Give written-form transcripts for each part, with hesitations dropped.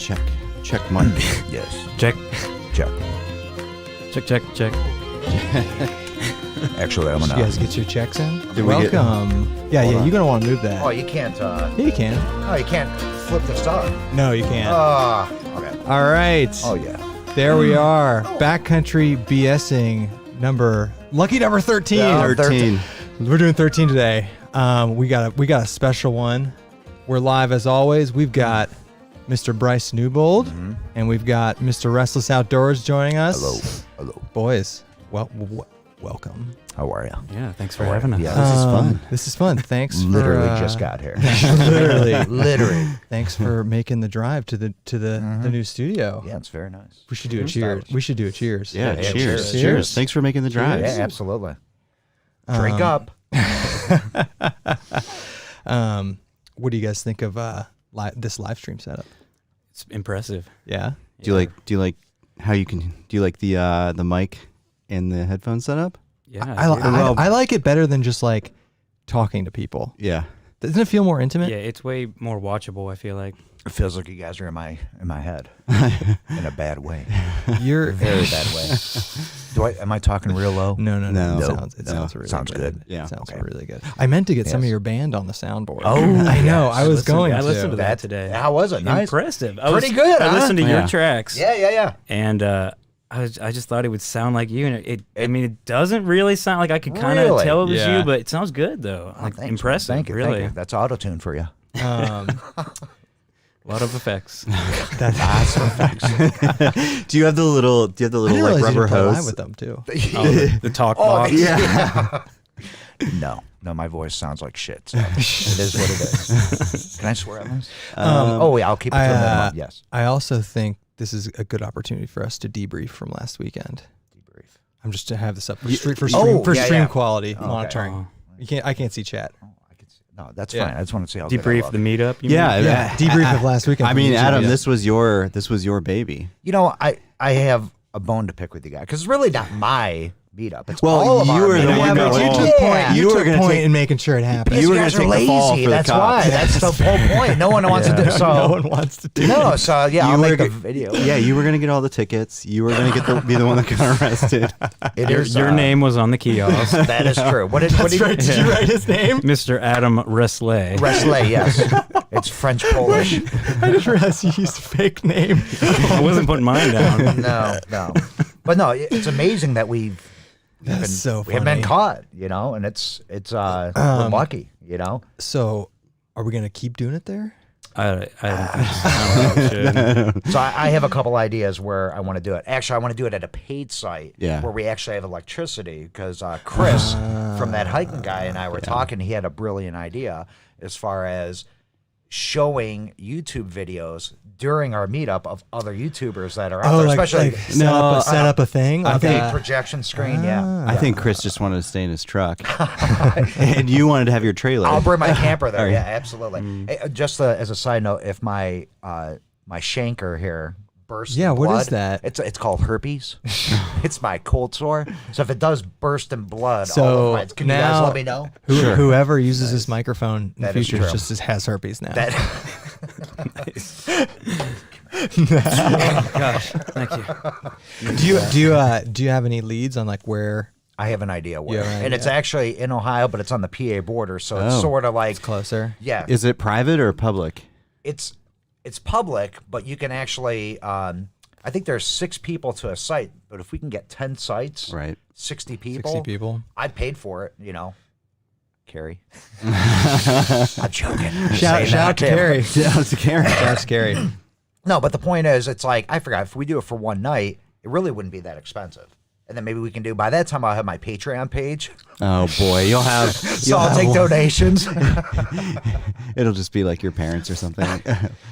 Check. Check, Mike. Yes. Check. Check. Check. Actually, I'm Did gonna. you guys get your checks in? Did we get- Welcome. Yeah, Hold on. you're gonna want to move that. Oh, you can't. Yeah, you can. Oh, you can't flip this up. No, you can't. Okay. All right. Oh yeah. There we are. Backcountry BSing lucky number 13. Yeah. 13. We're doing 13 today. We got a special one. We're live as always. We've got Mr. Bryce Newbold, and we've got Mr. Restless Outdoors joining us. Hello. Boys, welcome. How are you? Yeah, thanks for having us. Yeah. This is fun. This is fun. Thanks. Literally for, just got here. literally. Thanks for making the drive to the new studio. Yeah, it's very nice. We should do a cheers. We should do a cheers. Yeah, Yeah, cheers. cheers. Cheers. Thanks for making the drive. Yeah, absolutely. Drink up. What do you guys think of this live stream setup? It's impressive. Yeah. Do you like how you can? Do you like the mic and the headphone setup? Yeah. I like it better than just like talking to people. Yeah. Doesn't it feel more intimate? yeah, it's way more watchable, I feel like. It feels like you guys are in my head in a bad way, You're very bad way. Am I talking real low? No. No. It sounds really Sounds good. good. Yeah. It sounds Okay. really good. I meant to get some of Yes. your band on the soundboard. Oh, I know. yes. I was going I to. listened to that today. How was it? Nice. Impressive. Pretty good, I huh? listened to Yeah. your tracks. Yeah. And I just thought it would sound like you, and it doesn't really sound like I could kind of Really? tell it was Yeah. you, but it sounds good though. Oh, Like thanks, man. impressive, Thank you. really. Thank you. That's auto-tune for you. A lot of effects. That's Do you have the little I didn't like realize you rubber didn't play live hose? with them too. The talk box. Yeah. No, my voice sounds like shit. So it is what it is. Can I swear on this? Oh yeah, I'll keep it to a minimum. Yes. I also think this is a good opportunity for us to debrief from last weekend. Debrief. I'm just to have this up for Oh, stream yeah. quality Okay. monitoring. Oh. I can't see chat. Oh, I can see. No, that's Yeah. fine. I just want to see how good I Debrief look. the meetup. You Yeah. mean? Yeah, debrief of last weekend. I mean, from Adam, YouTube. this was your baby. You know, I have a bone to pick with you guys because it's really not my meetup. It's Well, all of you our were the meetup. one that you went- took Yeah. point. You You were took gonna point take- in making sure it happened. Because You were you gonna guys are take the fall lazy. for the That's cops. why. That's the whole point. No one wants to do so. No one wants to do No, it. so yeah, You I'll were make the g- video. Yeah, you were gonna get all the tickets. You were gonna be the one that got arrested. It Your, is, your name was on the kiosk. That is true. What did That's you right. Did you write his name? Mr. Adam Restless. Restless, yes. It's French Polish. I just realized you used a fake name. I wasn't putting mine down. No. But no, it's amazing that we've That's so we have been funny. caught, and it's we're lucky, So, are we gonna keep doing it there? I don't think we should. So I have a couple ideas where I want to do it. Actually, I want to do it at a paid site Yeah. where we actually have electricity because Chris from that hiking guy and I were talking. He had a brilliant idea as far as showing YouTube videos during our meetup of other YouTubers that are out there, especially set up a thing. a Like big a- projection screen. Yeah. I think Chris just wanted to stay in his truck, and you wanted to have your trailer. I'll bring my camper there. Yeah, absolutely. Hey, just as a side note, if my my shanker here bursts, Yeah, in what blood, is that? It's called herpes. It's my cold sore. So if it does burst in blood, So can you guys now- let me know? Whoever uses this microphone in the That is future true. just has herpes now. That Gosh, thank you. do you have any leads on like where I have an idea where, Yeah, right, and it's actually in Ohio, but it's on the PA border, so it's Oh. sort of like it's closer? yeah, Is it private or public? it's public, but you can actually. I think there's 6 people to a site, but if we can get 10 sites, Right. 60 people, 60 people. I paid for it, Carrie. I'm joking. Shout out to Carrie. Yeah, it's a Karen. That's scary. No, but the point is, it's like, I forgot, if we do it for one night, it really wouldn't be that expensive. And then maybe we can do, by that time, I'll have my Patreon page. Oh boy, you'll have. So I'll take donations. It'll just be like your parents or something.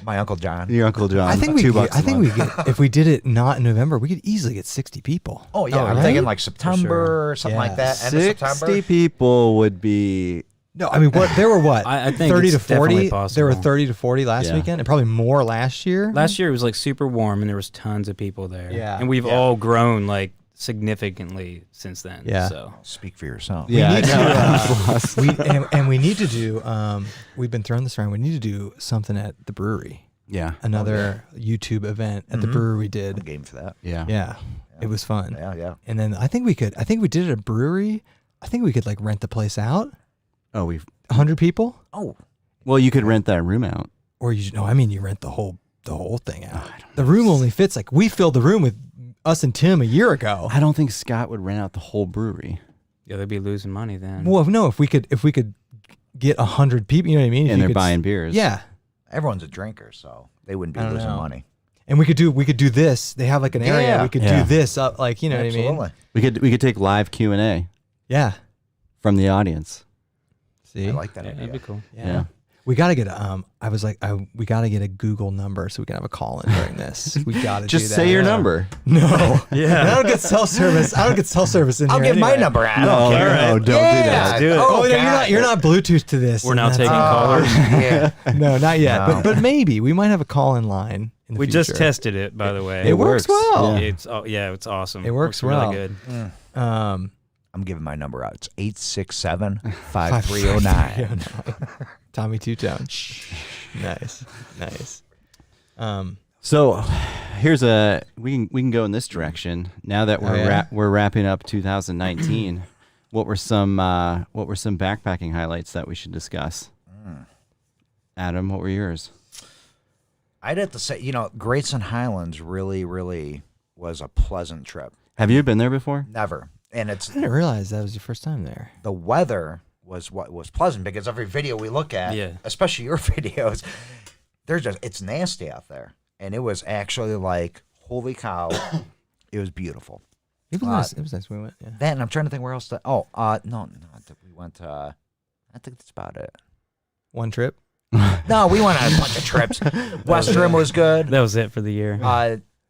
My Uncle John. Your Uncle John. I think we. $2 I think a we month. get if we did it not in November, we could easily get 60 people. Oh, yeah. I'm right? thinking like September or something like that. End of 60 September. people would be. No, I mean what there were what I think 30 to it's definitely 40. There were possible. 30 to 40 last Yeah. weekend, and probably more last year. Last year it was like super warm and there was tons of people there. Yeah. And we've Yeah. all grown like significantly since then. Yeah. So Speak for yourself. Yeah, need to, I know. and we need to do. We've been throwing this around. We need to do something at the brewery. Yeah. another YouTube event at the brewery we did. I'm game for that. Yeah. Yeah, it was fun. Yeah. And then I think we did it at a brewery. I think we could like rent the place out. Oh, 100 people, Oh, well, you could rent that room out. or you rent the whole thing out. The room only fits like we filled the room with us and Tim a year ago. I don't think Scott would rent out the whole brewery. Yeah, they'd be losing money then. Well, no, if we could get 100 people, you know what I mean? If And you they're could buying beers. Yeah. everyone's a drinker, so they wouldn't be I don't losing know. money. And we could do this. They have like an area. Yeah. We could Yeah. do this up, like, you know what I mean? Absolutely. We could take live Q&A Yeah. from the audience. See? I like that Yeah, idea. that'd be cool. Yeah. We got to get we got to get a Google number so we can have a call in during this. We got to Just do that. say your number. No. Yeah. I don't get cell service. in I'll here give my anyway. number out. No, Okay. no, don't do that. Let's do it. Oh, no, God. you're not Bluetooth to this. We're now And taking that's- callers. Yeah. No, not yet. No. But maybe we might have a call in line in the We future. just tested it, by the way. It works well. Yeah. It's awesome. It works really well. good. I'm giving my number out. It's 867-5309. Tommy Two Tone. Nice. So, here's we can go in this direction. Now that we're wrapping up 2019, what were some backpacking highlights that we should discuss? Adam, what were yours? I'd have to say, Grayson Highlands really, really was a pleasant trip. Have you been there before? Never. And I didn't realize that was your first time there. the weather was what was pleasant, because every video we look at, Yeah. especially your videos, it's nasty out there. And it was actually like, holy cow, it was beautiful. It was nice. It was nice. We went. Yeah. Then I'm trying to think where else. No, we went. I think that's about it. One trip. No, we went on a bunch of trips. Western was good. That was it for the year.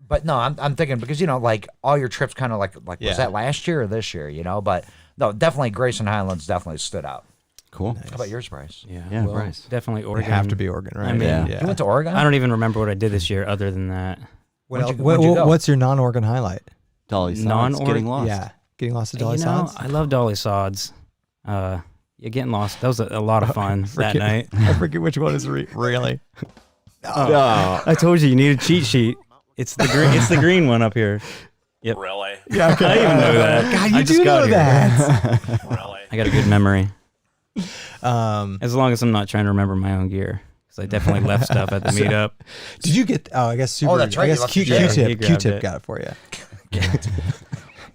But no, I'm thinking, because like all your trips kind of like Yeah. was that last year or this year? But no, definitely Grayson Highlands definitely stood out. Cool. How about yours, Bryce? Yeah, well, Bryce. definitely They Oregon. have to be Oregon, right? I mean, Yeah. You went to Oregon? I don't even remember what I did this year other than that. Where'd you go? What's your non-Oregon highlight? Dolly Sods, Non-Oregon- getting lost. Yeah, getting lost at Dolly Sods. I love Dolly Sods. Yeah, getting lost. That was a lot of fun that night. I forget which one is really. I told you need a cheat sheet. It's the green. It's the green one up here. Yep. Really? Yeah, I didn't even know that. God, I you just do got know here. that. Really? I got a good memory. Um, As long as I'm not trying to remember my own gear, because I definitely left stuff at the meetup. did you get? Oh, I guess Super. Oh, that's right, I you guess left your share. He Q-tip. grabbed Q-tip it. got it for you.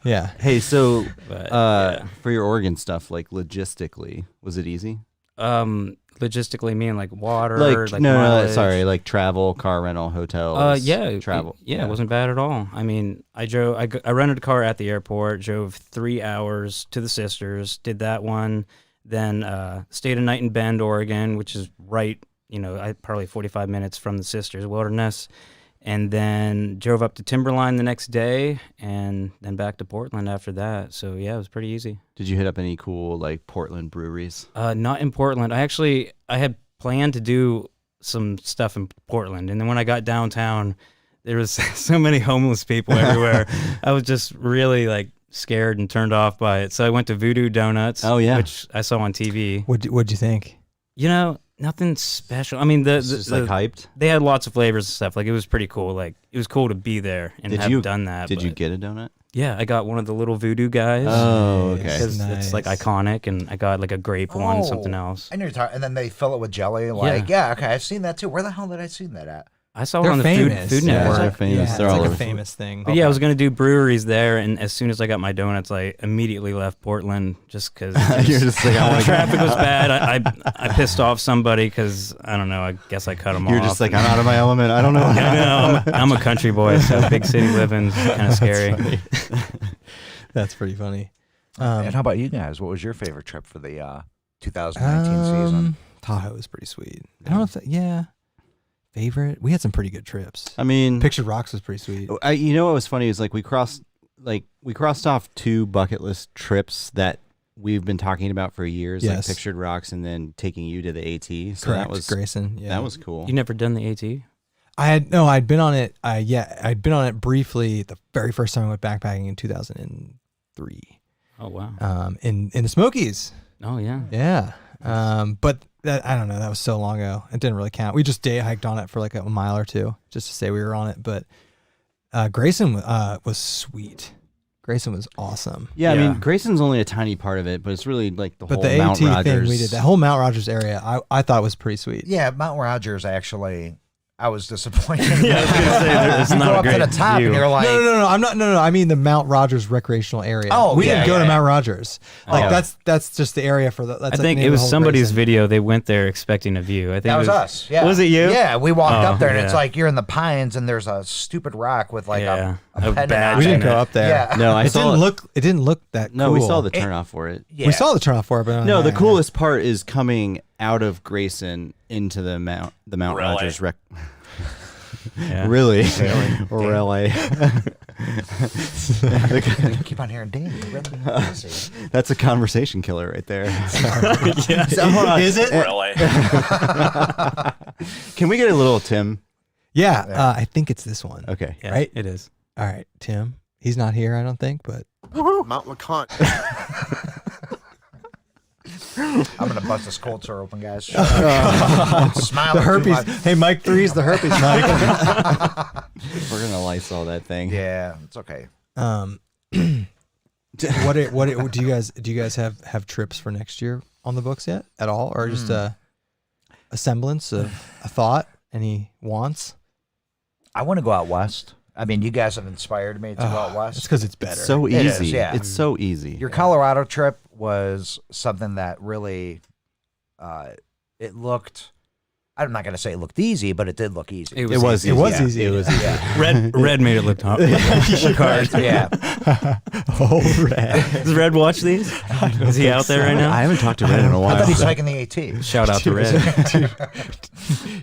Yeah. Hey, so But, yeah. for your Oregon stuff, like logistically, was it easy? Logistically, mean like water, Like, like no, mileage. sorry, like travel, car rental, hotels. Yeah, travel. Yeah, it wasn't bad at all. I mean, I rented a car at the airport, drove 3 hours to the Sisters, did that one, then stayed a night in Bend, Oregon, which is right, probably 45 minutes from the Sisters Wilderness, and then drove up to Timberline the next day, and then back to Portland after that. So yeah, it was pretty easy. Did you hit up any cool like Portland breweries? Not in Portland. I had planned to do some stuff in Portland, and then when I got downtown, there was so many homeless people everywhere. I was just really like scared and turned off by it. So I went to Voodoo Donuts. Oh, yeah. Which I saw on TV. What'd you think? Nothing special. I mean, It's just like hyped. they had lots of flavors and stuff. Like it was pretty cool. Like it was cool to be there and have done that. Did you but get a donut? Yeah, I got one of the little voodoo guys. Oh, okay. Because it's like Nice. iconic, and I got like a grape one, something else. And and then they fill it with jelly. Like, yeah, okay, I've seen that too. Where the hell did I see that at? I saw it They're on the famous. Food Yeah, Network. they're famous. Yeah, They're it's all like over. a famous thing. But yeah, I was gonna do breweries there, and as soon as I got my donuts, I immediately left Portland just because You're just like, I want to. traffic was bad. I pissed off somebody because I don't know. I guess I cut them You're off. just like, I'm out of my element. I don't know. I know. I'm a country boy, so big city living's kind of scary. That's pretty funny. And how about you guys? What was your favorite trip for the 2019 season? Tahoe was pretty sweet. I don't know if that, favorite. We had some pretty good trips. I mean, Pictured Rocks was pretty sweet. you know what was funny is like we crossed off 2 bucket list trips that we've been talking about for years, like Yes. Pictured Rocks and then taking you to the AT. So Correct, that was Grayson. Yeah, that was cool. You never done the AT? I'd been on it. I'd been on it briefly the very first time I went backpacking in 2003. Oh wow. In the Smokies. Oh yeah. Yeah. But I don't know. That was so long ago. It didn't really count. We just day hiked on it for like a mile or two just to say we were on it. But Grayson was sweet. Grayson was awesome. Yeah, I mean, Grayson's only a tiny part of it, but it's really like the whole the Mount AT Rogers thing we did, that whole Mount Rogers area, I thought was pretty sweet. Yeah, Mount Rogers actually. I was disappointed. Yeah, I was gonna say, it's you not go a up to great the top view. and you're like, No. I'm not. No. I mean the Mount Rogers recreational area. Oh, we yeah, didn't go to yeah. Mount Rogers. Like Oh. that's just the area for the. That's I like think the name it of was the whole somebody's Grayson. video. They went there expecting a view. I think that it was us. Yeah. Was it you? Yeah, we walked Oh, up there and it's yeah. like you're in the pines and there's a stupid rock with like Yeah. a A pendant badge on We it. didn't go up there. Yeah. No, I It saw didn't look that. No, cool. we saw the turnoff for it. Yeah. We saw the turnoff for it, but No, the coolest part is coming out of Grayson into the Mount Really? Rogers rec. Yeah. Really? Really? Keep on hearing Danny. Really busy. That's a conversation killer right there. Yeah. So, hold on. Is it? Really? Can we get a little Tim? Yeah, I think it's this one. Okay. Yeah, Right? It is. All right, Tim. He's not here, I don't think, but Mount LeConte. I'm gonna bust this cold sore open, guys. Smile. the herpes. Hey, Mike 3's the herpes, Mike. We're gonna Lysol that thing. Yeah, it's okay. What do you guys have trips for next year on the books yet at all, or just a semblance of a thought? Any wants? I want to go out west. I mean, you guys have inspired me to go out It's west. because it's better. It's so It easy. is, yeah. It's so easy. Your Colorado trip was something that really, it looked. I'm not gonna say it looked easy, but it did look easy. It was It was yeah. easy. It was Yeah. Red made it look hard. Yeah. Oh, Red. Does Red watch these? Is he out there right now? I haven't talked to Red in a I while. thought he's hiking the AT. Shout out to Red.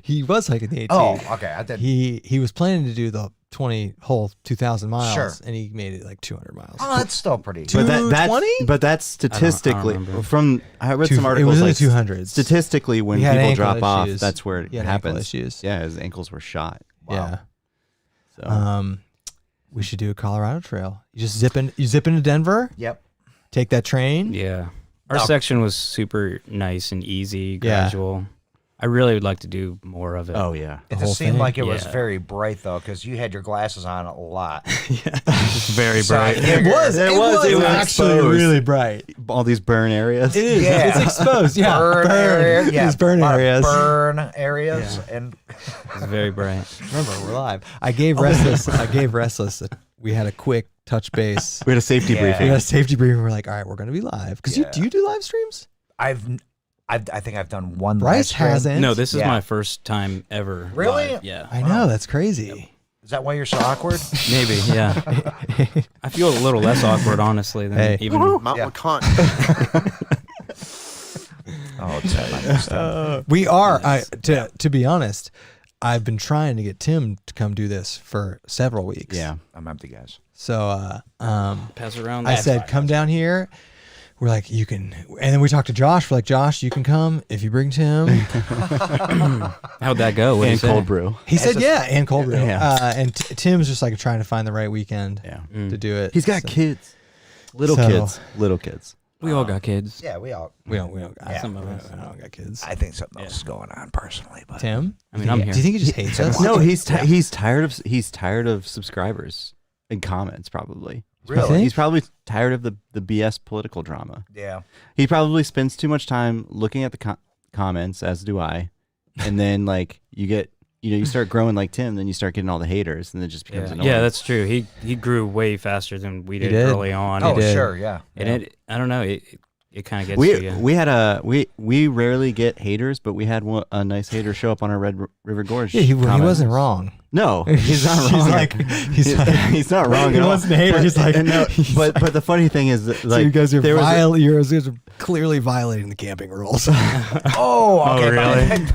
He was hiking the AT. Oh, okay. I did. He was planning to do the 20 whole 2,000 miles, Sure. and he made it like 200 miles. Oh, that's still pretty. But that's 220? that's statistically remember. from I read some It articles was in the like 200s. statistically when He had people ankle drop off, issues. that's where it He had ankle happens. issues. Yeah, his ankles were shot. Yeah. So We should do a Colorado trail. You just zip into Denver, Yep. take that train. Yeah. Our No. section was super nice and easy, Yeah. gradual. I really would like to do more of it. oh yeah. It whole just seemed thing? like it was Yeah. very bright though, because you had your glasses on a lot. It's very So, bright. yeah, It was actually exposed. really bright. All these burn areas. It is. Yeah. It's exposed. Yeah. Burn area. Yeah. These burn a lot of areas. Burn areas. And It's very bright. Remember, we're live. I gave Restless. We had a quick touch base. We had a safety Yeah. We briefing. had a safety briefing. We're like, all right, we're going to be live. Because Yeah. do you do live streams? I think I've done one. Bryce live stream. hasn't. No, this is Yeah. my first time ever. Really? live. Yeah. I know. That's crazy. Is that why you're so awkward? Maybe, yeah. I feel a little less awkward, honestly, than Hey. even. Mount Yeah. LeConte. Oh, it's I missed that. We are. To be honest, I've been trying to get Tim to come do this for several weeks. Yeah. I'm empty, guys. So Pass around. I that. said, come down here. We're like, you can. And then we talked to Josh. We're like, Josh, you can come if you bring Tim. How'd that go? What'd he And say? cold brew. He said, yeah, and cold brew. Yeah. And Tim's just like trying to find the right weekend Yeah. to do it. He's got So kids. Little So- kids. Little kids. We all got kids. Yeah, we all. We don't got, Yeah. Some of us. I don't got kids. I think something else is going on personally, but Tim? I mean, I'm here. Do you think he just hates us? No, he's tired of subscribers and comments probably. Really? He's probably tired of the BS political drama. yeah. He probably spends too much time looking at the comments, as do I. And then like you start growing like Tim, then you start getting all the haters, and it just becomes annoying. Yeah, that's true. He grew way faster than we did, did. early on. Oh, did. sure, yeah. And I don't know. It kind of gets to you. we rarely get haters, but we had a nice hater show up on our Red River Gorge. Yeah, he comment. wasn't wrong. No, he's not He's wrong. like- he's like- he's not wrong. He at all. wasn't a hater, But, he's like- and no, but the funny thing is, that, So like, you guys are there was a- you guys are clearly violating the camping rules. Oh, okay. really?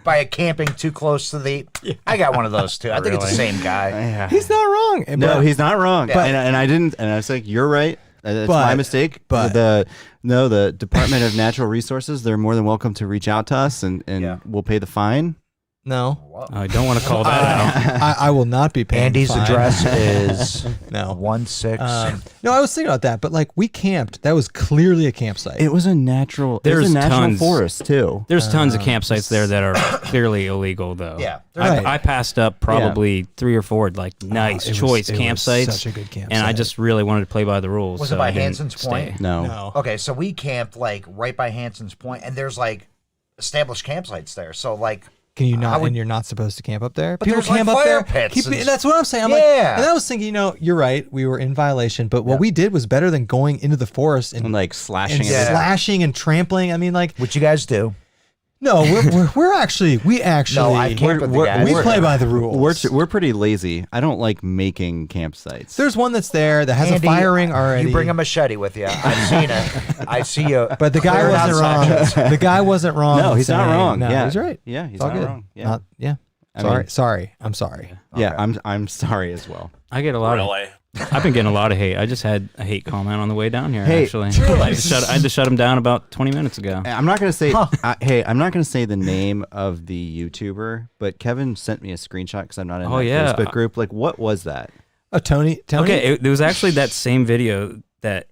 By a camping too close to the. I got one of those too. I think it's the Really? same guy. Yeah. He's not wrong. No, But- he's not wrong. Yeah. And I didn't. And I was like, you're right. That's But- my mistake. but- the Department of Natural Resources, they're more than welcome to reach out to us, and Yeah. we'll pay the fine. No. I don't want to call that out. I will not be paying. Andy's fine. address is No. 16. No, I was thinking about that, but like we camped. That was clearly a campsite. It was a natural. There's There's a natural tons. forest too. There's tons of campsites there that are clearly illegal, though. Yeah. Right. I passed up probably 3 or 4 like nice It was- choice it was campsites, such a good campsite. and I just really wanted to play by the rules. Was so it by I didn't Hanson's stay. Point? No. no. Okay, so we camped like right by Hanson's Point, and there's like established campsites there. So like, Can you not? I would- And you're not supposed to camp up there. But People there's, like, camp up fire there. pits and That's what I'm saying. I'm like, Yeah. and I was thinking, you're right. We were in violation, but what we did was better than going into the forest and And like slashing and it. slashing and trampling. I mean, like, what you guys do? no, we actually No, I camped with the guys. we play by the rules. We're pretty lazy. I don't like making campsites. There's one that's there that has Andy, a fire ring already. You bring a machete with you. I've seen it. I see you. but the guy clearing out wasn't wrong. sections. The guy wasn't wrong. No, in he's not saying- wrong. No, Yeah. he's right. Yeah, he's It's all not good. wrong. Yeah. Yeah. I Sorry. mean- Sorry. I'm sorry. Yeah, I'm sorry as well. I get a lot of. I've been getting a lot of hate. I just had a hate comment on the way down here. Hey, actually, I had to shut him down about 20 minutes ago. I'm not gonna say. hey, I'm not gonna say the name of the YouTuber, but Kevin sent me a screenshot because I'm not in Oh, that yeah. Facebook group. Like, what was that? Oh, Tony. Okay, it was actually that same video that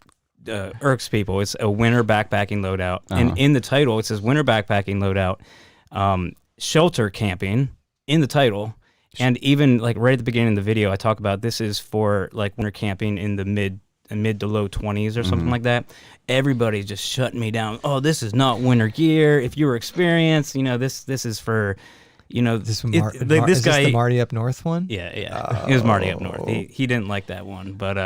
irks people. It's a winter backpacking loadout, and in the title it says winter backpacking loadout, shelter camping in the title, and even like right at the beginning of the video, I talk about this is for like winter camping in the mid to low 20s or something like that. Everybody's just shutting me down. Oh, this is not winter gear. If you were experienced, this is for. This, this is guy. this the Marty up north one? Yeah. It was Marty up north. He didn't like that one, but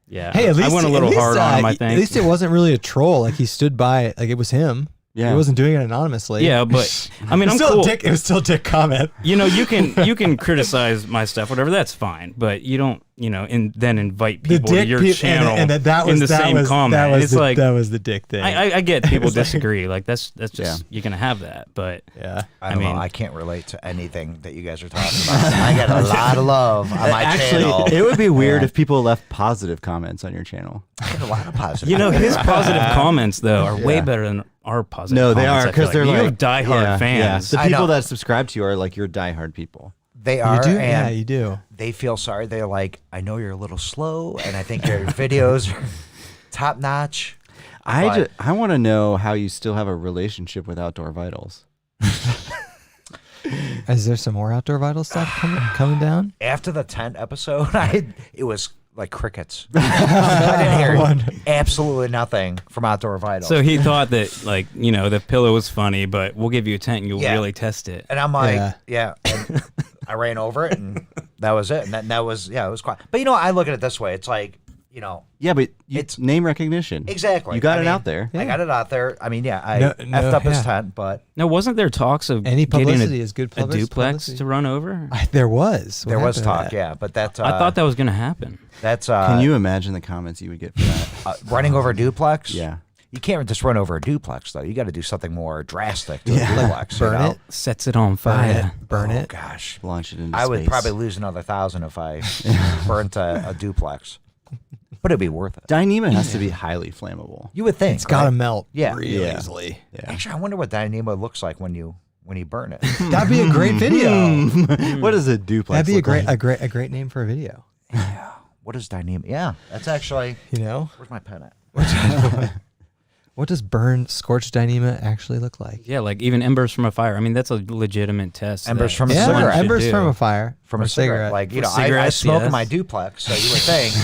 yeah. Hey, at least I went a little hard on him, I think. At least it wasn't really a troll. Like he stood by it. Like it was him. Yeah. He wasn't doing it anonymously. Yeah, but I mean, It was I'm still cool. Dick, it was still Dick comment. You can criticize my stuff, whatever. That's fine, but you don't, then invite people to your channel and that was in the that same was, comment. That was It's the, like that was the Dick thing. I get people was like- disagree. Like that's just Yeah. you're gonna have that, but yeah. I don't know. mean- I can't relate to anything that you guys are talking about. I got a lot of love on my channel. It would be weird if people left positive comments on your channel. I got a lot of positive. his positive comments though are way better than our positive. No, they comments, are I feel because they're you like have diehard fans. The I people know. that subscribe to you are like your diehard people. They You are, do? and Yeah, you do. they feel sorry. They're like, I know you're a little slow, and I think your videos are top notch. I want to know how you still have a relationship with Outdoor Vitals. Is there some more Outdoor Vital stuff coming down? After the tent episode, it was like crickets. I didn't hear absolutely nothing from Outdoor Vital. So he thought that the pillow was funny, but we'll give you a tent and you'll Yeah. really test it. and I'm like, Yeah. yeah. And I ran over it, and that was it. And that was, it was quiet. But I look at it this way. It's like, Yeah, but It's- name recognition. exactly. You got I it mean, out there. I got it out there. I mean, yeah, I No, effed up his yeah. tent, but Now, wasn't there talks of Any getting publicity is good a duplex publicity. to run over? There was. What there was happened to talk, that? yeah. But that's, I thought that was going to happen. that's Can you imagine the comments you would get for that? running over a duplex. Yeah. You can't just run over a duplex though. You got to do something more drastic to a duplex. Burn it. Sets it on Burn fire. it. Burn Oh it. gosh, Launch it into I would space. probably lose another 1,000 if I burnt a duplex. But it'd be worth it. Dyneema has to be highly flammable. You would think It's got to right? melt Yeah. really Yeah. easily. Yeah. Actually, I wonder what Dyneema looks like when you burn it. That'd be a great video. What is a duplex? That'd be a look great, like? a great name for a video. What is Dyneema? Yeah, that's actually. You know, Where's my pen at? what does burned, scorched Dyneema actually look like? Yeah, like even embers from a fire. I mean, that's a legitimate test. Embers that from a Yeah, cigarette. someone should embers do. from a fire, From or a cigarette. Like, For I cigarettes, smoke in yes. my duplex, so you would think,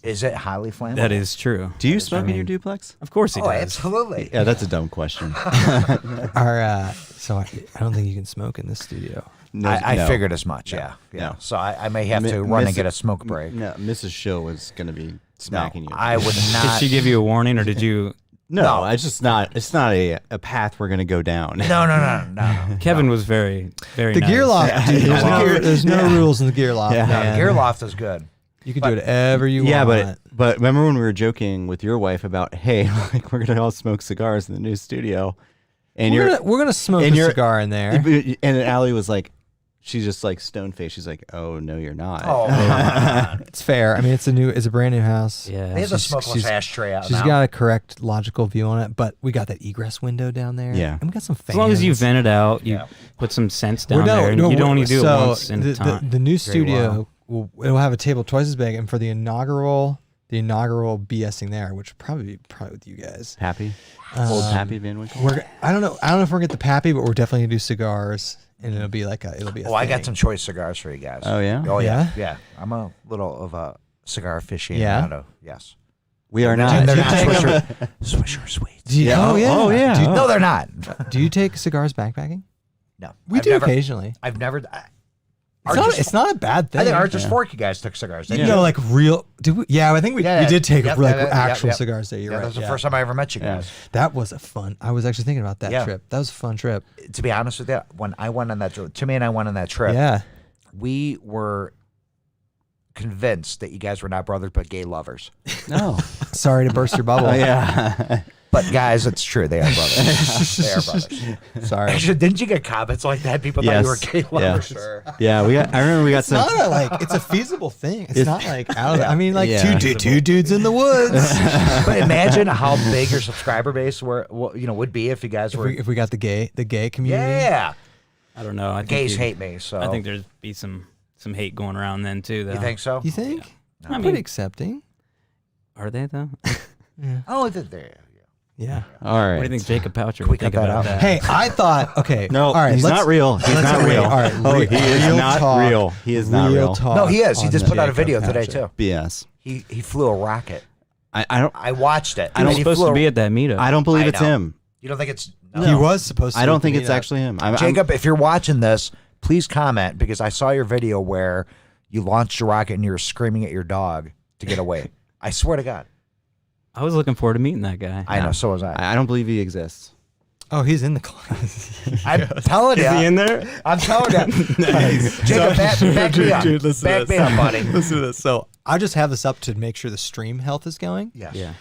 is it highly flammable? That is true. Do you smoke in your duplex? Of course he Oh, does. absolutely. Yeah, that's a dumb question. so I don't think you can smoke in this studio. No, I no. figured as much, yeah. No. So I may have Mi- to run and miss get it- a smoke break. No, Mrs. Show was going to be smacking you. I would Did not. she give you a warning, or did you? No, it's just not. It's not a path we're going to go down. No. Kevin was very, very. The nice. gear loft, dude, there's no rules in the gear loft, Yeah. man. Gear loft is good. You can do whatever you Yeah, want. but remember when we were joking with your wife about, hey, like we're gonna all smoke cigars in the new studio, and we're gonna smoke and a you're- cigar in there. and Allie was like, she's just like stone faced. She's like, "Oh no, you're not." Oh, come on. It's fair. I mean, it's a brand new house. Yeah. There's a smokeless ashtray out She's now. got a correct logical view on it, but we got that egress window down there. Yeah. And we got some fans. As long as you vent it out, you Yeah. put some scents down there, and you don't only do it once in time. The new Very studio it'll have a table twice as big, and for the inaugural BSing there, which will probably be with you guys. Pappy, old Pappy Van Winkle. I don't know if we're gonna get the Pappy, but we're definitely gonna do cigars, and it'll be a Oh, I got some choice cigars for you guys. Oh yeah. Oh yeah. Yeah? Yeah. I'm a little of a cigar aficionado. Yeah? Yes. We are And not. they're not Swisher Sweets. Yeah. Oh yeah. Oh, yeah. Do you, No, they're not. do you take cigars backpacking? No. We do occasionally. I've never. It's not a bad thing. I think Archer's Fork, you guys took cigars. Didn't You you? know, like real. Did we? Yeah, I think we did take Yep, like yep, actual yep. cigars there. You're Yeah, right. that was the first time I ever met you guys. That was a fun. I was actually thinking about that Yeah. trip. That was a fun trip. To be honest with you, when I went on that trip, Timmy and I went on that trip. Yeah. We were convinced that you guys were not brothers but gay lovers. No. Sorry to burst your bubble. Oh yeah. But guys, it's true. They are brothers. They are brothers. Sorry. Actually, didn't you get comments like that? People thought you were gay lovers. Yeah. We got. I remember we got It's some. not a, like it's a feasible thing. It's not like out of. I mean, like Yeah. two dudes in the woods. But imagine how big your subscriber base would be if you guys were. if we got the gay community. Yeah. I don't know. I think Gays you'd- hate me, so. I think there'd be some hate going around then too. Though. You think so? You think? I I'm mean- pretty accepting. Are they though? Oh, there. Yeah. All right. What do you think Jacob Poucher we would cut think that about out? that? Hey, I thought. Okay. No, All right. he's let's- not real. He's let's not wait. real. All right. Oh, he is real not talk. real. He is not real. Talk No, he is. He on just put out a Jacob video today, Poucher. too. BS. He flew a rocket. I don't. I watched it. I don't He was supposed to be at that meetup. I don't believe I it's know. him. You don't think it's. He was supposed to. I don't at think the it's meetup. actually him. Jacob, if you're watching this, please comment because I saw your video where you launched a rocket and you were screaming at your dog to get away. I swear to God. I was looking forward to meeting that guy. I know, so was I. I don't believe he exists. Oh, he's in the class. I'm telling you. Is he in there? I'm telling you. Jacob, back me up. listen Back me up, buddy. Listen to this. So I just have this up to make sure the stream health is going. Yes. Yeah.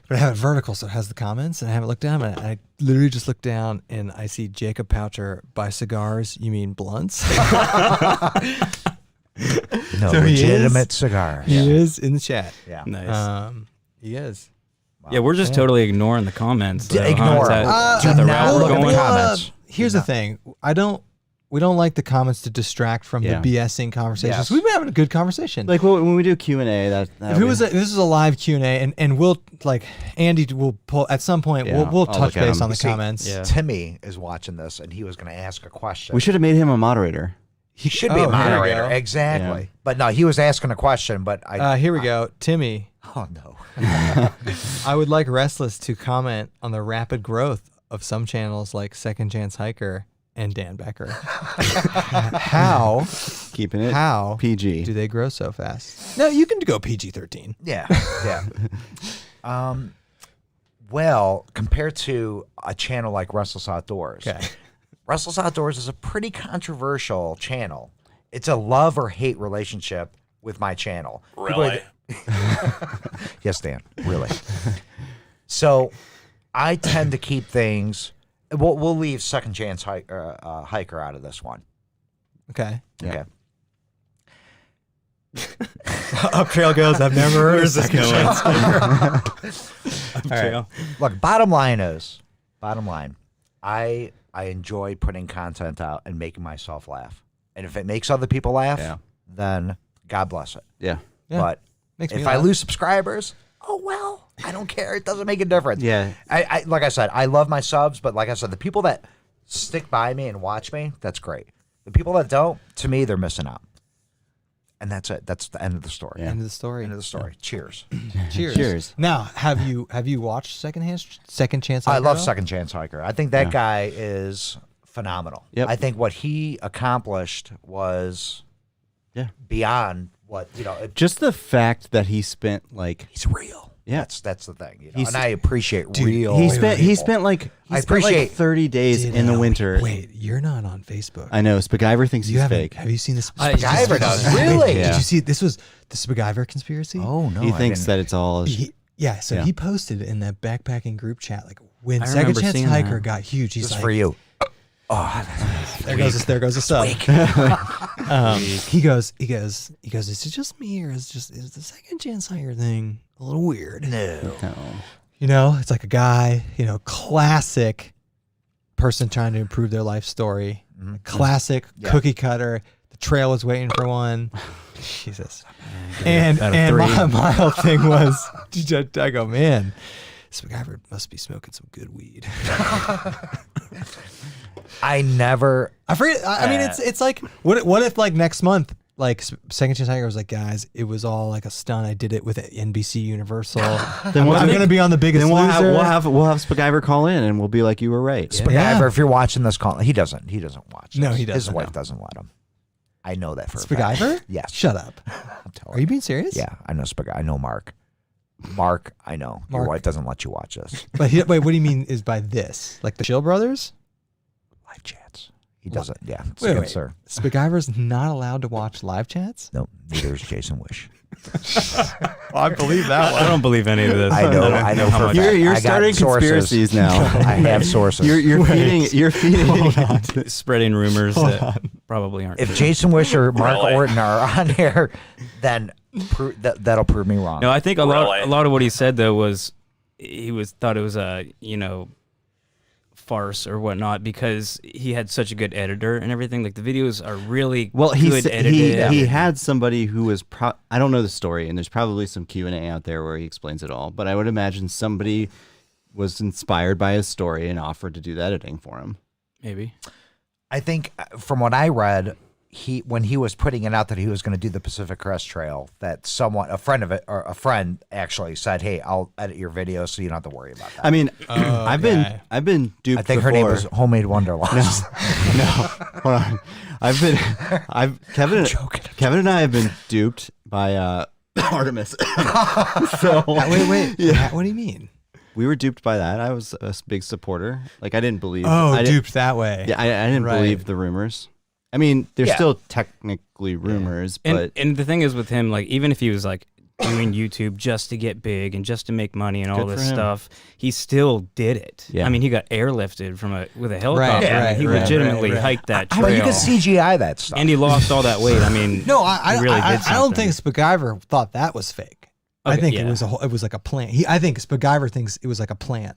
But I have it vertical, so it has the comments, and I haven't looked down. And I literally just looked down, and I see Jacob Poucher buy cigars. You mean blunts? No, So he legitimate cigars. He is in the chat. Yeah. Nice. He is. Yeah, we're just totally ignoring the comments. though, huh? Ignore Is that- them. is Do that the not route we're look at the going? comments. Here's the thing. We don't like the comments to distract from Yeah. the BSing conversations. Yes. We've been having a good conversation. Like when we do Q&A, that if it was this is a live Q&A, and we'll like Andy will pull at some point. Yeah, we'll I'll touch look at base him. on the See, comments. Yeah. Timmy is watching this, and he was going to ask a question. we should have made him a moderator. He should be Oh, a here we moderator. go. Exactly. Yeah. But no, he was asking a question, but I. Here we go, Timmy. Oh, no. I would like Restless to comment on the rapid growth of some channels like Second Chance Hiker and Dan Becker. How Keeping it how PG. do they grow so fast? No, you can go PG-13. Yeah. Yeah. Well, compared to a channel like Restless Outdoors, Okay. Restless Outdoors is a pretty controversial channel. It's a love or hate relationship with my channel. Really? Yes, Dan. Really. So I tend to keep things. We'll leave Second Chance Hiker out of this one. Okay. Okay. Up trail goes. I've never heard of Second Chance. Trail. Look, bottom line, I enjoy putting content out and making myself laugh. And if it makes other people laugh, Yeah. then God bless it. Yeah. Yeah. But Makes me if I laugh. lose subscribers, oh well, I don't care. It doesn't make a difference. Yeah. I like I said, I love my subs, but like I said, the people that stick by me and watch me, that's great. The people that don't, to me, they're missing out. And that's it. That's the end of the story. Yeah. End of the story. End of the story. Cheers. Cheers. Cheers. Now, have you watched Second Chance? I Hiker love at all? Second Chance Hiker. I think that guy is phenomenal. Yep. I think what he accomplished was beyond what, Just the fact that he spent like he's real. Yeah. That's the thing. He's- And I appreciate Dude, real. he spent people. like I appreciate- 30 days in the winter. Wait, you're not on Facebook. I know Spacgyver thinks You he's haven't- fake. Have you seen this? MacGyver does. Really? Yeah. Did you see this was the Spacgyver conspiracy? Oh no. he I thinks didn't- that it's all So Yeah. he posted in that backpacking group chat like when I Second remember Chance seeing Hiker that. got huge. He's This is like, for you. There goes a sub. He goes, is it just me or is the second chance hire thing a little weird? No. You know, it's like a guy, classic person trying to improve their life story. Mm-hmm. Classic cookie cutter. The trail is waiting for one. Jesus. And my whole thing was, I go, man, this guy must be smoking some good weed. I forget. I mean, it's like, what if like next month, like Second Chance Tiger was like, guys, it was all like a stunt. I did it with NBC Universal. Then I'm going to be on The Biggest Loser. Loser. We'll have Spacgyver call in, and we'll be like, you were right. Spacgyver, if you're watching this call, he doesn't watch. No, this. he doesn't. His wife doesn't let him. I know that for a Spacgyver? fact. Yes. Shut up. Are you being serious? Yeah, I know Spacgyver. I know Mark. Mark, I know. Your Mark. wife doesn't let you watch this. But wait, what do you mean is by this? Like the Chill Brothers? Live chats. He doesn't. Yeah. It's Wait, against her. Spacgyver's not allowed to watch live chats? No, neither is Jason Wish. I believe that I don't believe any of this. I know how for a much- fact. You're I got starting sources. conspiracies now. I have sources. You're feeding. spreading rumors that probably aren't. If Jason Wish or Mark Orton are on here, then that'll prove me wrong. No, I think a lot of what he said though was thought it was a farce or whatnot because he had such a good editor and everything. Like the videos are really good edited. He had somebody who was I don't know the story, and there's probably some Q&A out there where he explains it all. But I would imagine somebody was inspired by his story and offered to do the editing for him. Maybe. I think from what I read, when he was putting it out that he was going to do the Pacific Crest Trail, that a friend actually said, "Hey, I'll edit your video so you don't have to worry about that." I mean, I've been duped. I think her name was Homemade Wonderlust. No, hold on. Kevin and I have been duped by Artemis. So wait. Yeah. What do you mean? we were duped by that. I was a big supporter. Like I didn't believe. Duped that way. Yeah, I didn't believe the rumors. I mean, they're still technically rumors, but and the thing is with him, like even if he was like doing YouTube just to get big and just to make money and all this stuff, he still did it. Yeah. I mean, he got airlifted with a helicopter. Right, I mean, he legitimately hiked that trail. But you could CGI that stuff. And he lost all that weight. I mean, No, he really did I don't think something. Spacgyver thought that was fake. I Okay, think yeah. it was like a plant. I think Spacgyver thinks it was like a plant.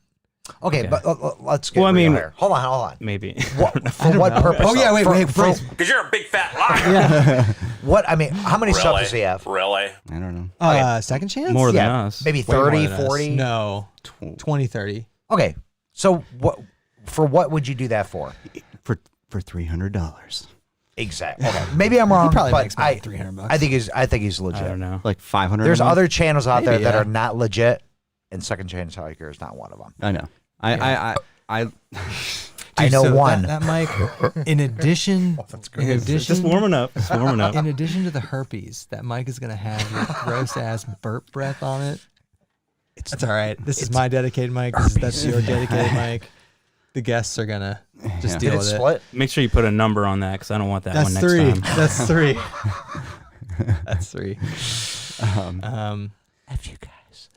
Okay, but let's get Well, I real mean- here. Hold on. Maybe. For what purpose? Oh yeah, wait, Bryce. Because you're a big fat liar. What? I mean, how many subs does he have? Really? I don't know. Second chance? More than Yeah, us. maybe Way more 30, than us. 40? No, 20, 30. Okay, so what would you do that for? For $300, Exactly. Okay, maybe I'm wrong. He probably but makes about $300. I think he's legit. I don't know. like 500. There's a month? other channels out there Maybe, that yeah. are not legit, and Second Chance Hiker is not one of them. I know. I I know so one. That Mike, in addition, Just warming up. Just warming up. in addition to the herpes, that Mike is gonna have your gross ass burp breath on it. That's all right. This is my dedicated mic. That's your dedicated mic. The guests are gonna just Did deal it with split? Make sure you put a number on that because I don't want that That's one three. next time. That's three. That's three. F you guys.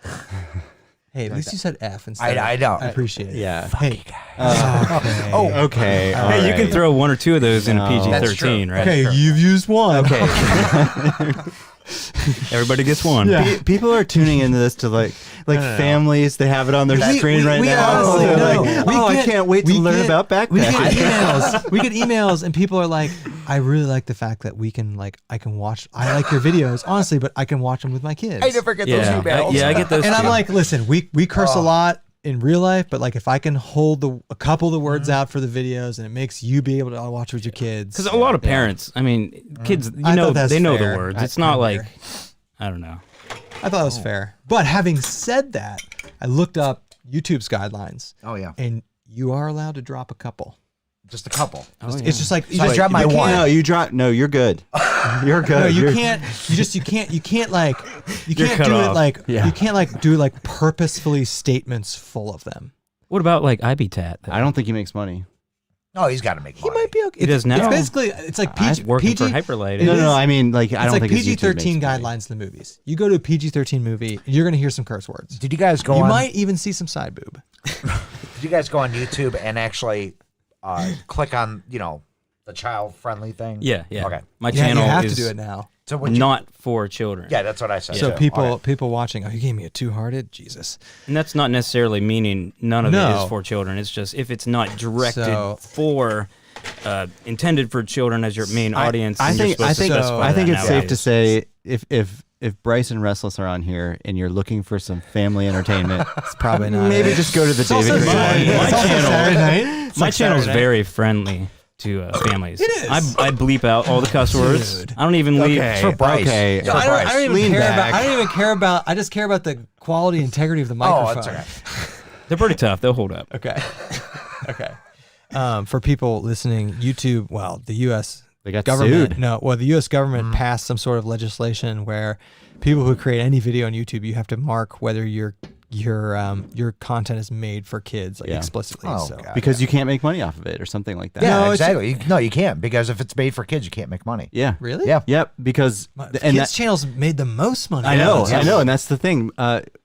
Hey, at least you said F instead. I know. I appreciate it. yeah. Hey. Okay. Hey, you can throw one or two of those in a No. That's PG-13, true. right? Okay, you've used one. Okay. Everybody gets one. Yeah. People are tuning into this to like families. They have it on their screen right we now. honestly They're know. like, We I get- can't wait to we learn get- about backpacking. We get emails. We get emails, and people are like, "I really like the fact that we can I can watch. I like your videos, honestly, but I can watch them with my kids." I never get Yeah. those emails. I get those And too. I'm like, listen, we curse a lot in real life, but like if I can hold a couple of the words out for the videos, and it makes you be able to watch with your kids. Because a lot of parents, I mean, kids, I thought that's they know fair. the words. I It's not fair. like, I don't know. I thought it was fair. But having said that, I looked up YouTube's guidelines, Oh yeah, and you are allowed to drop a couple. just a couple. It's just like So I dropped my you can't- one. No, you drop. No, you're good. You're good. No, you You're- can't. You can't cut do it off. like Yeah. you can't do like purposefully statements full of them. What about like IBTAT? I don't think he makes money. No, he's got to make He money. might be okay. He does now. It's basically it's like PG. working PG for Hyperlight. No, It is- I mean, like, I It's don't like think his YouTube PG-13 makes money. guidelines in the movies. You go to a PG-13 movie, you're gonna hear some curse words. Did you guys go You on? might even see some side boob. Did you guys go on YouTube and actually click on, the child-friendly thing? Yeah. Okay. My Yeah, channel you have is to do it now. So not for children. Yeah, that's what I said. So too. people watching, you gave me a two-hearted? Jesus. And that's not necessarily meaning none of it No. is for children. It's just if it's not directed So- for, intended for children as your main audience. I then you're think supposed to specify I think that it's safe to nowadays. say if Bryce and Restless are on here and you're looking for some family entertainment, It's probably not. maybe just go to the David also Green Saturday one. My It's also channel- Saturday night. My channel's very friendly to families. It is. I bleep out all the cuss words. Dude. I don't even leave. It's for Bryce. Okay. It's No, for I don't Bryce. even Lean care back. about. I don't even care about. I just care about the quality, integrity of the Oh, microphone. that's okay. They're pretty tough. They'll hold up. Okay. Okay. For people listening, YouTube. Well, the U.S. They got government. sued. No. Well, the U.S. government passed some sort of legislation where people who create any video on YouTube, you have to mark whether your content is made for kids, like Yeah. explicitly. Oh, so. God. Because you can't make money off of it or something like that. Yeah, No, it's- exactly. No, you can't, because if it's made for kids, you can't make money. Yeah. Really? Yeah. Yep. Because And and kids' that, channels made the most money. I know, Yeah. I know, and that's the thing.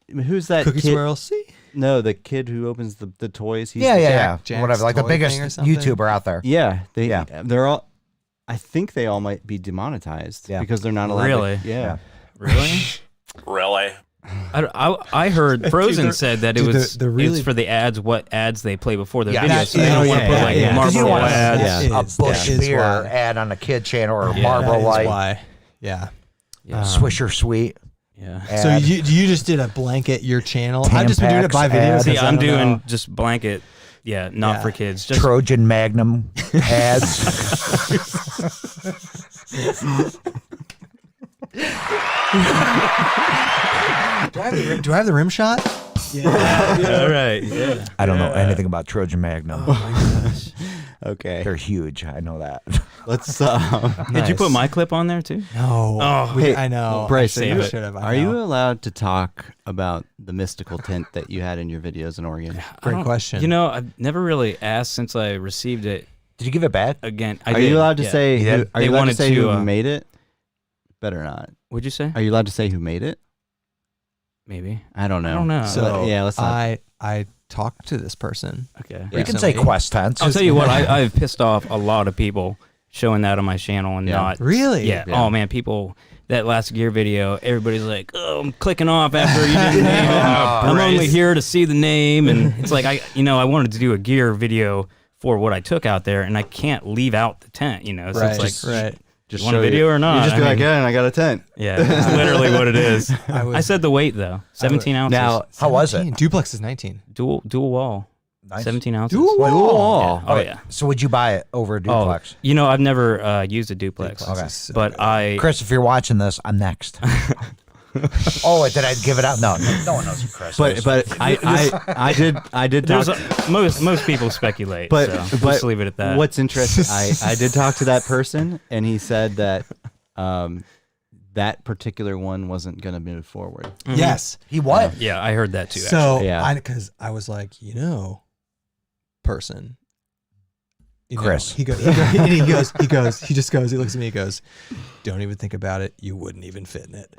Who's that Cookie kid? Swirl. See. No, the kid who opens the toys. He's Yeah, the- yeah, Jack's whatever. Like the toy biggest thing or something? YouTuber out there. Yeah, Yeah. they're all. I think they all might be demonetized Yeah. because they're not allowed. Really? Yeah. Really? Really? I heard Frozen said that it dude, was the really- it's for the ads, what ads they play before the Yeah, video. that's- So they don't yeah, want to put yeah, like yeah. 'Cause Marlboro you don't want ads. Yeah. a Is- Bush that is beer why. ad on a kid channel or a Yeah. Marlboro That is Light, why. Yeah. Yeah. Swisher Sweet Yeah. ad. So you just did a blanket your channel. I've just been doing it by Tampax video. ad. See, because I I'm don't doing know. just blanket. Yeah, not Yeah. for kids. Just Trojan Magnum ads. Do I have the rim shot? all right. Yeah. I don't know anything about Trojan Magnum. Okay. They're huge. I know that. Let's. Did you put my clip on there too? No. Oh, Hey, I know. Bryce, I are you, should have. are you allowed to talk about the mystical tint that you had in your videos in Oregon? I Great don't- question. You know, I've never really asked since I received it. Did you give it back? Again, Are you allowed to say? Yeah. Who, are They you allowed to wanted say to, who uh, made it? Better not. What'd you say? Are you allowed to say who made it? Maybe. I don't know. I don't know. So yeah, let's not. I talked to this person. Okay. You can say Recently. Quest tense. I'll tell you what. I've pissed off a lot of people showing that on my channel and Yeah. not. Really? Yeah. Yeah. Oh man, people. That last gear video, everybody's like, "Oh, I'm clicking off after you didn't name it. I'm only here to see the name." And it's like I wanted to do a gear video for what I took out there, and I can't leave out the tent. So Right. it's like, right. Just want a show video or not? You just be I like, mean- yeah, and I got a tent. yeah, that's literally what it is. I I said the weight though, 17 ounces. Now, How was it? 17. Duplex is 19. dual wall, Nice. 17 ounces. Dual wall. Whoa. Oh yeah. So would you buy it over a duplex? Oh, I've never used a duplex, Duplex Okay. is so but good. Chris, if you're watching this, I'm next. Oh, did I give it out? No, no one knows who Chris is. But I did there's talk. most people speculate. But so but let's leave it at that. What's interesting, I did talk to that person, and he said that that particular one wasn't going to move forward. Yes. he what? Yeah, I heard that too. So, Yeah. because I was like, person. Chris. He goes, he just goes, he looks at me, he goes, don't even think about it. You wouldn't even fit in it.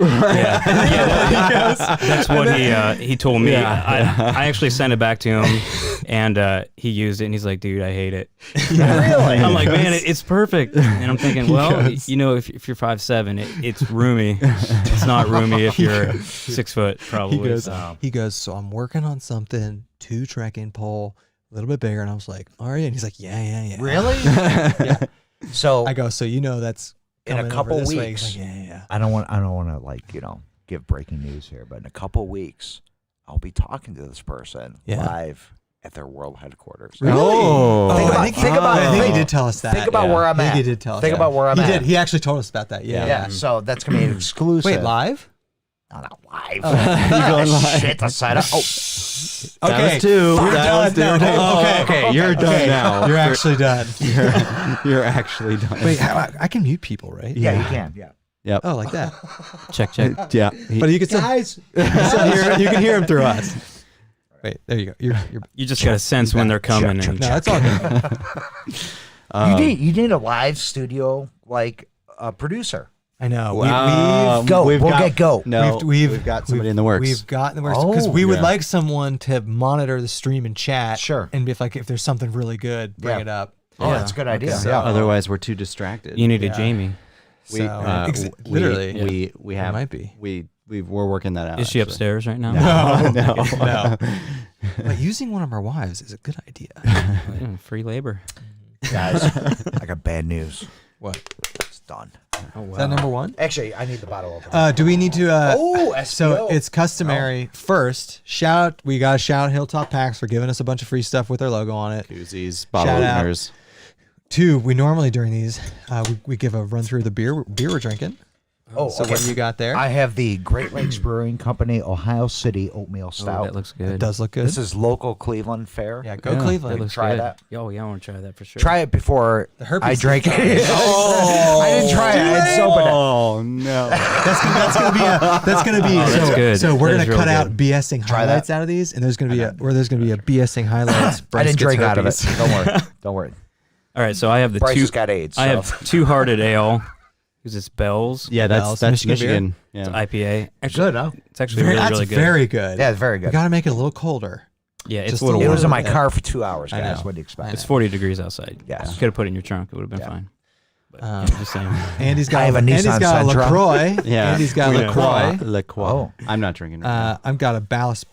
That's what he told me. Yeah. I actually sent it back to him, and he used it, and he's like, "Dude, I hate it." Really? I'm like, "Man, it's perfect." And I'm thinking, well, if you're 5'7", it's roomy. It's not roomy if you're 6 foot, probably. He goes, so I'm working on something, 2 trekking pole, a little bit bigger. And I was like, are you? And he's like, yeah. Really? Yeah. So I go, so that's in a coming couple over this way. weeks. He's like, yeah. I don't want to give breaking news here, but in a couple weeks, I'll be talking to this person Yeah. live at their world headquarters. Really? Oh. Think about- I think, think about- I think think- he did tell us that. Think about Yeah. where I'm I think at. he did tell us Think that. about where I'm he at. did. He actually told us about that. Yeah. Yeah, so that's gonna be an exclusive. Wait, live? No, not live. You're going live. Shit, the side of. Oh, That was two. We're That done. was two. No, Oh, okay. You're done now. You're actually done. You're actually done. Wait, I can mute people, right? yeah, you can. Yeah. Yep. Oh, like that. check. Yeah. But you can still, Guys, you can hear him through us. Wait, there you go. You're You just gotta sense when they're coming. And no, it's all good. you need a live studio like a producer. I know. Wow. Go. We've We'll got- get go. No, we've got somebody in the works. We've got in the works because Oh, we would yeah. like someone to monitor the stream and chat. Sure. And if there's something really good, bring Yeah. it up. Oh, that's a good idea. So- Yeah. Otherwise, we're too distracted. You need a Yeah. Jamie. We, So, literally, we have might be. we're working that out. Is she actually. upstairs right now? No. No. But using one of our wives is a good idea. Yeah, free labor. Guys, I got bad news. What? It's done. Oh wow. Is that number one? Actually, I need the bottle opener. Do we need to? Oh, So SPO. it's customary. First, we got to shout out Hilltop Packs for giving us a bunch of free stuff with their logo on it. Koozies, bottle Shout out. openers. Two, we normally during these, we give a run through of the beer we're drinking. Oh, So okay. what do you got there? I have the Great Lakes Brewing Company Ohio City Oatmeal Oh, Stout. that looks good. It does look good. This is local Cleveland fare. Yeah, go Yeah, Cleveland. That looks Try good. that. Oh yeah, I want to try that for sure. Try it before The herpes I drink it. Oh, I didn't try it. I had soap in it. Oh no! That's gonna be that's so, good. So we're That gonna is real got out good. BSing Try highlights that. out of these, and there's gonna be a BSing highlights. I Bryce didn't gets drink out of it. herpes. Don't worry. Don't worry. All right, so I have the Bryce two. has got AIDS. I so. have Two-Hearted Ale. Because it's Bell's. Yeah, Bells, that's Michigan Michigan. It's Yeah. IPA. Actually, Good, huh? it's actually That's really good. very good. Yeah, it's very We good. got to make it a little colder. Yeah, it's Just a little. It was in warm. my car for 2 hours, I guys. know. What do you expect? It's 40 degrees outside. Yes. You could have put it in your trunk. It would have been Yeah. fine. But Um, just saying. Andy's got I have a Andy's Nissan got a Sentra. LaCroix. Yeah. Andy's got We know. LaCroix. LaCroix. Oh. I'm not drinking right I've got a Ballast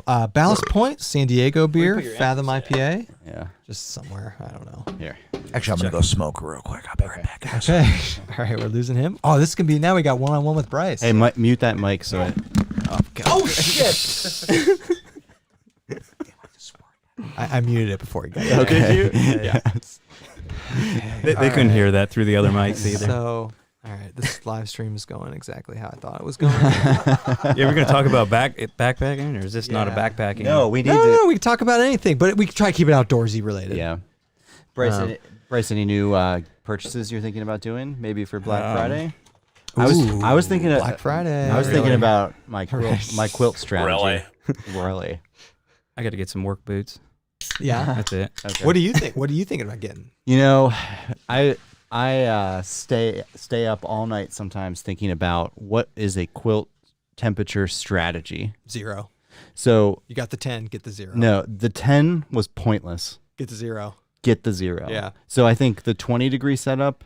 Point San Diego beer, put your Fathom IPA. now. Yeah. Just somewhere, I don't know. Here. Actually, I'm going to go smoke real quick. I'll be right back, guys. Okay, all right, we're losing him. Oh, this can be now. We got one-on-one with Bryce. Hey, mute that mic so it. Oh, shit. I muted it before he got Oh, there. did you? Yeah. They couldn't hear that through the other mics either. So, all right, this live stream is going exactly how I thought it was going. Yeah, we're gonna talk about backpacking, or is this not a Yeah. backpacking? No, we need No, we can talk about anything, but we can try to keep it outdoorsy related. Yeah. Bryce, any new purchases you're thinking about doing? Maybe for Black Friday? I was thinking of Black Friday. I was thinking Really? about my quilt strategy. Really? I got to get some work boots. Yeah. That's it. Okay. What do you think? What are you thinking about getting? You know, I stay up all night sometimes thinking about what is a quilt temperature strategy. 0. So You got the 10, get the 0. no, the 10 was pointless. Get the 0. Get the 0. Yeah. So I think the 20-degree setup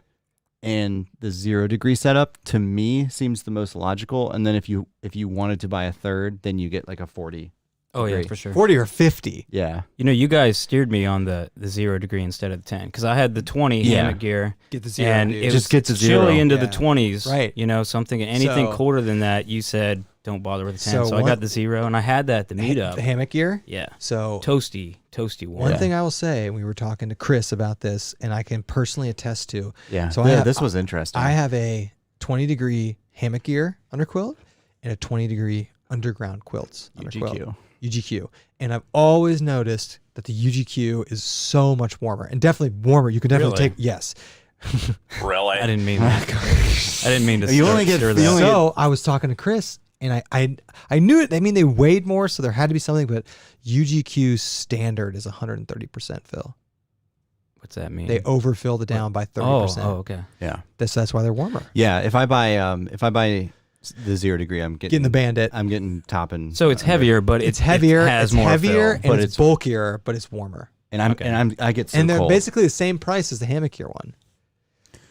and the 0-degree setup to me seems the most logical. And then if you wanted to buy a third, then you get like a 40. Oh yeah, Agree. for sure. 40 or 50. Yeah. You know, you guys steered me on the 0 degree instead of the 10 because I had the 20 Yeah. hammock gear. Get the 0. And dude. it Just was get to 0. chilly into the Yeah. 20s. Right. You know, anything So- colder than that, you said don't bother with the 10. So So I one- got the 0, and I had that at the the meetup. hammock gear. Yeah. So Toasty warm. one thing I will say, we were talking to Chris about this, and I can personally attest to. Yeah. So this was interesting. I have a 20-degree hammock gear under quilt and a 20-degree underground quilts under quilt. UGQ. UGQ. And I've always noticed that the UGQ is so much warmer, and definitely warmer. You can definitely Really? take, yes. Really? I didn't mean that. I didn't mean to You only get- stir you that. only So I was talking to Chris, and I knew it. I mean, they weighed more, so there had to be something, but UGQ standard is 130% fill. What's that mean? They overfill the down by 30%. Oh, okay. Yeah. That's why they're warmer. Yeah. If I buy the 0 degree, I'm Getting the Bandit. I'm getting top and So it's heavier, but It's heavier. It has it's more heavier, fill. and but it's it's- bulkier, but it's warmer. and I'm Okay. and I get so And they're cold. basically the same price as the hammock gear one.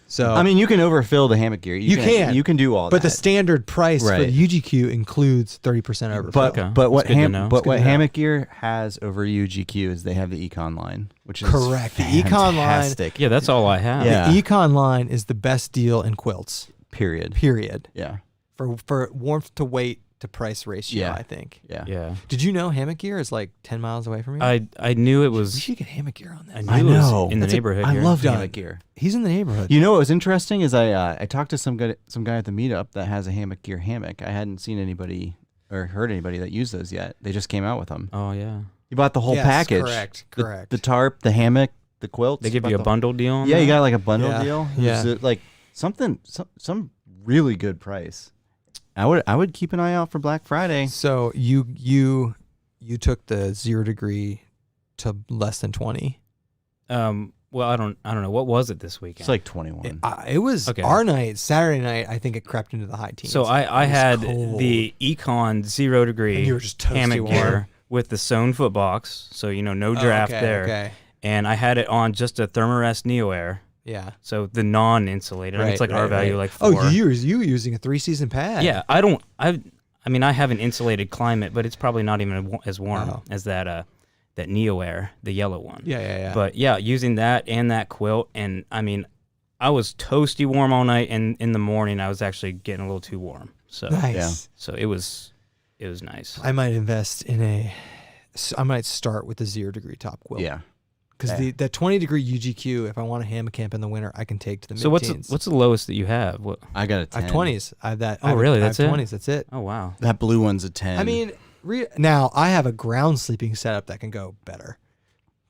So I mean, you can overfill the hammock gear. You can. You can do all but that. the standard price for Right. the UGQ includes 30% overfill. But Okay. but what That's good to know. but what to know. hammock gear has over UGQ is they have the Econ line, which is Correct. The Econ line- fantastic. Yeah, that's all I have. Yeah. the Econ line is the best deal in quilts. Period. Period. Yeah. For warmth to weight to price ratio, Yeah. I think. Yeah. Yeah. Did you know hammock gear is like 10 miles away from you? I knew it we was. should get hammock gear on I that. knew it was in the That's a- neighborhood. I here. love Done. hammock gear. He's in the neighborhood. You know what was interesting is I talked to some guy at the meetup that has a hammock gear hammock. I hadn't seen anybody or heard anybody that used those yet. They just came out with them. Oh yeah. You bought the whole Yes, package. correct, The- correct. The tarp, the hammock, the quilt. They give you a bundle deal. On Yeah, that? you got like a bundle Yeah. deal. It Yeah. was, like some really good price. I would keep an eye out for Black Friday. So you took the 0 degree to less than 20. Well, Well, I don't know. What was it this weekend? It's like 21. It was Okay. our night, Saturday night. I think it crept into the high teens. So I It was had cold. the Econ 0 degree And you were just toasty hammock warm. gear with the sewn foot box, so no draft there. Okay. And I had it on just a Thermarest Neo Air, Yeah. so the non-insulated. I think it's like R value like 4. Oh, you were using a 3-season pad? Yeah, I mean, I have an insulated climate, but it's probably not even as warm Oh. as that Neo Air, the yellow one. Yeah. But yeah, using that and that quilt, and I mean, I was toasty warm all night, and in the morning I was actually getting a little too warm. So Nice. Yeah. so it was nice. I might invest in I might start with the 0 degree top quilt. Yeah. Because the 20 degree UGQ, if I want to hammock camp in the winter, I can take to the mid So teens. what's the lowest that you have? What? I got a I 10. have 20s. I have that. Oh, really? That's I it? have 20s. That's it. Oh wow. That blue one's a 10. I mean, now I have a ground sleeping setup that can go better,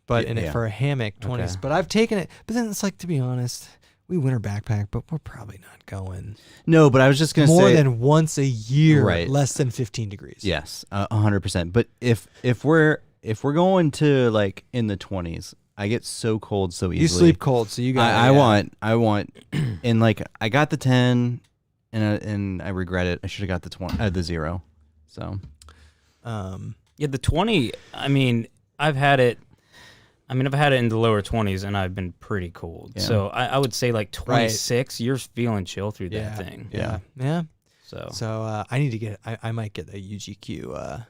but Yeah. for a hammock 20s. Okay. But I've taken it. But then it's like, to be honest, we winter backpack, but we're probably not going no, but I was just going to say. more than once a year, Right. less than 15 degrees. Yes, 100%. But if we're going to like in the 20s, I get so cold so easily. You sleep cold, so you got. I want, and like I got the 10, and I regret it. I should have got the 20, the 0. So, Yeah, the 20. I mean, I've had it in the lower 20s, and I've been pretty cold. Yeah. So I would say like 26. You're feeling chill through that thing. Yeah. So So I need to get. I might get the UGQ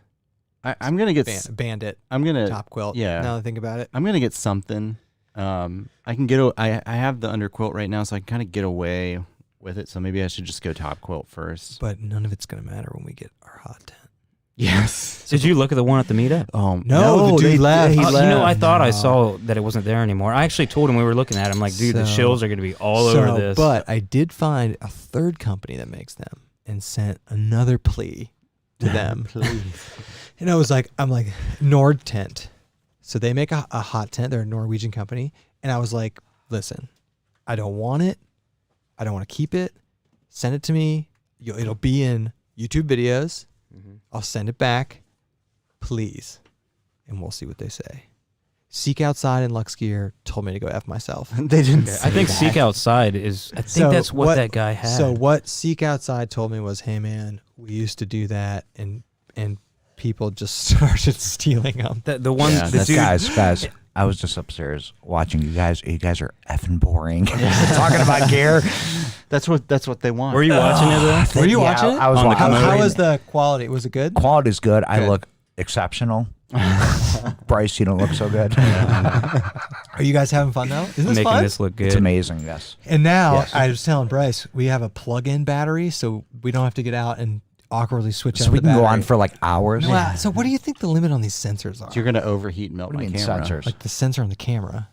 I'm gonna get. Bandit I'm gonna top quilt. yeah. Now that I think about it. I'm gonna get something. I can get. I have the underquilt right now, so I can kind of get away with it. So maybe I should just go top quilt first. But none of it's gonna matter when we get our hot tent. Yes. did you look at the one at the meetup? No, the dude left. He You left. know, I thought I saw that it wasn't there anymore. I actually told him we were looking at it. I'm like, dude, the So- shills are going to be all over this. But I did find a third company that makes them and sent another plea to them. And I'm like, Nord Tent. So they make a hot tent. They're a Norwegian company. And I was like, listen, I don't want it. I don't want to keep it. Send it to me. It'll be in YouTube videos. I'll send it back. Please. And we'll see what they say. Seek Outside and Lux Gear told me to go F myself. They didn't. I think Seek Outside is. I think So that's what that guy had. So what Seek Outside told me was, hey man, we used to do that, and people just started stealing them. the one, Yeah, the dude, Guys, I was just upstairs watching you guys. You guys are effing boring. Talking about gear. That's what they want. were you watching it though? Were you watching it? I was On the watching. How was the quality? Was it good? Quality's good. I Good. look exceptional. Bryce, you don't look so good. Are you guys having fun though? Isn't this Making fun? this look good. It's amazing. Yes. And now Yes. I was telling Bryce, we have a plug-in battery, so we don't have to get out and awkwardly switch So out we the can go battery. on for like hours. Wow. So what do you think the limit on these sensors are? You're gonna overheat and melt What do my you mean camera. sensors? Like the sensor on the camera.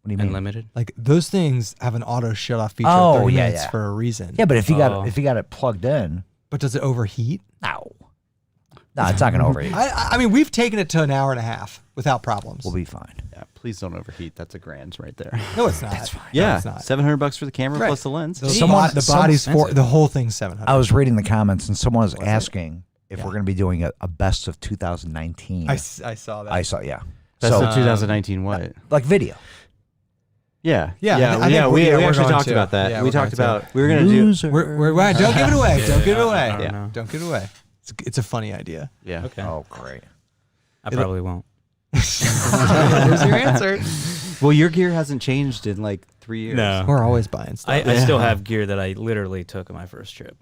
What do you mean? Unlimited. Like those things have an auto shut off feature Oh, of 30 yeah, minutes yeah. for a reason. Yeah, but if you Oh. got it plugged in, But does it overheat? no, it's not gonna overheat. I mean, we've taken it to an hour and a half without problems. We'll be fine. Yeah, please don't overheat. That's a grand right there. No, it's not. That's fine. Yeah, it's not. $700 for the camera Right. plus the lens. The, Someone- the some body's expensive. the whole thing's 700. I was reading the comments and someone was asking if Yeah. we're gonna be doing a best of 2019. I saw that. I saw. Yeah. That's So the 2019 what? like video. Yeah, Yeah, yeah, I think we we're actually going talked to. about that. Yeah, we we're talked going to. about we were gonna do. We're don't give it away. Don't give it away. I don't Yeah. know. Don't give it away. It's a funny idea. Yeah. Okay. Oh, great. I probably won't. There's your answer. Well, your gear hasn't changed in like 3 years. No. We're always buying stuff. I still have gear that I literally took on my first trip.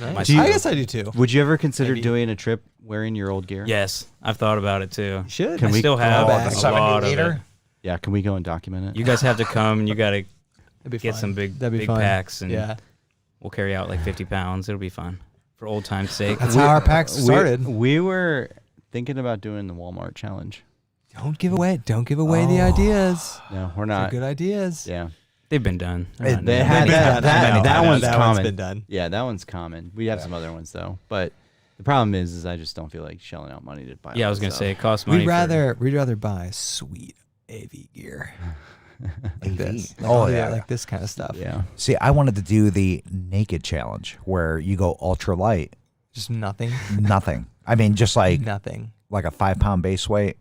Nice. Do you- I guess I do too. Would you ever consider Maybe. doing a trip wearing your old gear? Yes, I've thought about it too. You should. Can I we still go have back? a The 70 lot of liter? it. Yeah. Can we go and document it? You guys have to come and you got to That'd be get fun. some big That'd be big fun. packs and Yeah. we'll carry out like 50 pounds. It'll be fun for old time's sake. That's how our packs started. We were thinking about doing the Walmart challenge. Don't give away the ideas. No, we're They're not. good ideas. Yeah. They've been done. They Not They new. had that. That one's that common. one's been done. Yeah, that one's common. We have some other ones though, but the problem is I just don't feel like shelling out money to buy. Yeah, I all was that gonna stuff. say it costs money. We'd rather buy sweet AV gear. Like AV. this. Oh, yeah. Like this kind of stuff. Yeah. See, I wanted to do the naked challenge where you go ultra light, Just nothing. nothing. I mean, just like Nothing. a 5 pound base weight.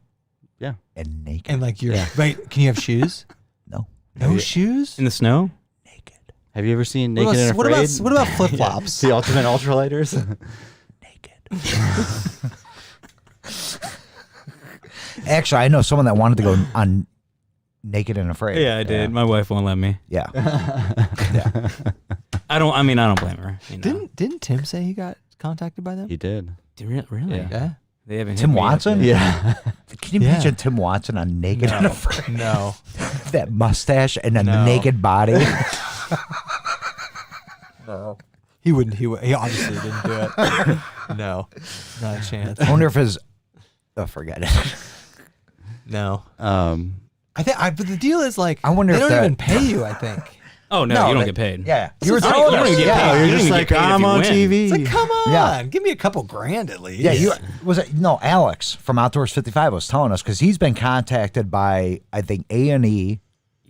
Yeah. And naked. And like you're wait, can you have shoes? No. No shoes? In the snow? Naked. Have you ever seen Naked and Afraid? What about flip flops? The Ultimate Ultralighters? Naked. Actually, I know someone that wanted to go on Naked and Afraid. Yeah, I did. My wife won't let me. Yeah. I don't blame her. You know. Didn't Tim say he got contacted by them? He did. Really? Yeah. They haven't Tim hit me up Watson? Yeah. Can you imagine Tim Watson on Naked and Afraid? No. That mustache and a No. naked body. He wouldn't. He obviously didn't do it. No, not a chance. I wonder if his. Oh, forget it. No. I think. But the deal is like, I wonder they if don't that- even pay you. I think. Oh no, you don't get paid. Yeah. You were telling us. you're just like, I'm on TV. It's like, come on, Yeah. give me a couple grand at least. Yeah, Alex from Outdoors 55 was telling us because he's been contacted by I think A&E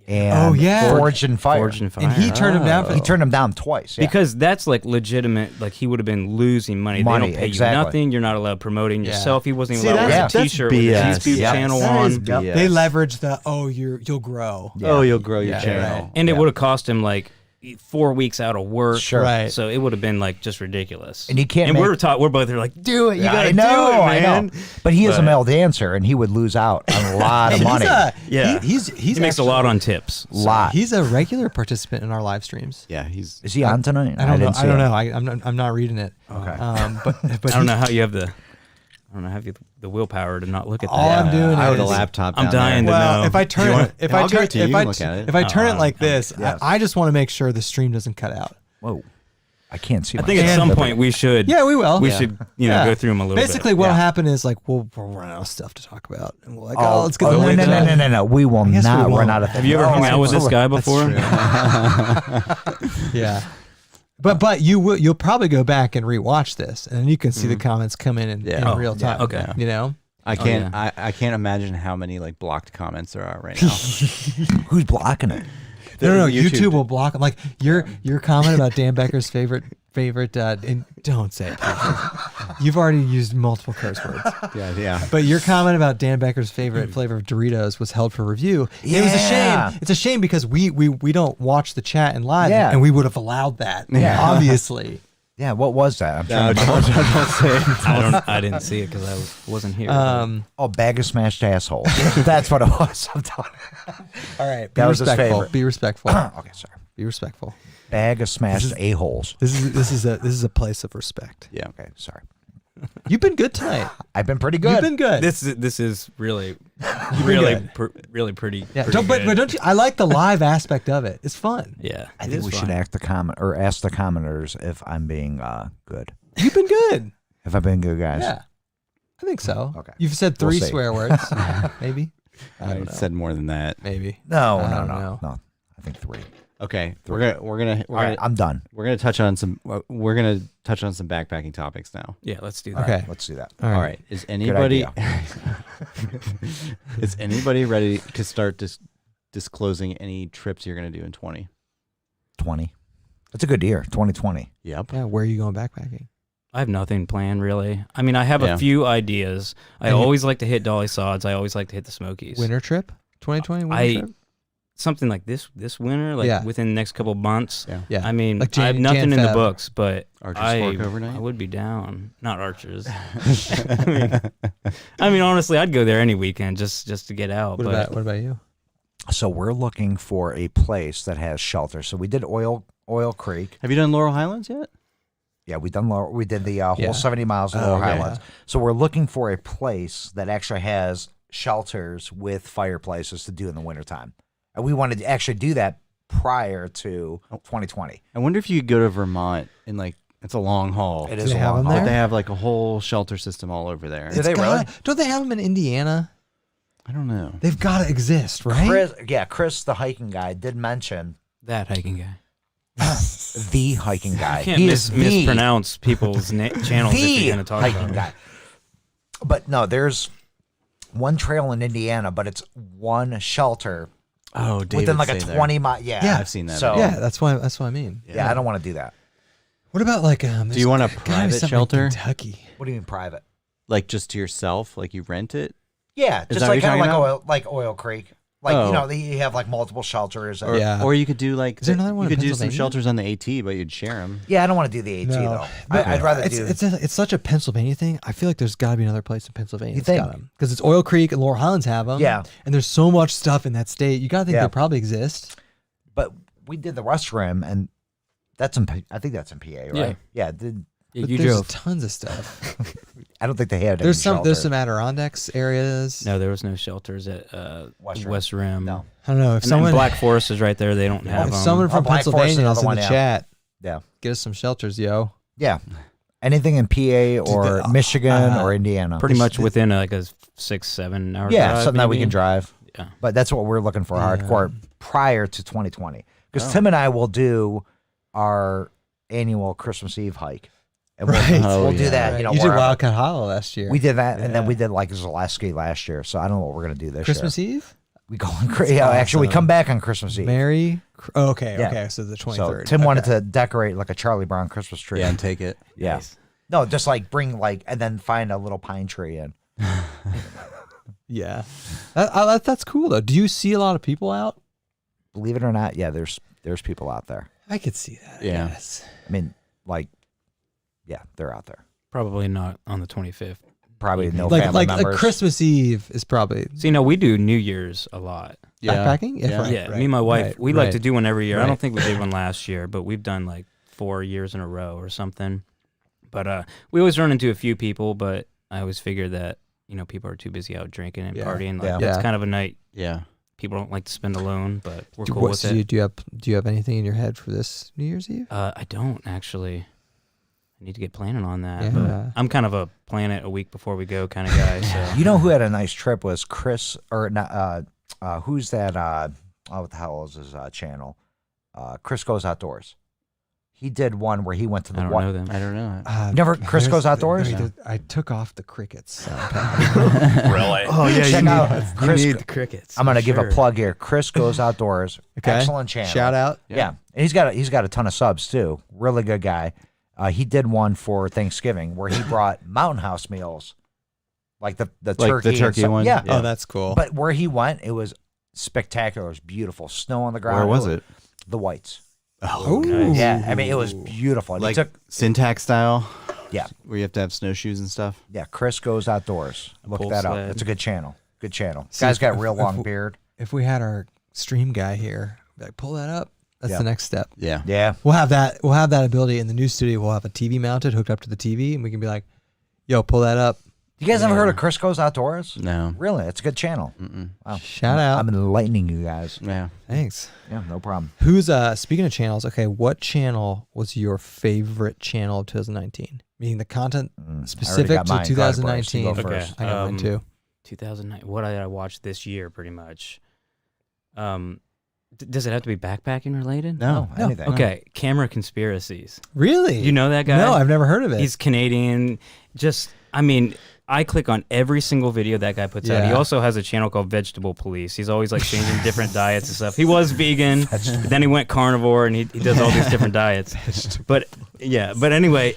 and Forge and Fire. Forge and Fire. And he turned him down for He turned him down twice. Yeah. Because that's like legitimate. Like he would have been losing money. They don't pay exactly. you nothing. You're not allowed promoting yourself. He wasn't even allowed to that's wear a T-shirt with BS. his YouTube Yep. channel That is on. BS. They leverage the you'll grow. Yeah. Oh, you'll grow your Yeah, channel. right. And it would have cost him like 4 weeks out of work. Sure. Right. So it would have been like just ridiculous. And he can't And make- we're both here like, do it. You Yeah, gotta I know, do it, man. I know. But he is a male dancer, and he would lose out on a lot of money. He's He makes a lot on tips. lot. He's a regular participant in our live streams. Yeah, he's. Is he on tonight? I don't know. didn't see I don't him. know. I'm not reading it. Okay. But I don't know how you have the willpower to not look at that. All I'm doing I is have a laptop. I'm down dying there. to well, know. if I turn it, if I I'll give turn it to you. You can look at it. if I turn it like this, yes. I just want to make sure the stream doesn't cut out. Whoa. I can't see I think at myself. some point we should. Yeah, we will. We Yeah. should, go through them a little Basically, bit. what'll Yeah. happen is like we'll run out of stuff to talk about, and we're like, Oh, let's get the no, lid done. no. We will guess we not won't. run out of. Have you ever hung out with this guy before? Yeah. But you'll probably go back and rewatch this, and then you can see the comments come in Yeah. real time. yeah, okay. You know. I can't. I can't imagine how many like blocked comments there are right now. Who's blocking it? No. YouTube YouTube will block them. Like your comment about Dan Becker's favorite. And don't say it. Please. You've already used multiple curse words. Yeah. But your comment about Dan Becker's favorite flavor of Doritos was held for review. It was a shame. It's a shame because we don't watch the chat in live, Yeah. and we would have allowed that. Yeah. Obviously. Yeah, what was that? I'm No, trying to don't say it. I didn't see it because I wasn't here. Oh, bag of smashed asshole. That's what it was. I'm telling you. All right. That was his favorite. Be respectful. Okay, sorry. Be respectful. Bag of smashed a-holes. This is a place of respect. Yeah. Okay, sorry. You've been good tonight. I've been pretty good. You've been good. this is really, good. really pretty. Yeah. pretty But good. don't you? I like the live aspect of it. It's fun. Yeah, I it think is we fun. should ask the commenters if I'm being good. You've been good. If I've been good, guys. Yeah. I think so. Okay. You've said We'll 3 see. swear words. Maybe. I I don't know. said more than that. Maybe. No. I don't know. I think 3. Okay, we're gonna All right, I'm done. we're gonna touch on some backpacking topics now. Yeah, let's do that. Okay. Let's do that. All right. Is anybody idea. is anybody ready to start disclosing any trips you're gonna do in 20. That's a good year. 2020. Yep. Yeah. Where are you going backpacking? I have nothing planned really. I mean, I have Yeah. a few ideas. I And you- always like to hit Dolly Sods. I always like to hit the Smokies. Winter trip? 2020 winter I- trip? Something like this winter, like Yeah. within the next couple months. Yeah. Yeah. I mean, Like I have Jan- nothing in the Feb. books, but Archer's Fork overnight? I would be down. Not Archers. I mean, honestly, I'd go there any weekend just to get out. What about you? So we're looking for a place that has shelter. So we did Oil Creek. Have you done Laurel Highlands yet? Yeah, we did the whole Yeah. 70 miles of Oh, Laurel okay. Highlands. So we're looking for a place that actually has shelters with fireplaces to do in the wintertime. And we wanted to actually do that prior to 2020. I wonder if you could go to Vermont and like it's a long haul. It Do is they a have long them haul. But there? they have like a whole shelter system all over there. Do they really? Don't they have them in Indiana? I don't know. They've got to exist, right? Chris, the hiking guy, did mention that hiking guy. the hiking guy. You can't He is the mispronounce people's channels if you're going to talk hiking about it. guy. But no, there's one trail in Indiana, but it's one shelter Oh, David within like a stayed 20 mile. Yeah, Yeah, I've seen that. So Yeah, that's what I mean. yeah, I don't want to do that. What about like Do you want a private shelter? Kentucky. What do you mean private? Like just to yourself, like you rent it? Yeah, Is just that like what kind you're of talking like Oil Creek. Like you have like multiple shelters. Or, Yeah. or you could do like Is there another one you in could do some Pennsylvania? shelters on the AT, but you'd share them. Yeah, I don't want to do the AT though. I'd rather do. It's such a Pennsylvania thing. I feel like there's got to be another place in Pennsylvania. You think? Because it's Oil Creek and Laurel Highlands have them. Yeah. And there's so much stuff in that state. You got to think Yeah. they probably exist. But we did the West Rim, and that's I think that's in PA, right? Yeah. Yeah. Yeah, But you there's drove. tons of stuff. I don't think they had. There's any some shelter. Adirondacks areas. No, there was no shelters at West Rim. No. I don't know if And someone Black Forest is right there. They don't have if them. someone from Black Forest is Pennsylvania is another in one, the yeah. chat, Yeah. get us some shelters, yo. Yeah. Anything in PA or Michigan or Indiana. Pretty much within like a 6-7 hour Yeah, drive, something that we maybe. can drive. Yeah. But that's what we're looking for hardcore prior to 2020. Because Tim and I will do our annual Christmas Eve hike. And we'll, Right. we'll do that. You know, You did wherever. Wildcat Hollow last year. We did that, and then Yeah. we did like Zaleski last year. So I don't know what we're gonna do this Christmas year. Eve? We go on. Yeah, actually, we awesome. come back on Christmas Eve. Okay, Yeah. okay. So the 23rd. So Tim wanted Okay. to decorate like a Charlie Brown Christmas tree. Yeah, and take it. Yeah. Nice. No, just like bring like and then find a little pine tree in. Yeah. That's cool, though. Do you see a lot of people out? Believe it or not, yeah, there's people out there. I could see that. Yeah. Yes. I mean, like, yeah, they're out there. Probably not on the 25th. Probably no Like family like members. Christmas Eve is probably See, no, we do New Year's a lot. backpacking. Yeah. Right, Yeah, right, me and my wife, right, we like right. to do one every year. I Right. don't think we did one last year, but we've done like 4 years in a row or something. But we always run into a few people, but I always figure that, people are too busy out drinking and Yeah. partying. Like, Yeah. that's Yeah. kind of a night Yeah. people don't like to spend alone, but we're Do, cool with it. do you have anything in your head for this New Year's Eve? I don't actually. I need to get planning on that. Yeah. But I'm kind of a plan it a week before we go kind of guy. So You know who had a nice trip was Chris or not? Who's that? What the hell is his channel? Chris Goes Outdoors. He did one where he went to the I don't know them. I don't know. Never- Chris Goes Outdoors? I took off the crickets. Really? Oh yeah, check out Chris. the crickets. I'm gonna for give a sure. plug here. Chris Goes Outdoors. Okay. Excellent channel. Shout out. Yeah. And he's got a ton of subs too. Really good guy. He did one for Thanksgiving where he brought Mountain House meals, like the turkey. and turkey stuff. one? Yeah. Yeah. Oh, that's cool. But where he went, it was spectacular. It was beautiful. Snow on the ground. Where was it? The Whites. oh, nice. Yeah. I mean, it was beautiful. And Like he took, syntax style, yeah. where you have to have snowshoes and stuff. Yeah. Chris Goes Outdoors. Look Full that up. sled. It's a good channel. Good channel. See, Guy's got if- real if- long beard. If we had our stream guy here, be like, pull that up. That's Yeah. the next step. Yeah. Yeah. We'll have that ability in the new studio. We'll have a TV mounted, hooked up to the TV, and we can be like, "Yo, pull that up." You guys ever heard of Chris Goes Outdoors? No. Really? It's a good channel. Wow. Shout out. I'm enlightening you guys. Yeah. Thanks. Yeah, no problem. Who's speaking of channels? Okay, what channel was your favorite channel of 2019? Meaning the content specific got to mine. Go ahead, Bryce. You 2019. go Okay. first. I got mine too. 2009. What did I watch this year? Pretty much. Does it have to be backpacking related? No. Anything. Okay, Camera Conspiracies. Really? You know that guy? No, I've never heard of it. He's Canadian. I click on every single video that guy puts out. He Yeah. also has a channel called Vegetable Police. He's always like changing different diets and stuff. He was vegan, then he went carnivore, and he does all these different diets. But anyway,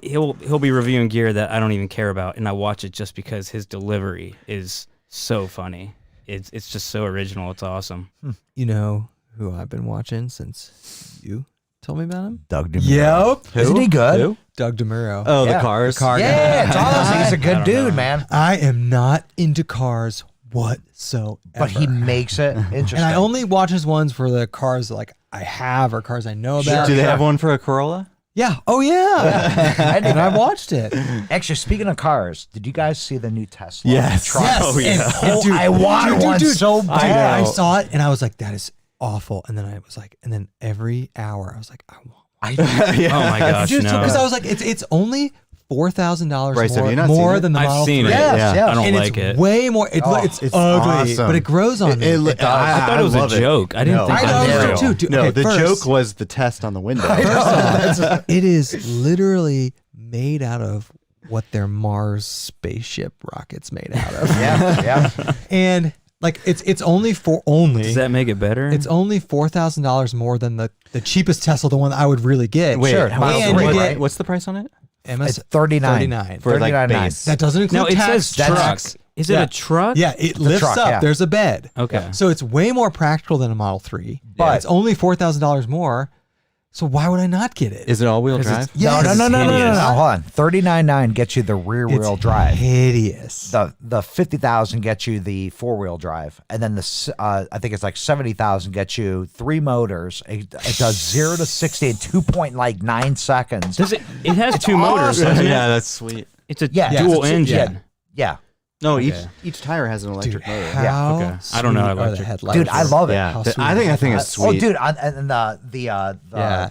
he'll be reviewing gear that I don't even care about, and I watch it just because his delivery is so funny. It's just so original. It's awesome. You know who I've been watching since you told me about him? Doug DeMuro. Yep. Isn't he good? Who? Doug DeMuro. Oh, Yeah. the cars. Car guy. Yeah, it's awesome. He's a I good don't dude, know. man. I am not into cars whatsoever. But he makes it interesting. and I only watch his ones for the cars that, like I have or cars I know about. Do they have one for a Corolla? Yeah. Oh yeah. I and I watched it. Actually, speaking of cars, did you guys see the new Tesla? Yes. truck? Yes. Oh, yeah. Oh, I want one so Dude, bad. I saw it and I was like, that is awful. And then I was like, and then every hour I was like, I want one. Oh my gosh, Dude, no. because I was like, it's only $4,000 Bryce, have you not more seen it? than the I've Model seen 3. it. Yes, Yeah. I don't and like it's it. way more. It's It's ugly, awesome. but it grows on me. I thought it was a joke. I didn't think I it know, was I real. did too. Dude, No, okay, the first- joke was the test on the window. it is literally made out of what their Mars spaceship rocket's made out of. Yeah. And like it's only Does that make it better? it's only $4,000 more than the cheapest Tesla, the one that I would really get. Wait, Sure, what's, Model and three, you right? what's the price on it? MS It's 39. 39. For like 39.9. base. That doesn't include No, it tax. says truck. Is it a truck? Yeah, it lifts truck, up. yeah. There's a bed. Okay. So it's way more practical than a Model 3, but Yeah. it's only $4,000 more. So why would I not get it? Is it all-wheel drive? Yes. No. hideous. Hold on. $39,900 gets you the rear-wheel It's drive. hideous. The $50,000 gets you the 4-wheel drive, and then I think it's like $70,000 gets you 3 motors. It does 0 to 60 in 2.9 seconds. Does it? It has 2 motors. awesome. Doesn't it? Yeah, that's sweet. It's a Yeah, dual it's a- engine. Yeah, No, Okay. each tire has an electric Dude, motor. how okay. I don't know sweet are the electric. headlights? dude, I love it. Yeah, How th- sweet I are think the I think it's headlights? sweet. Oh, dude, and the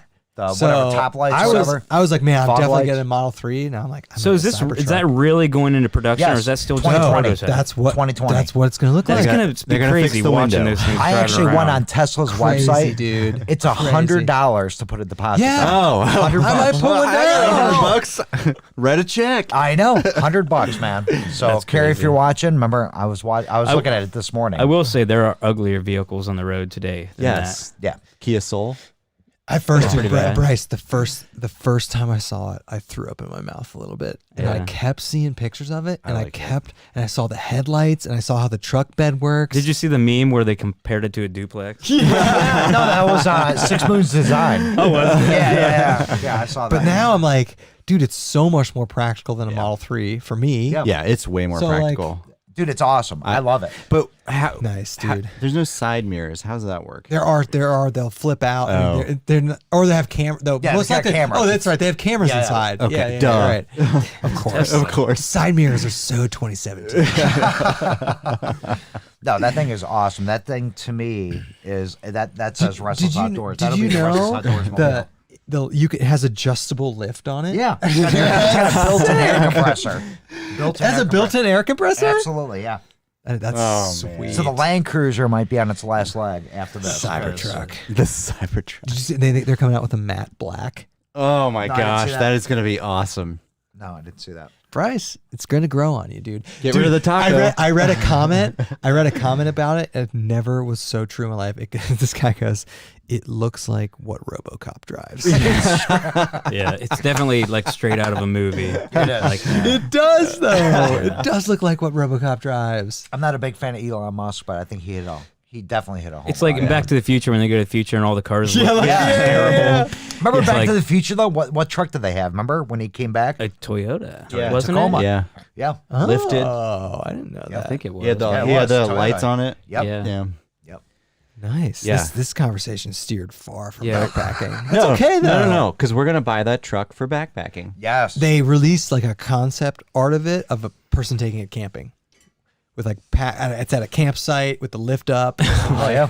So whatever top lights, I or was, whatever. I was like, man, I'm Fog definitely lights. getting a Model 3. Now I'm like, I'm So gonna is this Cybertruck. is that really going into production, or Yes. is that still just 2020. a prototype? That's what 2020. That's what it's gonna look That's like. gonna be They're gonna fix crazy the watching window. those things. I driving actually around. went on Tesla's Crazy, website, dude. It's $100 to put a deposit Yeah. down. Oh, I might put one down. $100. Write a check. I know, $100, man. So, That's Carrie, if crazy. you're watching, remember I was looking at it this morning. I will say there are uglier vehicles on the road today. Than Yes. Yeah, Kia Soul. I first, pretty bad. Bryce, the first time I saw it, I threw up in my mouth a little bit, and I Yeah. kept seeing pictures of it, and like it. and I saw the headlights, and I saw how the truck bed works. Did you see the meme where they compared it to a duplex? no, that was Six Moons Design. Oh, was it? Yeah, I saw that. But now I'm like, dude, it's so much more practical than a Model 3 for me. Yeah. Yeah, it's way more So, like, practical. dude, it's awesome. I love it. But how? Nice, how- dude. there's no side mirrors. How does that work? There are. They'll flip out. I mean, they're not, or they have camera. Yeah, Most they got likely- cameras. Oh, that's right. They have cameras Yeah, yeah. inside. Okay, yeah, yeah, duh. right. Of course, Of course. Side mirrors are so 2017. No, that thing is awesome. That thing to me is that says Restless Outdoors. Did That'll you be the Restless know Outdoors mobile. it has adjustable lift on it? Yeah, it's got a built-in air compressor. It has a built-in air compressor. Absolutely, yeah. That's Oh, man. sweet. So the Land Cruiser might be on its last leg after this. Cybertruck. The Cybertruck. Did you see they're coming out with a matte black? Oh my No, I didn't gosh, see that. that is gonna be awesome. No, I didn't see that. Bryce, it's going to grow on you, dude. Get Dude, rid of the taco. I read a comment. I read a comment about it. And it never was so true in my life. This guy goes, "It looks like what RoboCop drives." Yeah, it's definitely like straight out of a movie. It is. Like, It does though. It does look like what RoboCop drives. I'm not a big fan of Elon Musk, but I think he definitely hit a home it's like run. in Back to the Future when they go to the future and all the cars look yeah. Remember It's Back like- to the Future though? What truck did they have? Remember when he came back? a Toyota. Yeah, wasn't Tacoma. it? Yeah, Yeah. Lifted. Oh, I didn't know Yeah, that. I think it was. he had the, Yeah, it he had was the Toyota. lights on it. Yep. Yeah. Yeah. Yep. Nice. Yeah. This conversation steered far from Yeah. backpacking. That's No, okay though. No, because we're gonna buy that truck for backpacking. Yes. They released like a concept art of it of a person taking it camping, with like it's at a campsite with the lift up. Oh yeah.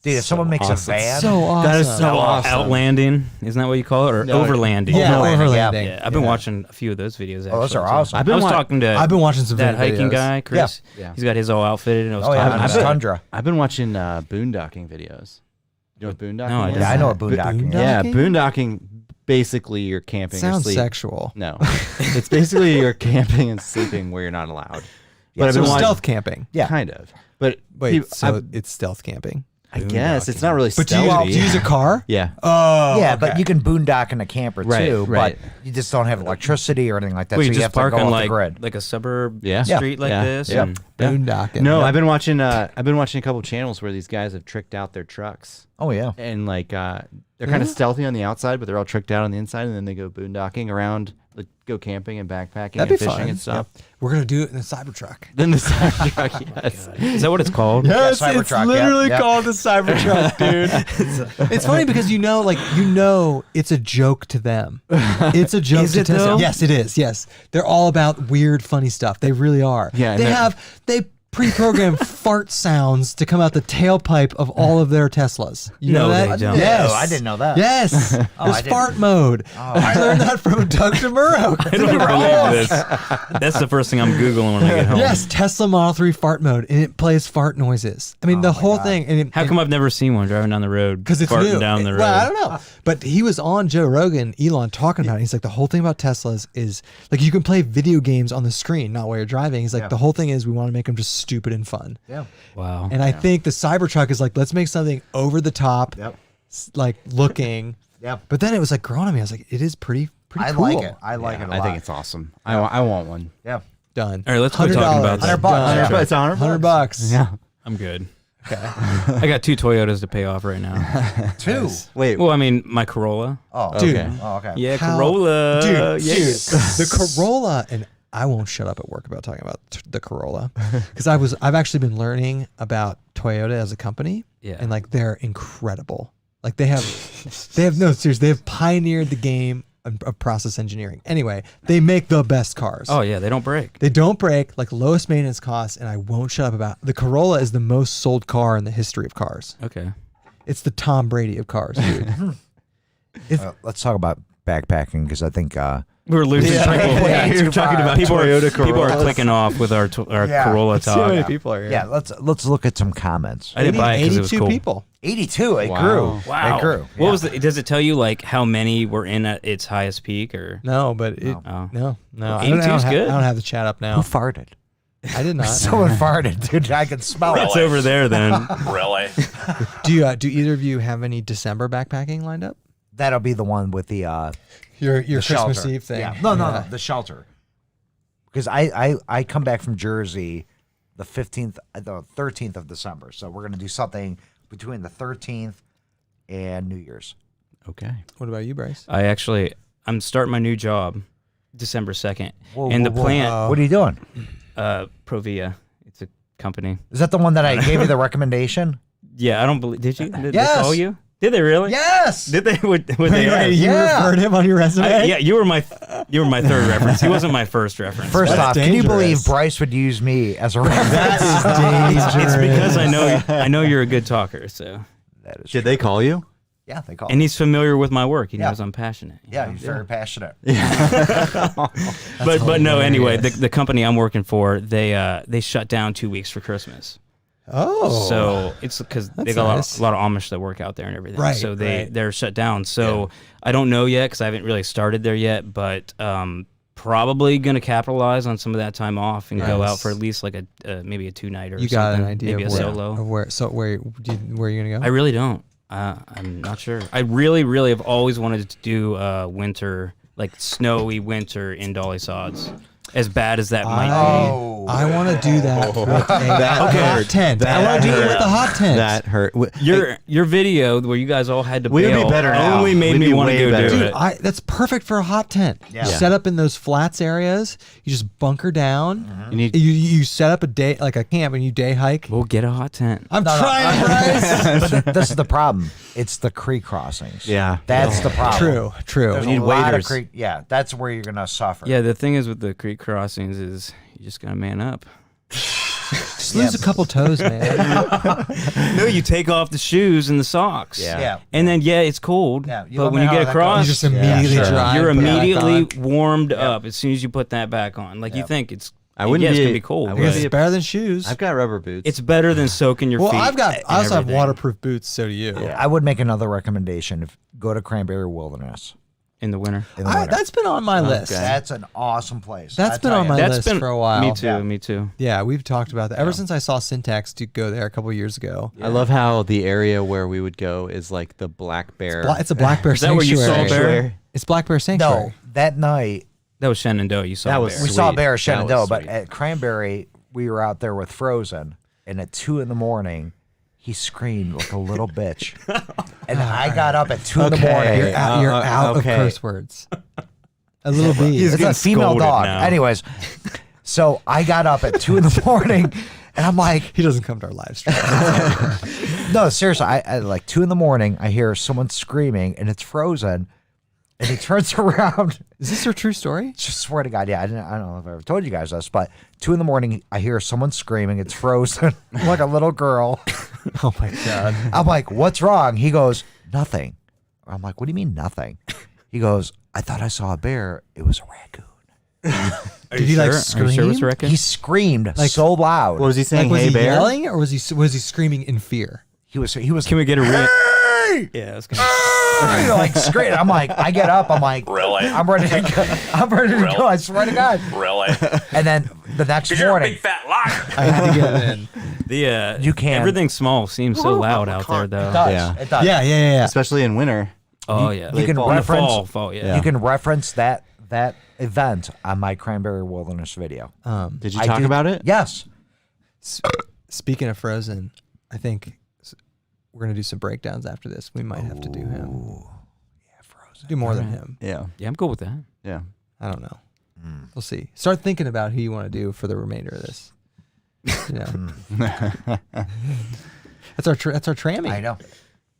Dude, if someone makes awesome. a van, So awesome. That is so awesome. Outlanding, isn't that what you call it, or No, overlanding? Yeah, Overlanding, overlanding. Yeah, I've been watching a few of those videos. Actually, Oh, those are too. awesome. I was talking to I've been watching some that video hiking videos. guy, Chris. Yeah. He's got his all outfitted, and I was oh yeah, talking on about his it. Tundra. I've been watching boondocking videos. You know what boondocking No, I is? didn't. Yeah, I know what Bo- boondocking is. Yeah, Boondocking? boondocking. Basically, you're camping or Sounds sleep. sexual. No, it's basically you're camping and sleeping where you're not allowed. But I've So been watching, stealth camping. Yeah. kind of. But Wait, people- so it's stealth camping. I guess it's not really But do you, stealthy. do you use a car? Yeah. Oh, Yeah, but you can boondock in a camper Right, too. right. But you just don't have electricity or anything like that. Well, so you you just have to park go on off like the grid. like a suburb Yeah. street like Yeah. this. Yep. and- boondocking. No, I've been watching. I've been watching a couple channels where these guys have tricked out their trucks, Oh yeah. and like they're kind of stealthy on the outside, but they're all tricked out on the inside, and then they go boondocking around, like go camping and backpacking That'd and be fishing fun. and stuff. We're gonna do it in a Cybertruck. Then the Cybertruck, yes. Is that what it's called? Yes, Cybertruck, it's yeah, literally yeah. called the Cybertruck, dude. It's funny because you know it's a joke to them. It's a joke Is to it, Tesla. though? Yes, it is. Yes, they're all about weird, funny stuff. They really are. Yeah, and they pre-programmed fart sounds to come out the tailpipe of all of their Teslas. You know No, that? they don't. Yes, No, I didn't know that. Yes, I there's didn't. fart mode. I learned that from Doug DeMuro. I don't believe this. That's the first thing I'm googling when I get home. Yes, Tesla Model 3 fart mode, and it plays fart noises. I mean, the whole thing. And How come I've never seen one driving down the road? Because it's farting new. down the road. Well, I don't know. But he was on Joe Rogan, Elon, talking about it. He's like, the whole thing about Teslas is like you can play video games on the screen, not while you're driving. He's like, the whole thing is we want to make them just stupid and fun. Yeah. Wow. And I think the Cybertruck is like, let's make something over the top, Yep. like looking. Yep. But then it was like growing on me. I was like, it is pretty I cool. like it. I like it a lot. I think it's awesome. I want one. Yeah. Done. All right, let's quit talking about that. $100. It's $100. Yeah. I'm good. Okay. I got 2 Toyotas to pay off right now. 2. Wait. Well, I mean, my Corolla. Oh, Dude. Okay. Oh, okay. Yeah, How- Corolla. Dude, Yes. the Corolla, and I won't shut up at work about talking about the Corolla because I've actually been learning about Toyota as a company, Yeah. and like they're incredible. Like they have no seriously, they have pioneered the game of process engineering. Anyway, they make the best cars. Oh yeah, they don't break. They don't break, like lowest maintenance costs, and I won't shut up about the Corolla is the most sold car in the history of cars. Okay. It's the Tom Brady of cars, dude. Let's talk about backpacking because I think We're losing people. Yeah, you're talking about people Toyota People are Corollas. clicking off with our Yeah. Corolla So many talk. people are here. yeah. Let's look at some comments. I didn't buy it because it was 82 cool. people. 82. It Wow. grew. Wow. It grew. What was the? Does it tell you like how many were in at its highest peak or? No, but it, Oh. no. Well, I don't 82 is good. I don't have the chat up Who now. farted? I did not. Someone farted, dude. I can smell It's it. over there then. Really? Do either of you have any December backpacking lined up? That'll be the one with the Your the Christmas shelter. Eve thing. Yeah. No, the shelter. Because I come back from Jersey the 13th of December. So we're gonna do something between the 13th and New Year's. Okay. What about you, Bryce? I'm starting my new job December 2nd. Whoa, and whoa, the whoa. plant, What are you doing? Provia, it's a company. Is that the one that I gave you the recommendation? Yeah, I don't believe. Did you? Did Yes. they call you? Did they really? Yes. Did they? Would they ask? You Yeah. referred him on your resume? Yeah, you were my third reference. He wasn't my first reference. First That's off, can you dangerous. believe Bryce would use me as a reference? It's because I know you're a good talker. So, That is Did they call you? Yeah, they call. and he's familiar with my work. He Yeah. knows I'm passionate. you Yeah, know? he's very passionate. But no. Anyway, the company I'm working for, they shut down 2 weeks for Christmas. Oh. So it's because they That's got nice. a lot of Amish that work out there and everything. Right, So right. they're shut down. So I don't know yet because I haven't really started there yet. But probably gonna capitalize on some of that time off and go Nice. out for at least like a maybe a 2-nighter. You or got something. an idea maybe of a where, solo. of where? So where are you gonna go? I really don't. I'm not sure. I really have always wanted to do winter, like snowy winter in Dolly Sods. As bad as that might Oh. I want to do that with a That hot hurt. tent. I That want to do it hurt. with a hot tent. That hurt. be. Your video where you guys all had to We would be bail better now. only made We'd me be want to way go better. do Dude, it. that's perfect for a hot tent. Yeah. You Yeah. set up in those flats areas. You just bunker down. You need. You set up a day like a camp and you day hike. We'll get a hot tent. I'm trying, Bryce. But this is the problem. It's the creek crossings. Yeah. That's the problem. True. There's We need a lot waders. of creek. Yeah, that's where you're gonna suffer. Yeah, the thing is with the creek crossings is you just gotta man up. Just lose a couple toes, man. No, you take off the shoes and the socks. Yeah. Yeah. And then it's cold. Yeah, you but let when me you know get how that across, You just immediately sure. dry. you're put it back immediately on. warmed up as soon as you put that back on. Like you think it's I wouldn't it's be- gonna be cold. I but wouldn't Because be it's better than shoes. I've got rubber boots. it's better than soaking your Well, feet. I and also have everything. waterproof boots. So do you. I would make another recommendation: go to Cranberry Wilderness in the winter. in the winter. That's been on my list. That's an awesome place. That's I been tell on you. my That's list been for a while. Me too. Yeah. Me too. Yeah, we've talked about that ever since I saw Syntax to go there a couple years ago. I love how the area where we would go is like the black bear. It's a black bear Is that where sanctuary. you saw a bear? It's black bear sanctuary. No, that night That was Shenandoah. You saw That a was bear. we Sweet. saw a bear at That Shenandoah, was but sweet. at Cranberry we were out there with Frozen, and at 2 a.m. he screamed like a little bitch, and I got up at 2 Okay. a.m. You're out okay. of curse words. A little bee. He's It's a getting female scolded dog. now. Anyways, so I got up at 2 a.m. and I'm like, He doesn't come to our live stream. no, seriously. I like 2 a.m. I hear someone screaming, and it's Frozen, and he turns around. Is this your true story? Just swear to God, yeah. I don't know if I ever told you guys this, but 2 a.m. I hear someone screaming. It's Frozen, like a little girl. Oh my god. I'm like, what's wrong? He goes, nothing. I'm like, what do you mean nothing? He goes, I thought I saw a bear. It was a raccoon. Did he like Are you sure scream? it's Reckon? He screamed so loud. What was he saying? Like, was Hey he bear. yelling or was he screaming in fear? He was. Can we get a Hey! Yeah, I was gonna. You know, like straight. I'm like, I get up. I'm like, Really? I'm ready to go. I'm ready to Really? go. I swear to God. Really? And then the next You're a morning, big fat liar. I had to get it in. The You can. Everything small seems so loud out there, though. it does. Yeah. It does. Yeah. Especially in winter. Oh yeah, You can in the reference- fall. Yeah. You can reference that that event on my Cranberry Wilderness video. Did you talk about it? Yes. Speaking of Frozen, I think we're gonna do some breakdowns after this. We might have to do him. Yeah, Frozen. Do more than him. Yeah. Yeah, I'm cool with that. Yeah. I don't know. We'll see. Start thinking about who you want to do for the remainder of this. That's our trammy. I know.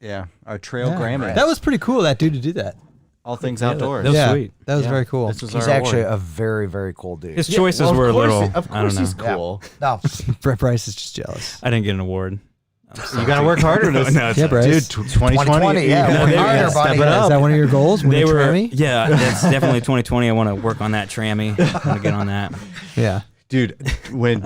Yeah. Our trail Grammy. That was pretty cool. That dude to do that. All things outdoors. That was sweet. That was Yeah. very cool. This was He's our actually award. a very, very cool dude. His choices Well, were a little. Of I don't course know. he's cool. No. Bryce is just jealous. I didn't get an award. You got to work harder. No, To, it's Yeah, not. Bryce. dude, 2020. yeah, you work gotta harder, step buddy. it Is up. that one of your goals? Win They a were. Trammy? Yeah, that's definitely 2020. I want to work on that trammy. I want to get on that. Yeah. Dude, when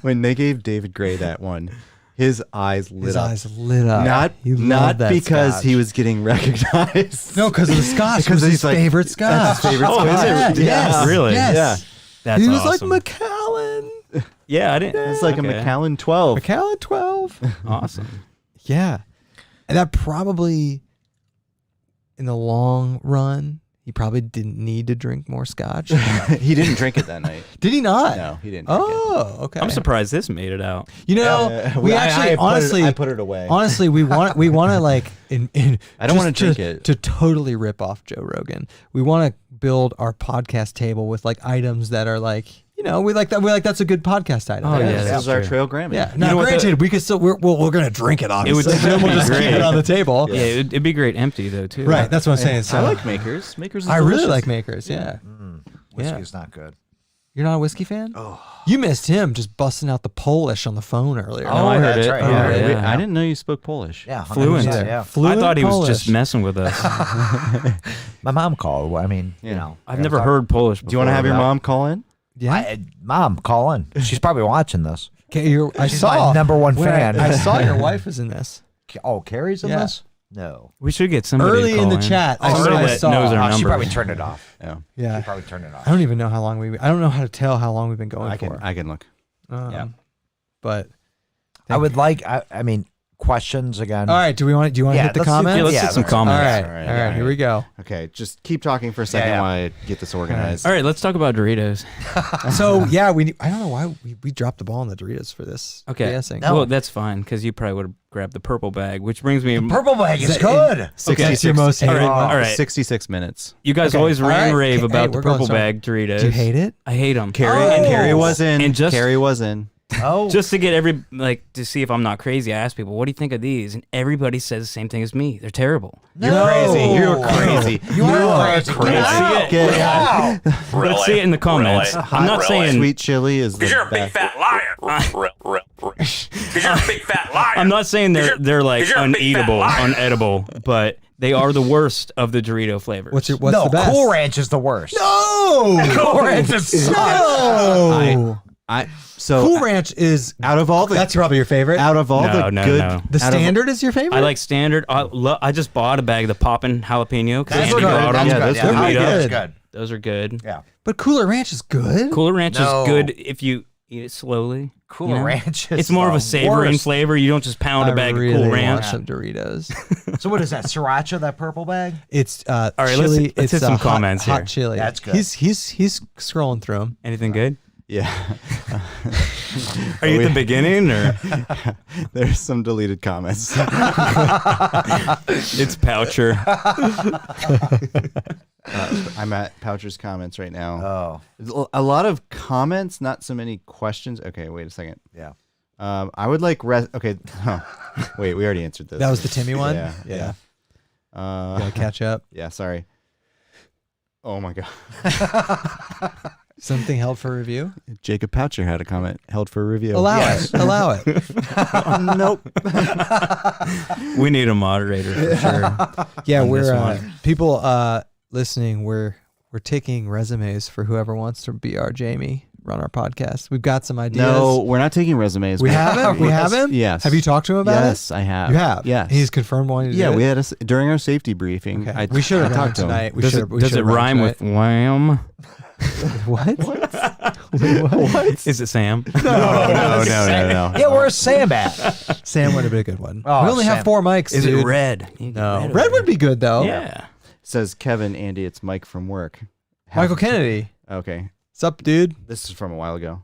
when they gave David Gray that one, his eyes lit His up. eyes lit up. He loved Not that because scotch. he was getting recognized. No, because of the scotch. Because Because he's his like, favorite scotch. that's his favorite Oh, is scotch. it? Yes. Really? Yes. Yeah. That's he was awesome. like Macallan. Yeah, I didn't. It's like okay. a Macallan 12. Macallan 12. Awesome. Yeah. And that probably, in the long run, he probably didn't need to drink more scotch. He didn't drink it that night. Did he not? No, he didn't drink Oh, okay. I'm surprised this made it out. You know, it. we actually, honestly, I put it away. honestly, we want to like, I don't wanna just drink it. to totally rip off Joe Rogan. We want to build our podcast table with like items that are like, you know, we like that. We like that's a good podcast item. Oh, yeah, this that's is our true. trail Grammy. Yeah. You Now, know what granted, we could still we're gonna drink it. Obviously, would then we'll be just keep great. it on the table. Yeah, it'd be great empty though too. Right. That's what I'm saying. So I like Makers. Makers is I really delicious. like Makers. Yeah. Whiskey's not good. You're not a whiskey fan? Oh. You missed him just busting out the Polish on the phone earlier. No, I heard that's it. right. I Yeah, heard it. Wait, Yeah. I didn't know you spoke Polish. Yeah, Fluent. 100%, Yeah. Fluent I thought he was just Polish. messing with us. My mom called. I mean, you Yeah. know. I've never heard Polish before. Do you want to have your but- mom call in? Yeah. Mom, call in. She's probably watching this. Okay, I She's saw my number one when fan. I saw your wife was in this. Oh, Carrie's in Yeah. this? No. We should get somebody to Early in call the chat, I Somebody saw- that I saw- knows our Oh, number. she probably turned it off. Yeah. She Yeah. probably turned it off. I don't even know how long I don't know how to tell how long we've been going I for. can look. Yeah. But I would like, I mean, questions again. all right, do you want to Yeah, hit the let's do- comments? Yeah, let's Yeah, get some all right. all comments. right, All right, all right, all here we go. Okay, just keep talking for a second Yeah. while I get this organized. All right, let's talk about Doritos. So yeah, I don't know why we dropped the ball on the Doritos for this. Okay. BSing. No. Well, that's fine because you probably would have grabbed the purple bag, which brings me. Purple bag is Is that- good. That's your most All hated right, one. all right. 66 minutes. You guys Okay, always all rant and right. rave Hey, about the we're going purple strong. bag Doritos. Do you hate it? I hate them. Carrie was in. And just- Carrie was in. Oh. Just to get to see if I'm not crazy, I ask people, "What do you think of these?" And everybody says the same thing as me. They're terrible. You're crazy. You're crazy. You are crazy. crazy. Get out. Really? Let's see it in the comments. Really? I'm not Really? saying Sweet chili is the Because you're a big best. fat liar. Because you're a big fat liar. I'm not saying they're like 'Cause you're a big fat uneatable, liar. unedible, but they are the worst of the Dorito flavors. What's No, the best? Cool Ranch is the worst. No, Cool Ranch is no. Cool Ranch is out of all the that's probably your favorite. out of all the No, good no. The out of- standard is your favorite. I like standard. I just bought a bag of the poppin' jalapeno because That's Andy good. brought That's them. Yeah, good. those Yeah, are I good. think that's Good. good. Those are good. Yeah. but Cooler Ranch is good. Cooler Ranch No. is good if you eat it slowly. Cool you know? Ranch is It's more of the a savoring worst. flavor. You don't just pound I a bag really of Cool want Ranch. some Doritos. So what is that? Sriracha, that purple bag? It's right, let's chili. hit It's some hot, comments hot here. chili. That's good. He's scrolling through them. Anything good? Yeah. Are you at the beginning or There's some deleted comments. it's Poucher? I'm at Poucher's comments right now. Oh, A lot of comments, not so many questions. Okay, wait a second. yeah. I would like okay. Huh. Wait, we already answered this. That was the Timmy one. Yeah. Yeah. Gotta catch up. Yeah. Sorry. Oh my God. Something held for review. Jacob Poucher had a comment held for review. Allow Yes. it. Allow it. Nope. We need a moderator for sure. Yeah, On this we're one. people listening. We're taking resumes for whoever wants to be our Jamie, run our podcast. We've got some ideas. No, we're not taking resumes. we haven't. We haven't. Yes. Have you talked to him about it? Yes, I have. You have. Yes. He's confirmed wanting to Yeah, do we it. had during our safety briefing. Okay. We should have I run it talked to him. tonight. We Does should. it, we does should it have run rhyme tonight. with wham? what? What? Is it Sam? No. Yeah, where's Sam at? Sam would have been a good one. Oh, we only have Sam. 4 mics. Is dude. it red? You get No, over red it. would be good though. Yeah. Says Kevin, Andy, it's Mike from work. Michael Kennedy. Okay. What's up, dude? This is from a while ago.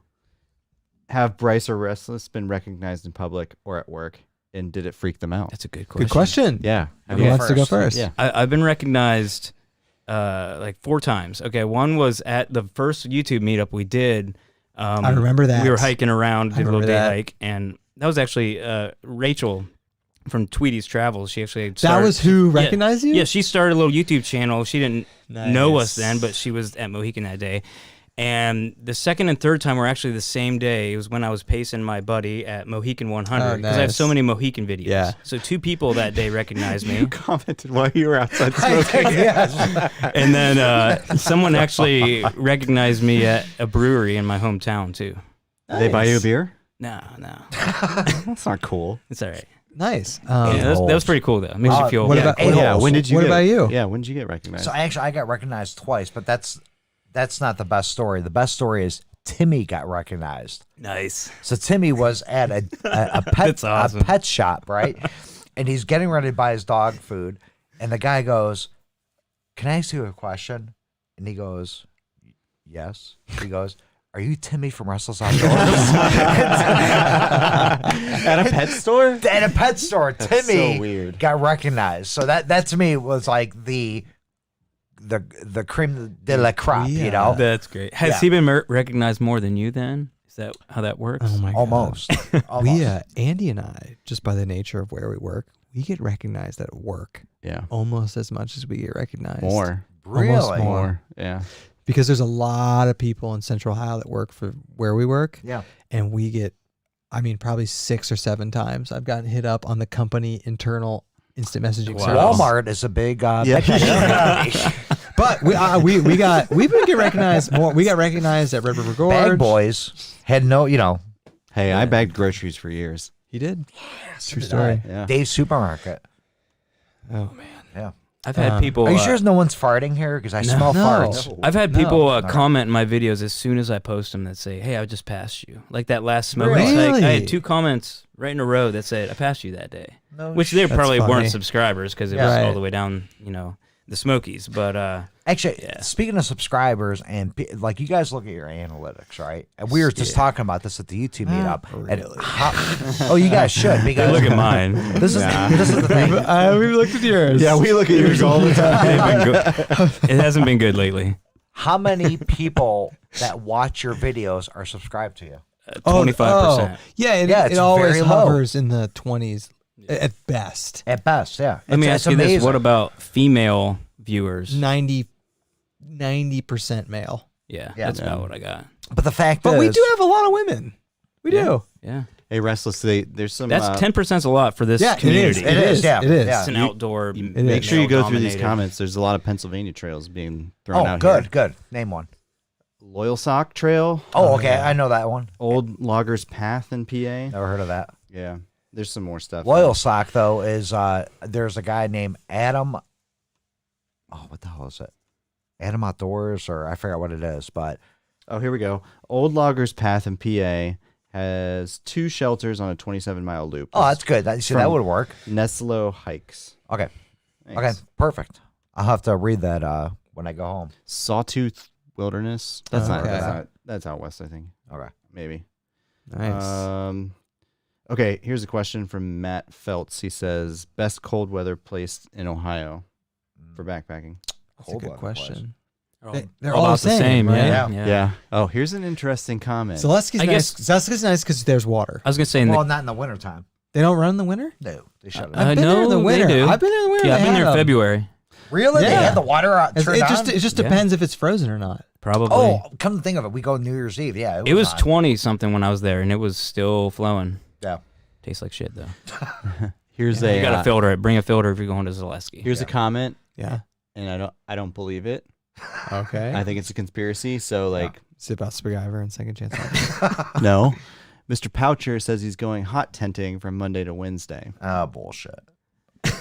Have Bryce or Restless been recognized in public or at work? And did it freak them out? That's a good question. Good question. Yeah. Who wants to go first? Yeah. I've been recognized like 4 times. Okay, one was at the first YouTube meetup we did. I remember that. We were hiking around, did a little day that. hike, and that was actually Rachel from Tweety's Travels. She actually That was who recognized you? Yeah, she started a little YouTube channel. She didn't know us Nice. then, but she was at Mohican that day. And the second and third time were actually the same day. It was when I was pacing my buddy at Mohican 100 because I have nice. so many Mohican videos. Yeah. So 2 people that day recognized me. You commented while you were outside smoking. And then someone actually recognized me at a brewery in my hometown too. Did they buy you a beer? No. That's not cool. It's all right. Nice. Yeah, that was pretty cool though. It makes you feel what yeah, about- A-holes. Yeah. When did you? What get, about you? Yeah. When did you get recognized? So I got recognized twice, but that's not the best story. The best story is Timmy got recognized. nice. So Timmy was at a pet That's awesome. a pet shop, right? And he's getting ready to buy his dog food, and the guy goes, "Can I ask you a question?" And he goes, "Yes." He goes, "Are you Timmy from Restless Outdoors?" At a pet store? At a pet store, That's Timmy so weird. got recognized. So that to me was like the creme de la crop, you know? That's great. Has Yeah. he been recognized more than you then? Is that how that works? Oh my God. Almost. We, Andy and I, just by the nature of where we work, we get recognized at work Yeah. almost as much as we get recognized. More. Almost Really? more. Yeah. Because there's a lot of people in Central Ohio that work for where we work. Yeah. And we get, probably 6 or 7 times I've gotten hit up on the company internal instant messaging Wow. service. Walmart is a big Yeah. But we've been getting recognized more. We got recognized at Red River Gorge. Bag Boys had no, Hey, I bagged groceries for years. He did. so True did story. Yeah. Dave's Supermarket. Oh man. Yeah. I've had people. Are you sure no one's farting here? Because I smell No. farts. I've had people No. comment in my videos as soon as I post them that say, "Hey, I just passed you." Like that last smoke. Really? Hike, I had 2 comments right in a row that said, "I passed you that day," No which they That's probably funny. weren't subscribers because it Yeah. was all Right. the way down, the Smokies. But Actually, Yeah. speaking of subscribers and like you guys look at your analytics, right? And we were just talking about this at the YouTube meetup. And oh, you guys should because look at mine. This is the thing. We've looked at yours. Yeah, we look at yours all the time. It hasn't been good lately. How many people that watch your videos are subscribed to you? 25%. Yeah, Yeah, it it's always very low. hovers in the 20s at best. At best, yeah. Let me It's ask you this: amazing. what about female viewers? 90% male. Yeah, Yeah. that's about what I got. But the fact But is, we do have a lot of women. We do. Yeah, Hey, Restless, there's some. that's 10% a lot for this Yeah, it is. community. It is, yeah. It is. Yeah. It's an outdoor. Make sure you go through these male-dominated. comments. There's a lot of Pennsylvania trails being thrown Oh, out good, here. good. Name one. Loyal Sock Trail, Oh, okay. I know that one. Old Loggers Path in PA. Never heard of that. Yeah, there's some more stuff. Loyal Sock, though, is there's a guy named Adam. Oh, what the hell is it? Adam Outdoors, or I forgot what it is, but Oh, here we go. Old Loggers Path in PA has 2 shelters on a 27-mile loop. oh, that's good. See, that From- would work. Neslo Hikes. Okay, Thanks. okay, perfect. I'll have to read that when I go home. Sawtooth Wilderness. That's not. Okay. That's out west, I think. Okay. Maybe. Nice. Okay, here's a question from Matt Feltz. He says, best cold weather place in Ohio for backpacking. That's a good question. They're They're all all about the the same, same. right? Yeah. Yeah. Oh, here's an interesting comment. Zaleski's I nice. guess- Zaleski's nice because there's water. I was gonna say, in Well, the, not in the wintertime. They don't run in the winter? No, they shut it. Uh, I've been there in the no, they winter. do. I've been there in the winter. yeah, I've They been there in have 'em. February. Really? They Yeah. had the water out It turned on? just Yeah. depends if it's frozen or not. Probably. Oh, come to think of it, we go New Year's Eve. Yeah, it was on. 20 something when I was there, and it was still flowing. Yeah. Tastes like shit though. Here's You a gotta filter it. Bring a filter if you're going to Zaleski. here's a comment, Yeah. and I don't believe it. Okay. I think it's a conspiracy. So like, Is it about Spaguyver and Second Chance? no. Mr. Poucher says he's going hot tenting from Monday to Wednesday. Oh, bullshit. All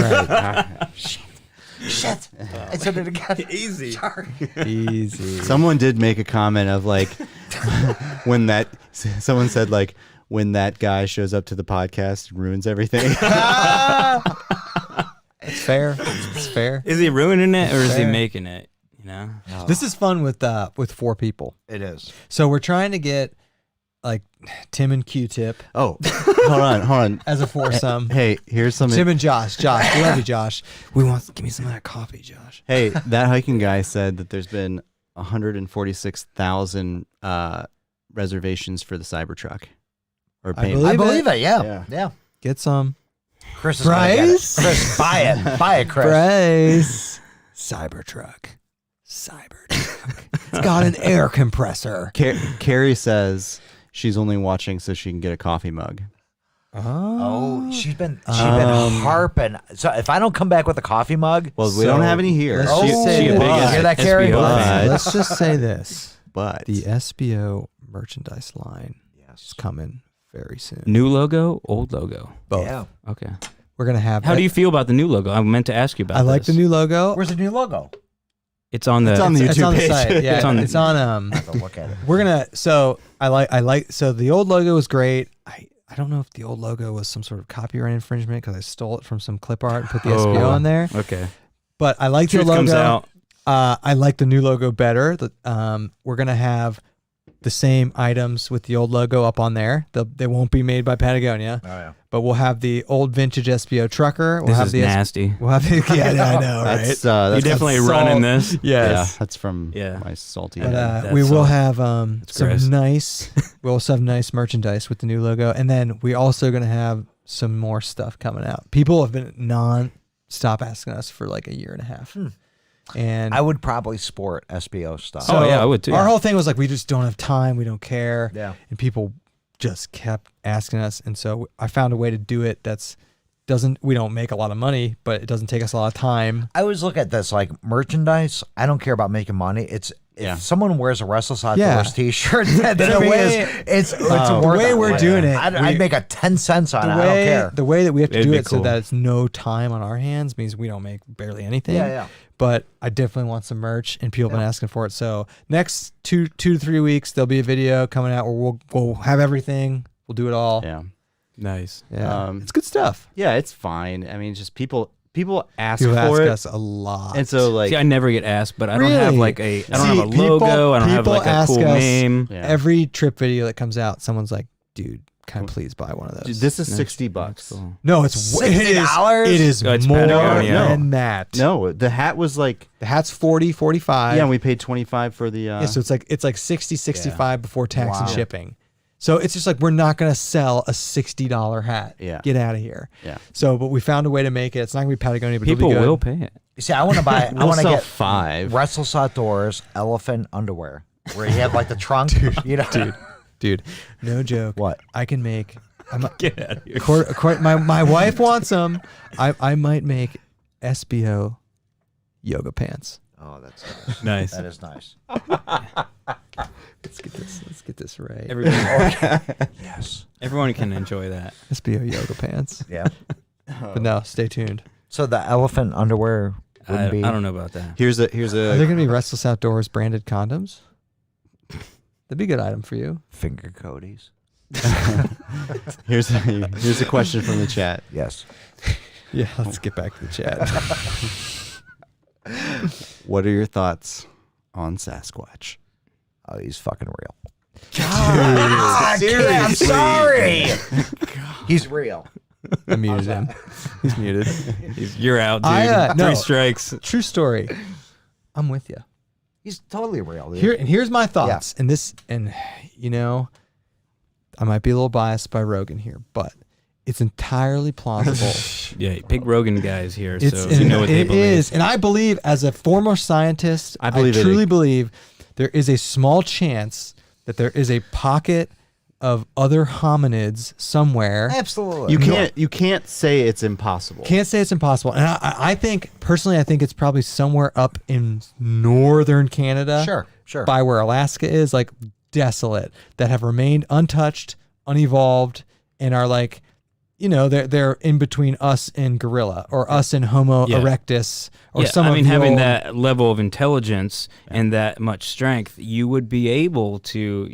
right. Shit. I said it again. Easy. Sorry. Easy. Someone did make a comment of like someone said like when that guy shows up to the podcast and ruins everything. It's fair. It's fair. Is he ruining it or is he Fair. making it? You know. This is fun with 4 people. It is. So we're trying to get like Tim and Q-Tip Oh, hold on. as a foursome. Hey, here's something. Tim and Josh. Josh, we love you, Josh. Give me some of that coffee, Josh. Hey, that hiking guy said that there's been 146,000 reservations for the Cybertruck. Or I payment. believe I believe it. Yeah. Yeah. Yeah. Get some. Chris is gonna get it. Bryce? Chris, buy it. Buy it, Chris. Bryce. Cybertruck. It's got an air compressor. Carrie says she's only watching so she can get a coffee mug. Oh, she's been harping. So if I don't come back with a coffee mug, Well, we don't have any here. let's oh, just say she a this. big hear that, Carrie? SBO. Let's just say this. But The SBO merchandise line is coming very soon. New logo, old logo. Both. Yeah. Okay. We're going to have How do you feel about the new logo? I meant to ask you about I like the this. new logo. Where's the new logo? It's on the. It's on the It's YouTube on the page. site. Yeah, It's on- I have to look at it. We're gonna. So I like. So the old logo was great. I don't know if the old logo was some sort of copyright infringement because I stole it from some clip art and put the SBO on there. Okay. But I like the Truth logo. comes out. I like the new logo better. We're gonna have the same items with the old logo up on there. They won't be made by Patagonia. Oh yeah. But we'll have the old vintage SBO trucker. We'll This have is the nasty. We'll have the I know, right? that's You're definitely running this. yeah, Yes. that's from Yeah. my salty. But that's we will all. have That's some gross. nice. We'll also have nice merchandise with the new logo, and then we also going to have some more stuff coming out. People have been non-stop asking us for like a year and a half, and I would probably sport SBO stuff. so Oh, yeah, I would too. Our whole thing was like we just don't have time, we don't care, Yeah. and people just kept asking us, and so I found a way to do it we don't make a lot of money, but it doesn't take us a lot of time. I always look at this like merchandise. I don't care about making money. It's if someone wears a Restless Outdoors T-shirt, that The to me way- it's the worth way it. we're doing it, I'd make a 10 cents on it. I don't care. The way that we have to It'd do be it so cool. that it's no time on our hands means we don't make barely anything. Yeah, yeah. But I definitely want some merch, and people have been asking for it. So next 2 to 3 weeks, there'll be a video coming out where we'll have everything. We'll do it all. Yeah. Nice. Yeah. It's good stuff. Yeah, it's fine. I mean, just people ask People for ask it. us a lot. And so like See, I never get asked, but I don't have Really? like I don't See, have a logo. I don't have people like a ask cool us name. Yeah. every trip video that comes out, someone's like, dude, can I please buy one of those? Dude, this is That's- $60. that's cool. No, it's $60? It is Oh, it's more Patagonia. than that. No, the hat was like The hat's 40, 45. yeah, and we paid 25 for the Yeah, so it's like 60, 65 before tax and Wow. shipping. So it's just like we're not going to sell a $60 hat. Yeah. Get out of here. Yeah. So, but we found a way to make it. It's not going to be Patagonia, but People it'll be good. will pay it. You see, I want to buy. I we'll want to sell get 5. Restless Outdoors elephant underwear, where you have like the trunk. You know, Dude, no joke. What? I can make. Get out of here. My wife wants them. I might make SBO yoga pants. Oh, that's nice. Nice. That is nice. Let's get this right. Everybody, Yes. everyone can enjoy that. SBO yoga pants. Yeah. But no, stay tuned. So the elephant underwear I wouldn't be. don't know about that. Here's a Are there going to be Restless Outdoors branded condoms? That'd be a good item for you. finger coaties. here's a question from the chat. Yes. Yeah, let's get back to the chat. What are your thoughts on Sasquatch? Oh, he's fucking real. Seriously. I'm sorry. He's real. I muted him. He's muted. You're out, dude. I, no. 3 strikes. True story. I'm with you. He's totally real. Dude. Here's my thoughts. And you know, I might be a little biased by Rogan here, but it's entirely plausible. Yeah, Big Rogan guys here, It's so you know what they it believe. is, and I believe, as a former scientist, I believe it. truly believe there is a small chance that there is a pocket of other hominids somewhere. Absolutely. You can't say it's impossible. Can't say it's impossible, and I think personally, I think it's probably somewhere up in northern Canada. Sure. By where Alaska is, like desolate, that have remained untouched, unevolved, and are like they're in between us and gorilla or us and Homo erectus or some of the having old, that level of intelligence and that much strength, you would be able to,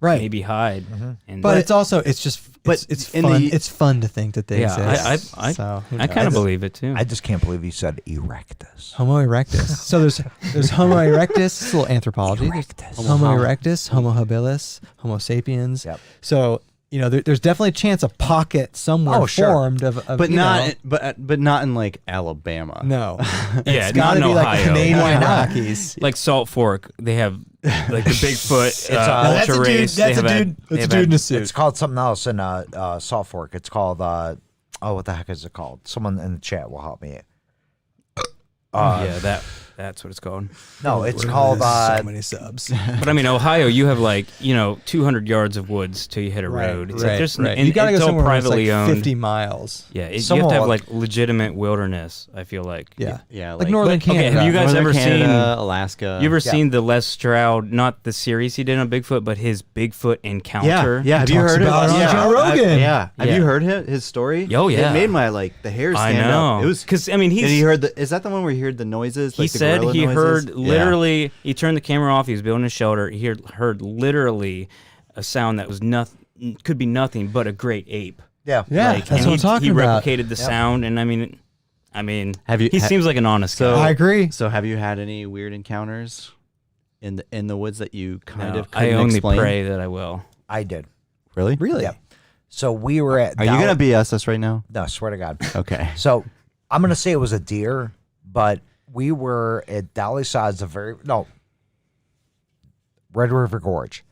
maybe hide. And But it's also it's fun. It's fun to think that they exist. I kind of believe it too. I just can't believe you said erectus. Homo erectus. So there's Homo erectus. It's a little anthropology. There's Homo erectus, Homo habilis, Homo sapiens. Yep. So there's definitely a chance a pocket somewhere formed of but not in like Alabama. No. Yeah, It's gotta not be in like Ohio. Canadian Rockies. Like Salt Fork, they have like the Bigfoot That's ultra a dude. race. That's a dude. That's a dude in a suit. It's called something else in Salt Fork. It's called what the heck is it called? Someone in the chat will help me. That's what it's called. No, it's called so many subs. But I mean, Ohio, you have 200 yards of woods till you hit a road. It's like there's You gotta go it's all somewhere where it's privately like owned. 50 miles. Yeah, you have Someone to have will- legitimate wilderness. I feel like. Yeah. Yeah, Like Northern okay, Canada. have you guys Northern ever Canada, seen- Alaska? You ever seen the Les Stroud, not the series he did on Bigfoot, but his Bigfoot encounter? Yeah. Have you talks heard about it on Joe Rogan. Yeah. Have Yeah. you heard his story? Oh, yeah. It made my the hairs I stand know. up. It was because And he heard is that the one where he heard the noises? he Like the said gorilla he noises? heard Yeah. literally. He turned the camera off. He was building a shelter. He heard literally a sound that was nothing, could be nothing but a great ape. yeah. Yeah, Like, that's and what I'm talking he about. replicated the sound, and I mean, Have you- he seems like an honest So- guy. I agree. So have you had any weird encounters in the woods that you kind No, of couldn't I only explain? pray that I will. I did. Really? Really? Yeah. So we were at. Are you gonna BS us right now? No, swear to God. Okay. So I'm gonna say it was a deer, but we were at Dolly Sod's Red River Gorge.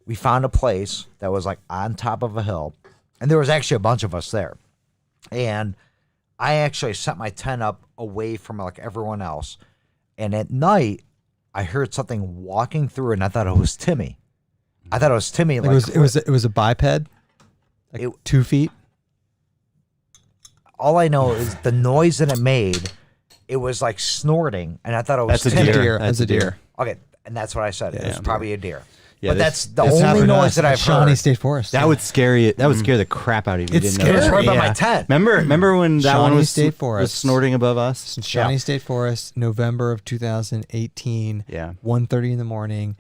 We found a place that was on top of a hill, and there was actually a bunch of us there. And I actually set my tent up away from everyone else. And at night, I heard something walking through, and I thought it was Timmy. It was a biped, 2 feet. All I know is the noise that it made. It was snorting, and I thought it was That's a Timmy. deer. That's a deer. Okay, and that's what I said. It was probably a deer. Yeah, but that's the This only happened to noise us that at I've Shawnee heard. State Forest. That would scare you. That would scare the crap out of you. It's Didn't know scary. that. It's right by Yeah. my tent. Remember when that one Shawnee was State was Forest. snorting above us? Shawnee State Forest, November of 2018. Yeah. 1:30 in the morning.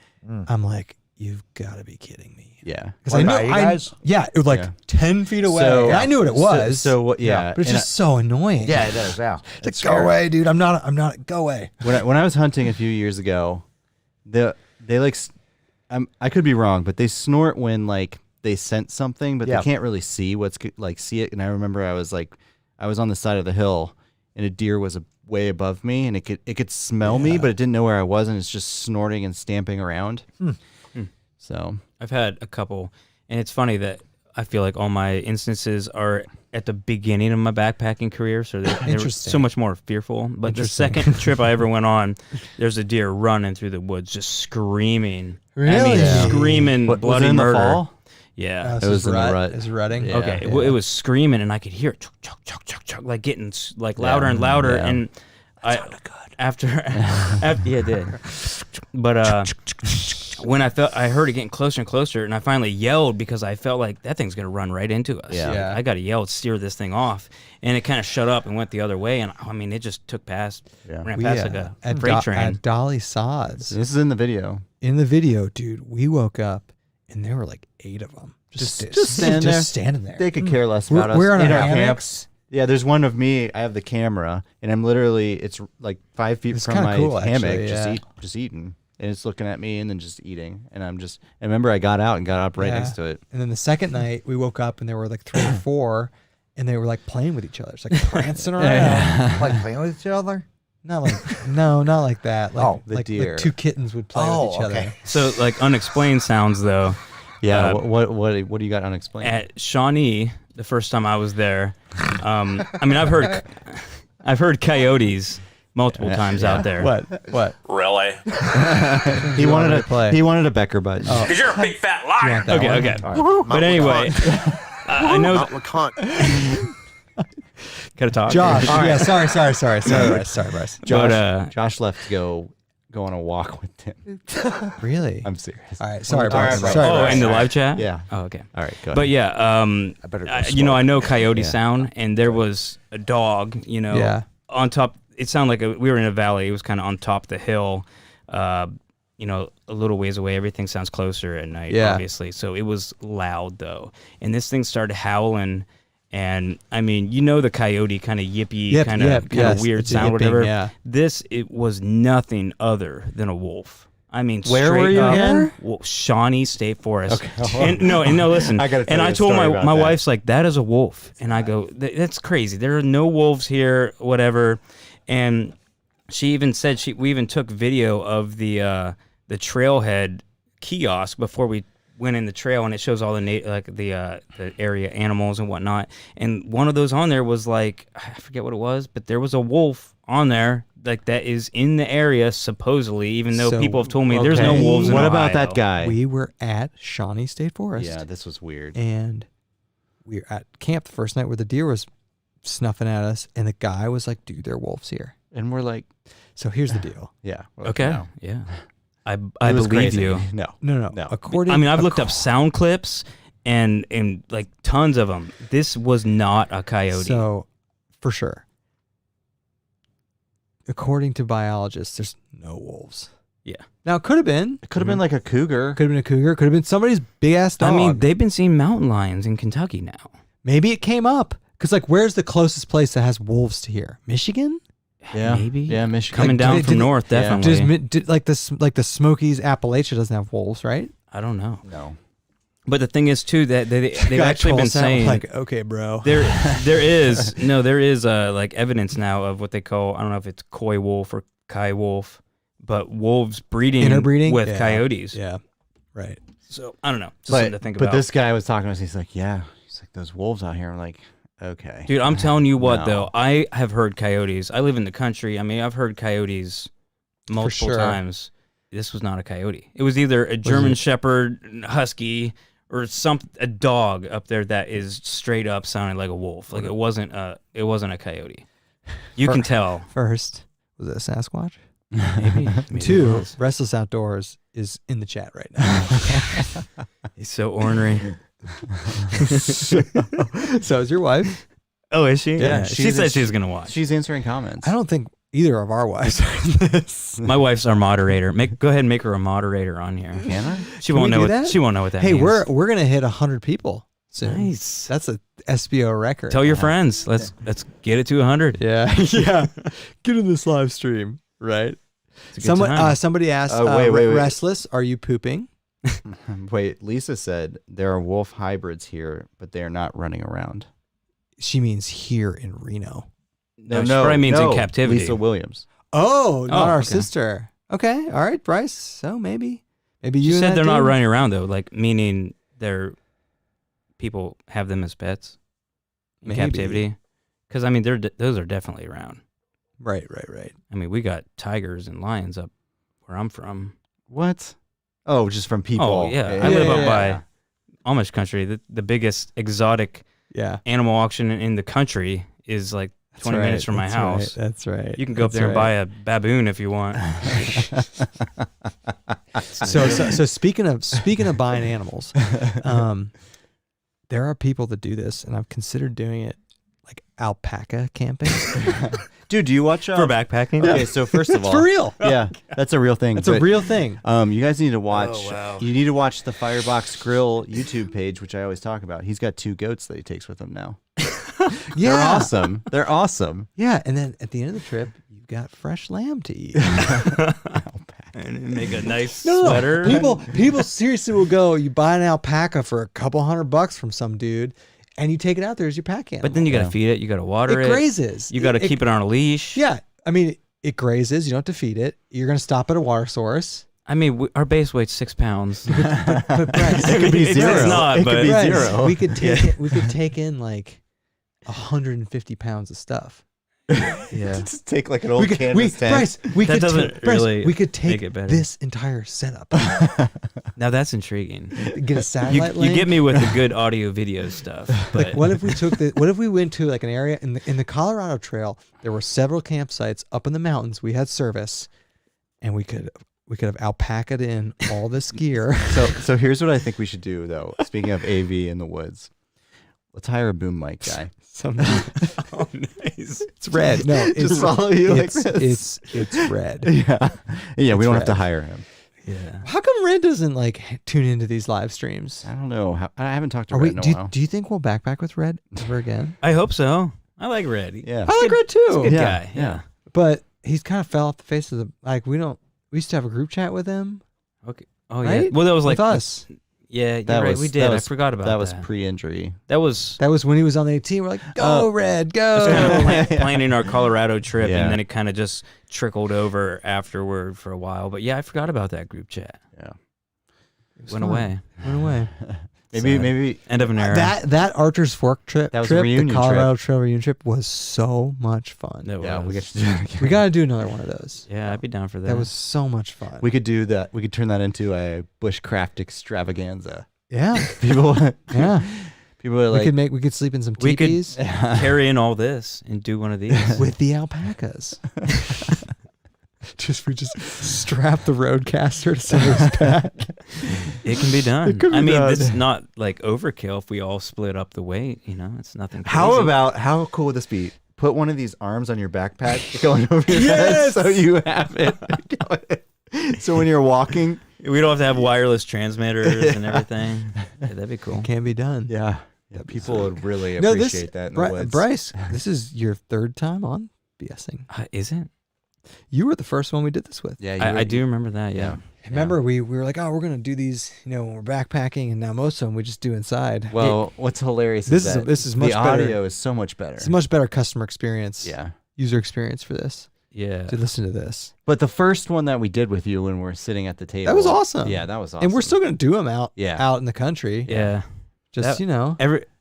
I'm like, you've got to be kidding me. Yeah. Because What I know, about you guys? yeah, it was 10 feet away. So- And I knew what it was. So what? Yeah. but it's and just so annoying. Yeah, it is. Yeah, It's like, go away, dude. I'm not. Go away. when I was hunting a few years ago, I could be wrong, but they snort when they sense something, but Yeah. they can't really see see it. And I remember I was on the side of the hill, and a deer was way above me, and it could smell me, but it didn't know where I was, and it's just snorting and stamping around. So I've had a couple, and it's funny that I feel like all my instances are at the beginning of my backpacking career, so they're Interesting. so much more fearful. But the second trip I ever went on, there's a deer running through the woods, just screaming. I Really? mean, Yeah. screaming was bloody it in murder. the fall? Yeah. It was in the rut. It was rutting. Yeah. Okay. It was screaming, and I could hear it, chuk, chuk, chuk, chuk, chuk, like getting louder and louder. Yeah. And I sounded good. after yeah, it did. But when I heard it getting closer and closer, and I finally yelled because I felt like that thing's gonna run right into us. Yeah. Yeah. I got to yell, steer this thing off, and it kind of shut up and went the other way. And I mean, it just took past, Yeah. ran past like a at freight train. At Dolly Sods. This is in the video. In the video, dude, we woke up and there were 8 of them. Just standing there. They could care less about us. We're on in our our camp. hammocks. Yeah, there's one of me. I have the camera, and I'm literally it's 5 feet It's from kinda my cool, hammock, actually, yeah. just eating, and it's looking at me and then just eating, and I remember I got out and got up right Yeah. next to it. And then the second night, we woke up and there were 3 or 4, and they were playing with each other. It's prancing around. Playing with each other. Not like that. The deer. 2 kittens would play with each other. So unexplained sounds though. Yeah, what do you got unexplained? At Shawnee, the first time I was there, I mean, I've heard coyotes multiple times out there. What? Really? He wanted to play. He wanted a Becker bud. Because you're a big fat liar. that Okay, one? okay. But anyway, I know. I'm a cunt. Gotta talk. Josh. Yeah, sorry, Bryce. Sorry, Bryce. Josh, But, Josh left to go go on a walk with Tim. Really? I'm serious. All right. Sorry, All right, Bryce. Bryce. Sorry, Oh, Bryce. in the live chat? Yeah. Oh, okay. All right, go ahead. But yeah, I better go I know coyote Yeah. sound, and there was a dog, Yeah. on top. It sounded like we were in a valley. It was kind of on top of the hill, a little ways away. Everything sounds closer at night, Yeah. obviously. So it was loud, though. And this thing started howling. And, I mean, the coyote kind of yippy, Yep, kind of yep, yes, weird it's a sound, yipping, whatever. yeah. It was nothing other than a wolf. I mean, Where were straight you up, again? Shawnee State Forest. Okay. And no, listen. I gotta tell and you I a told story about my that. wife's like, that is a wolf. And I go, that's crazy. There are no wolves here, whatever. And she even said we even took video of the trailhead kiosk before we went in the trail, and it shows all the area animals and whatnot. And one of those on there was like, I forget what it was, but there was a wolf on there like that is in the area supposedly, even though So, people have told me there's no Okay. wolves in What Ohio. about that guy? We were at Shawnee State Forest. Yeah, this was weird. And we were at camp the first night where the deer was snuffing at us, and the guy was like, dude, there are wolves here. And we're like, So here's the deal. yeah. well, Okay, no. yeah, I It was believe crazy. you. No. No. According, I mean, I've looked up sound clips and like tons of them. This was not a coyote. So, for sure. According to biologists, there's no wolves. Yeah. Now, it could have been. It could have been like a cougar. Could have been a cougar. Could have been somebody's big ass dog. I mean, they've been seeing mountain lions in Kentucky now. maybe it came up. Because, like, where's the closest place that has wolves to here? Michigan? Yeah. Maybe. Yeah, Michigan. Coming Like, down did from they- north, yeah. definitely. Like the Smokies, Appalachia doesn't have wolves, right? I don't know. No. But the thing is, too, that they've Guy actually been pulls out, saying like, okay, bro. there is like evidence now of what they call, I don't know if it's coy wolf or kai wolf, but wolves breeding Interbreeding? with Yeah. coyotes. Yeah, right. So I don't know. Just something to think but about. this guy was talking to us. He's like, yeah. He's like, those wolves out here. I'm like, okay. Dude, I'm telling you what, No. though, I have heard coyotes. I live in the country. I mean, I've heard coyotes multiple sure. times. This was not a coyote. It was either a German Shepherd, husky, or a dog up there that is straight up sounding like a wolf. Like it wasn't a coyote. You can tell. First, was it a Sasquatch? Maybe it Two, was. Restless Outdoors is in the chat right now. He's so ornery. So is your wife. Oh, is she? Yeah, She she's said a- she was gonna watch. She's answering comments. I don't think either of our wives are in this. My wife's our moderator. Go ahead and make her a moderator on here. Can I? She Can won't we know do what that? she won't know what that Hey, means. we're gonna hit 100 people soon. Nice. That's a SBO record. Tell your friends. Let's get it to 100. Yeah, yeah. Get in this live stream, right? It's a good time. Somebody asked, wait. Restless, are you pooping? Wait, Lisa said there are wolf hybrids here, but they are not running around. She means here in Reno. No, she probably means in captivity. Lisa Williams. Oh, not our okay. sister. Okay, all right, Bryce. So maybe you She and said that they're not dude? running around though, like meaning people have them as pets in Maybe. captivity. Because I mean, those are definitely around. Right. I mean, we got tigers and lions up where I'm from. What? Oh, just from people. Oh yeah, I live yeah, up yeah. by Amish country. The biggest exotic Yeah. animal auction in the country is like 20 minutes from my house. That's right. You can go up there and buy a baboon if you want. So speaking of buying animals, there are people that do this, and I've considered doing it, like alpaca camping. Dude, do you watch For backpacking? Okay, so first of It's all, for real. yeah, that's a real thing. That's a but, real thing. You guys need to watch. Oh, wow. You need to watch the Firebox Grill YouTube page, which I always talk about. He's got 2 goats that he takes with him now. Yeah. They're awesome. They're awesome. Yeah, and then at the end of the trip, you've got fresh lamb to eat. And make a nice No, sweater. people seriously will go. You buy an alpaca for a couple $100 from some dude, and you take it out there as your pack animal. But then you got to feed it. You got to water it. it grazes. You got to keep it on a leash. Yeah, I mean, it grazes. You don't have to feed it. You're gonna stop at a water source. I mean, our base weight's 6 pounds. But Bryce, It could be It's zero. not, it but- could be Bryce, 0. we could take it. We could take in like 150 pounds of stuff. Yeah. Just take like an old canvas tent. Bryce, we That could doesn't Bryce, really we could make take it better. this entire setup, Now that's intriguing. get a You, satellite you link. get me with the good audio video stuff, but What if we what if we went to like an area in the Colorado Trail? There were several campsites up in the mountains. We had service, and we could have alpaca'd in all this gear. So here's what I think we should do, though. Speaking of AV in the woods, let's hire a boom mic guy. Oh, nice. It's red. No, it's Just follow you like this. It's red. Yeah, we don't have red. to hire him. Yeah. How come Red doesn't like tune into these live streams? I don't know. I haven't talked to Are Red we? in a Do while. you think we'll backpack with Red ever again? I hope so. I like Red. Yeah. I like Red too. He's a good Yeah, guy. yeah. But he's kind of fell off the face of the We used to have a group chat with him. Okay. Oh Right? yeah. Well, that was like with us. Yeah, you're right. We did. I forgot about that. That was pre-injury. That was That was when he was on the 18. We're like, go Red, go. kind of planning our Colorado trip, Yeah. and then it kind of just trickled over afterward for a while. But yeah, I forgot about that group chat. Yeah. Went away. Went away. Maybe End of an era. That Archer's Fork trip, That was a reunion the Colorado Trail reunion trip was so much fun. That yeah, we was. get to do that again. We got to do another one of those. Yeah, I'd be down for that. That was so much fun. We could do that. We could turn that into a bushcraft extravaganza. yeah, People, yeah. people are like, we could sleep in some We could- teepees carry in all this and do one of these. with the alpacas. We just strap the roadcaster to somebody's back. It can be done. It could be I mean, done. it's not like overkill if we all split up the weight. You know, it's nothing. Crazy. how cool would this be? Put one of these arms on your backpack going over your head so you have it. So when you're walking. We don't have to have wireless transmitters and everything. Yeah, that'd be cool. It can be done. Yeah. People would really No, appreciate that in the woods. Bryce, this is your third time on BSing. Is it? You were the first one we did this with. Yeah, I do remember that. Yeah. Remember, we were like, oh, we're going to do these, when we're backpacking, and now most of them we just do inside. Well, what's hilarious This is is- that this is much the better. audio is so much better. It's a much better customer experience, Yeah. user experience for this. Yeah. To listen to this. But the first one that we did with you when we're sitting at the table. That was awesome. Yeah, that was awesome. And we're still going to do them out in the country. Yeah. Just,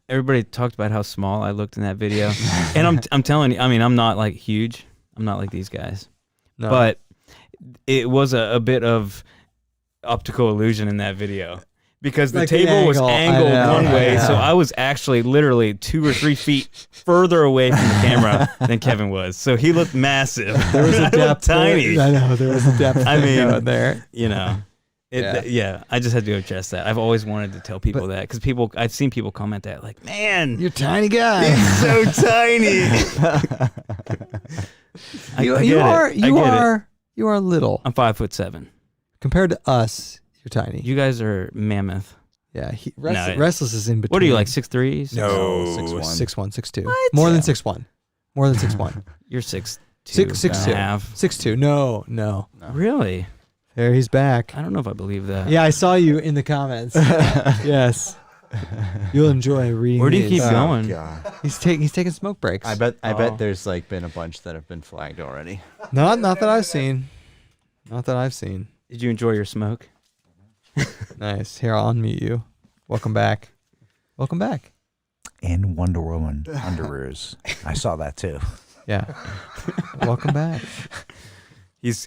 Everybody talked about how small I looked in that video, and I'm telling you, I mean, I'm not like huge. I'm not like these guys, No. but it was a bit of optical illusion in that video because the Like the table was angle, I angled know, one I way, know. so I was actually literally 2 or 3 feet further away from the camera than Kevin was. So he looked massive. there was a I depth. looked tiny. I know, there was a depth I mean, going there. You know. Yeah. I just had to address that. I've always wanted to tell people that because I've seen people comment that like, man, You're a tiny guy. he's so tiny. You are little. I'm 5'7". Compared to us, you're tiny. You guys are mammoth. Yeah, No, Restless is in between. What are you like 6'3"? No, 6'1", 6'1". 6'2". More than 6'1". More than 6'1". You're 6'2". 6'2". 6'2". No. Really? There, he's back. I don't know if I believe that. Yeah, I saw you in the comments. Yes. You'll enjoy reading. Where do you these. keep going? God. He's taking smoke breaks. I bet there's like been a bunch that have been flagged already. Not that I've seen. Not that I've seen. Did you enjoy your smoke? Nice. Here, I'll unmute you. Welcome back. Welcome back. And Wonder Woman underoos. I saw that too. Yeah. Welcome back. He's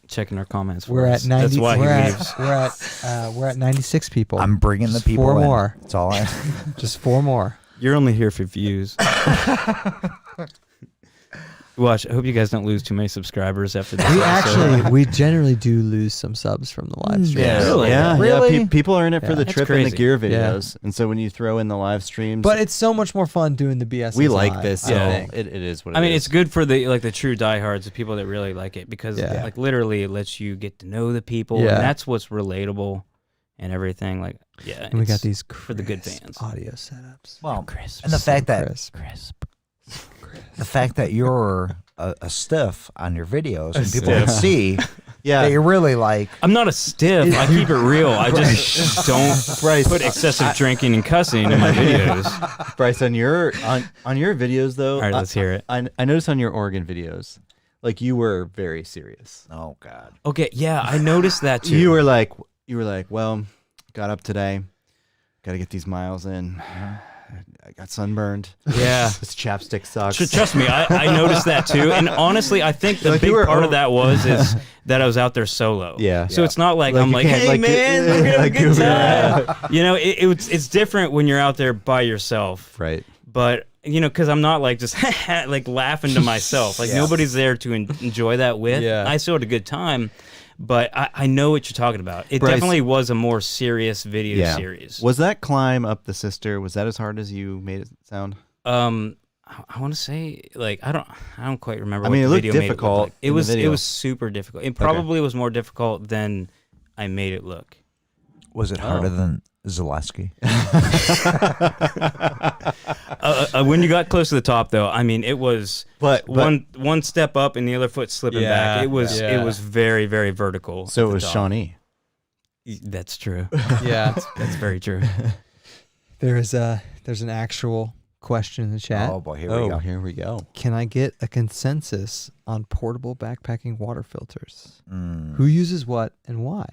checking our comments. For We're us. at 90. That's why we're he at, leaves. we're at 96 people. I'm bringing Just the people 4 in. more. That's all I. Just 4 more. You're only here for views. Watch. I hope you guys don't lose too many subscribers after this. We generally do lose some subs from the live stream. Yeah. Really? Yeah. Really? People are in it for the That's trip and the crazy. gear videos, and so when you throw in the live streams, But it's so much more fun doing the BS. we like live. this. Yeah. It is what it is. I mean, it's good for the true diehards, the people that really like it, because Yeah. like literally it lets you get to know the people, Yeah. and that's what's relatable and everything. Like, yeah, And we got it's these for the good crisp fans. audio setups. Well, Crisp. and the fact that Crisp. the fact that you're a stiff on your videos and people stiff. can see yeah. that you're really like. I'm not a stiff. I keep it real. I just don't Bryce, put excessive drinking and cussing in my videos. Bryce, on your videos though. All right, let's hear it. I noticed on your Oregon videos, like you were very serious. Oh God. Okay, yeah, I noticed that too. You were like, well, got up today, got to get these miles in. I got sunburned. Yeah. This chapstick sucks. Trust me, I noticed that too. And honestly, I think the Like, big you were part over- of that is that I was out there solo. Yeah. So it's not like Like, I'm you like, can't, hey like, man, we're gonna have a like, good yeah. time. You know, it's different when you're out there by yourself. Right. But because I'm not like just like laughing to myself. Like nobody's there to enjoy that with. Yeah. I still had a good time, but I know what you're talking about. It Bryce, definitely was a more serious video series. Was that climb up the Sister? Was that as hard as you made it sound? I want to say like I don't quite remember. I mean, what it the looked video made difficult. It, look like. in the It video. was super difficult. It probably was more difficult than I made it look. Was it harder than Zaleski? When you got close to the top, though, I mean, it was But- one step up and the other foot slipping back. It was very, very vertical. So at it the was top. Shawnee. That's true. Yeah. That's very true. There's an actual question in the chat. Oh boy, here we go. Here we go. Can I get a consensus on portable backpacking water filters? Mm. Who uses what and why?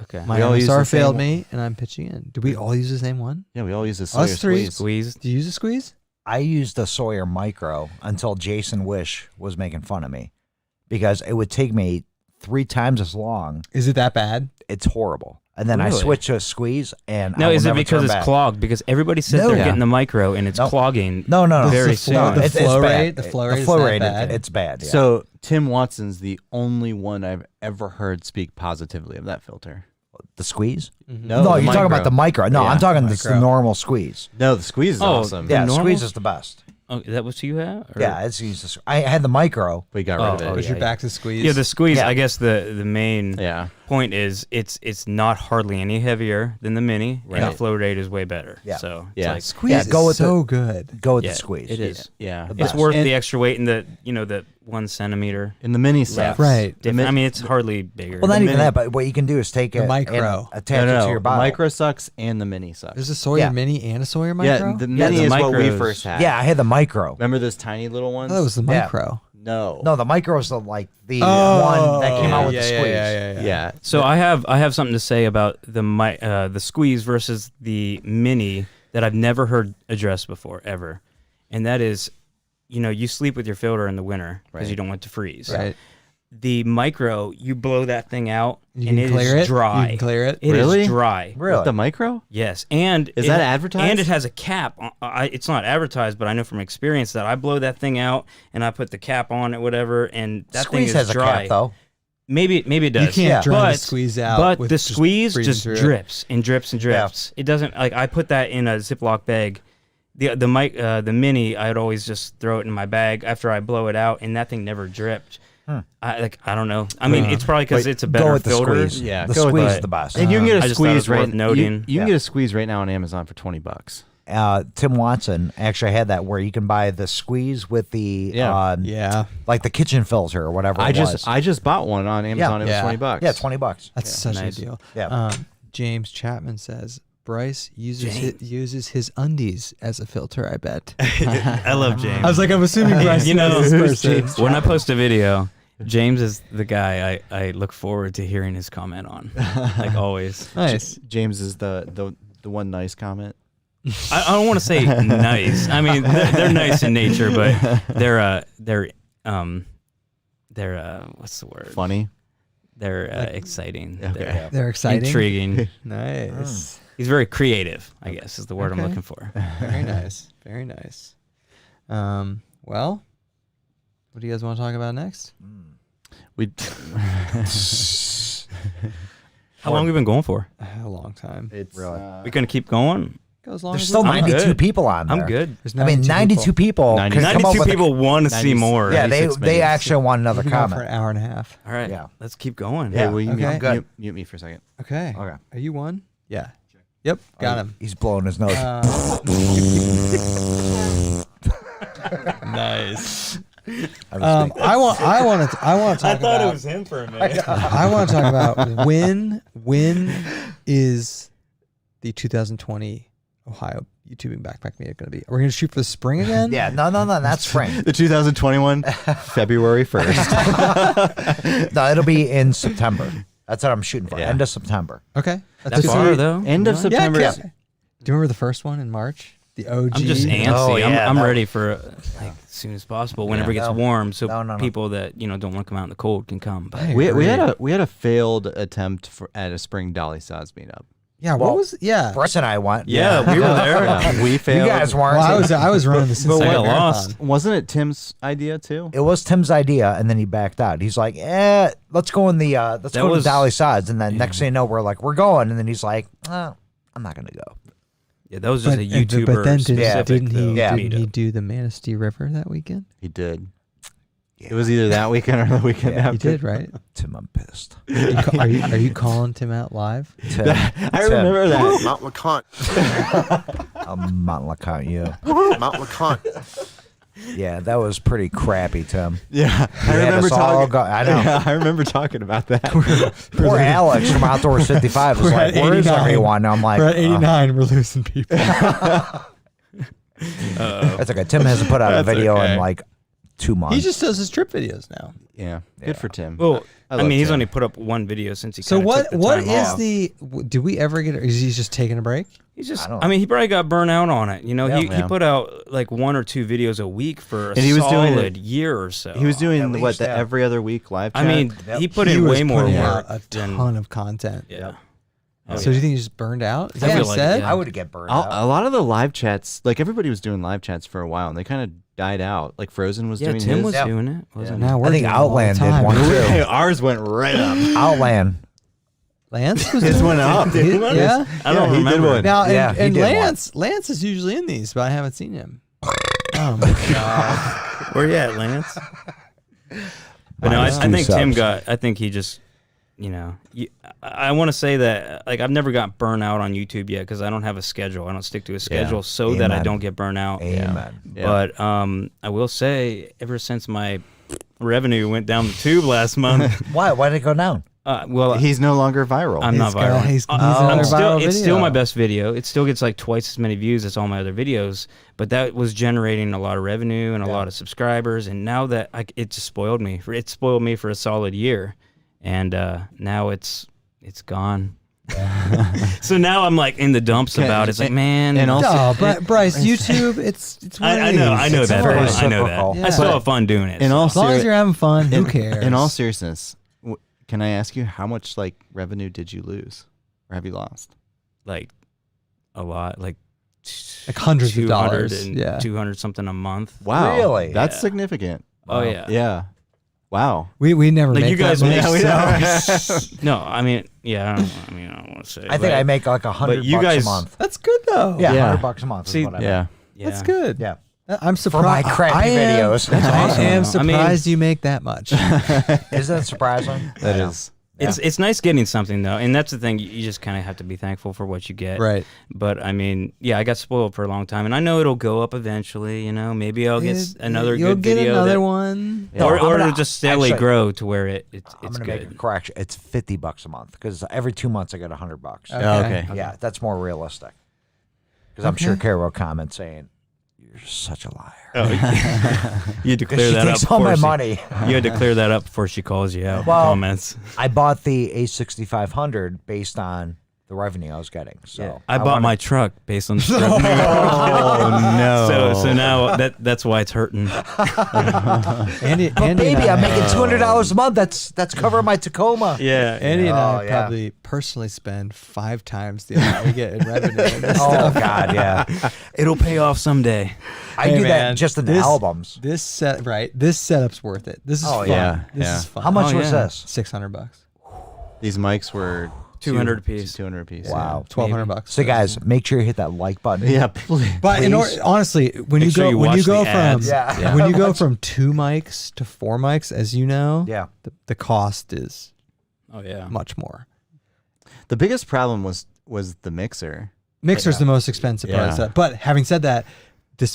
Okay. My all use MSR the same failed one. me, and I'm pitching in. Do we all use the same one? Yeah, we all use this. Us three. Squeeze. Do you use a squeeze? I used the Sawyer Micro until Jason Wish was making fun of me because it would take me 3 times as long. Is it that bad? It's horrible. And then I Really? switched to a squeeze, and No, I will is it never because turn it's back. clogged? Because everybody said No. they're Yeah. getting the micro and it's No. clogging. No, Very the flow, soon. the It's flow bad. rate. The flow rate. The is flow that rate. bad? It's bad. Yeah. So Tim Watson's the only one I've ever heard speak positively of that filter. the squeeze? No, No, the you're talking about micro. the micro. No, Yeah, I'm talking the micro. normal squeeze. No, the squeeze is awesome. The Yeah, normal? squeeze is the best. Oh, is that what you have? Or- Yeah, it's used. I had the micro. We got rid of it. Oh, But yeah, you're back to squeeze. Yeah, the squeeze. Yeah. I guess the main Yeah. point is it's not hardly any heavier than the mini, and Right. the flow rate is way better. Yeah. So it's Yeah. like, squeeze Yeah, is go with so good. Go with yeah, the squeeze. it is. Yeah. The It's best. worth And- the extra weight in the the 1 centimeter. In the mini stuff. Right. I mean, it's hardly bigger. Well, not even mini- that, but what you can do is take The it micro. and attach it to your the bottle. micro sucks and the mini sucks. There's a Sawyer Yeah. Mini and a Sawyer Micro? Yeah, the Yeah, mini the is what we micros. first had. Yeah, I had the micro. Remember those tiny little ones? Oh, that was the Yeah. Micro. No. No, the micro is the one that came out with yeah, the yeah, squeeze. yeah. Yeah. So I have something to say about the squeeze versus the mini that I've never heard addressed before ever, and that is, you sleep with your filter in the winter because Right. you don't want it to freeze. Right. The micro, you blow that thing out You and can it clear is it? dry. You can clear it? It is Really? dry. Really? With the micro? Yes, and Is that advertised? And it has a cap. It's not advertised, but I know from experience that I blow that thing out and I put the cap on it, whatever, and that Squeeze thing is has dry. a cap though. Maybe it does. You can't dry the but, squeeze out. But with the just squeeze freezing just through it. drips and drips and drips. It doesn't like I put that in a Ziploc bag. The mini, I'd always just throw it in my bag after I blow it out, and that thing never dripped. I don't know. I mean, it's probably because it's a Go better with the filter. squeeze. Yeah, the go with squeeze that. is the best. And you can get I a just thought it was squeeze right worth noting. You Yeah. can get a squeeze right now on Amazon for $20. Tim Watson actually had that where you can buy the squeeze with the Yeah. like the kitchen filter or whatever. I it was. just bought one on Amazon. It was Yeah. $20. Yeah, $20. That's such nice. a deal. Yeah. James Chapman says Bryce uses his undies as a filter, I bet. I love James. I was like, I'm assuming Bryce knows this person. When I post a video, James is the guy I look forward to hearing his comment on, like always. Nice. James is the one nice comment. I don't want to say nice. I mean, they're nice in nature, but they're what's the word? Funny. They're exciting. Okay. They're They're exciting. intriguing. Nice. He's very creative, I guess is the word Okay. I'm looking for. Very nice. Very nice. Well, what do you guys want to talk about next? We How long have we been going for? A long time. it's Really? We gonna keep going? Go as long There's as still we I'm can. 92 good. people on there. I'm good. There's I mean, 92 people. 90 can come up 92 with a- people want to see 90 more. Yeah, 96 they minutes. actually want another We can go for comment. an hour and a half. All right. Yeah. Let's keep going. Hey, will you Okay. mute, Good. mute me for a second? Okay. Okay. Are you one? Yeah. Yep. Got him. He's blowing his nose. Nice. I'm I want to talk about. him for a minute. I want to talk about when is the 2020 Ohio YouTubing backpack meetup going to be? Are we going to shoot for the spring again? yeah, no, that's spring. The 2021 February 1st. No, it'll be in September. That's what I'm shooting for. Yeah. End of September. Okay. That's good. far though. End of No? September. Yeah. Do you remember the first one in March? The OG. I'm just antsy. Oh, yeah, I'm that- ready for like as soon as possible. Whenever it gets No. warm, so No. people that don't want to come out in the cold can come. But I We agree. had a failed attempt at a spring Dolly Saws meetup. Yeah, Well, what was Bryce and I went. Yeah, we were there. Yeah, we failed. You guys weren't. Well, I was running the Cincinnati I got Marathon. lost. Wasn't it Tim's idea too? It was Tim's idea, and then he backed out. He's like, let's go in the let's go to Dolly Sides, and then next thing you know, we're going, and then he like, I'm not gonna go. Yeah, that was just a YouTuber. But then specific, didn't he meetup. do the Manistee River that weekend? He did. It was either that weekend or the weekend after. He did, right? Tim, I'm pissed. Are you calling Tim out live? Tim, I remember that. Mount LeConte. I'm Mount LeConte, you. Mount LeConte. Yeah, that was pretty crappy, Tim. Yeah, I You had remember us all talking. I know. Yeah, I remember talking about that. Poor Alex from Outdoors 55 was We're like, at where is 89. everyone? And I'm like, We're at 89. We're losing people. That's okay. Tim hasn't put out a That's video okay. in like 2 months. He just does his trip videos now. Yeah, good for Tim. Well, I love mean, he's Tim. only put up one video since he. So kinda what? took the What time is off. the? Do we ever get? Is he just taking a break? He's just. I don't- I mean, he probably got burnt out on it. You know, he Yeah. put out like 1 or 2 videos a week for a And he was doing solid year or so. He was doing At what least, the yeah. every other week live chat. I mean, he put He in was way more putting work out a than. ton of content. Yeah. So do you think he's just burned out? Is I that what feel he like said? it, yeah. I would get burned a out. lot of the live chats, like everybody was doing live chats for a while, and they kind of died out. Like Frozen was Yeah, doing Tim his. was Yeah. doing it, wasn't Now we're I think doing it all the Outland did time. one too. Ours went right up. Outland. Lance was His doing went it? up. He- Yeah. I don't he did remember. one. Now Yeah, he and did one. Lance is usually in these, but I haven't seen him. Oh my god! Where you at, Lance? But no, I Minus think 2 Tim subs. got. I think he just, I want to say that like I've never got burnt out on YouTube yet because I don't have a schedule. I don't stick to a schedule so that I Amen. don't get burnt out. Amen. Yeah. But I will say, ever since my revenue went down the tube last month, Why? Why did it go down? well, He's no longer viral. I'm not He's got- viral. he's I'm another still, viral it's still video. my best video. It still gets like twice as many views as all my other videos, but that was generating a lot of revenue and a lot of subscribers. And now that it just spoiled me. It spoiled me for a solid year, and now it's gone. So now I'm like in the dumps about it. It's like, man. and also- No, Bryce, YouTube, it's one of I know these. that. very I know that. cyclical. I still Yeah. have fun doing it. In so. all As long as you're having fun, who cares? In all seriousness, can I ask you how much like revenue did you lose, or have you lost? Like a lot, like hundreds of 200 dollars. and Yeah. 200 something a month. Wow, Really? That's Yeah. significant. Oh yeah. Yeah. Wow. We never Like make you guys that make money, so- No, I mean, yeah. I don't want to say. I think I make like $100 you bucks guys- a month. That's good though. Yeah, Yeah. $100 a month. See, is what I make. Yeah. That's good. Yeah. I'm For my surprised. crappy videos. I am I mean- surprised you make that much. Isn't that surprising? That I know. is. It's nice getting something though, and that's the thing. You just kind of have to be thankful for what you get. Right. But I mean, yeah, I got spoiled for a long time, and I know it'll go up eventually. You know, maybe I'll get another You'll good get video, another that- one. No, or I'm it'll gonna- just steadily actually, grow to where it's I'm gonna make a good. correction. It's $50 a month because every 2 months I get $100. Okay. Yeah, that's more realistic. Because I'm sure Carol will comment saying, "You're such a liar." You had to 'Cause clear she that up. takes all before my she- money. You had to clear that up before she calls you out. Well, Comments. I bought the A6500 based on the revenue I was getting. So I bought wanna- my truck based on the revenue. Oh no. So now that's why it's hurting. Andy, But Andy baby, and I'm I, making $200 a month. That's covering my Tacoma. Yeah. Andy and I Oh, yeah. probably personally spend 5 times the amount we get in revenue. in this Oh stuff. God, yeah. It'll pay off someday. I Hey, do man, that just in this- albums. This setup's worth it. This is Oh, fun. yeah, This yeah. is fun. How much Oh, was yeah. this? $600. These mics were 200 apiece. 200 apiece. Wow. $1,200. So guys, make sure you hit that like button. Yeah. Please. But honestly, when Make you sure go you when you watch go the from ads. Yeah. when you go from 2 mics to 4 mics, as you know, Yeah. the cost is Oh yeah. much more. The biggest problem was the mixer. Mixer's the most expensive part of Yeah. that. But having said that,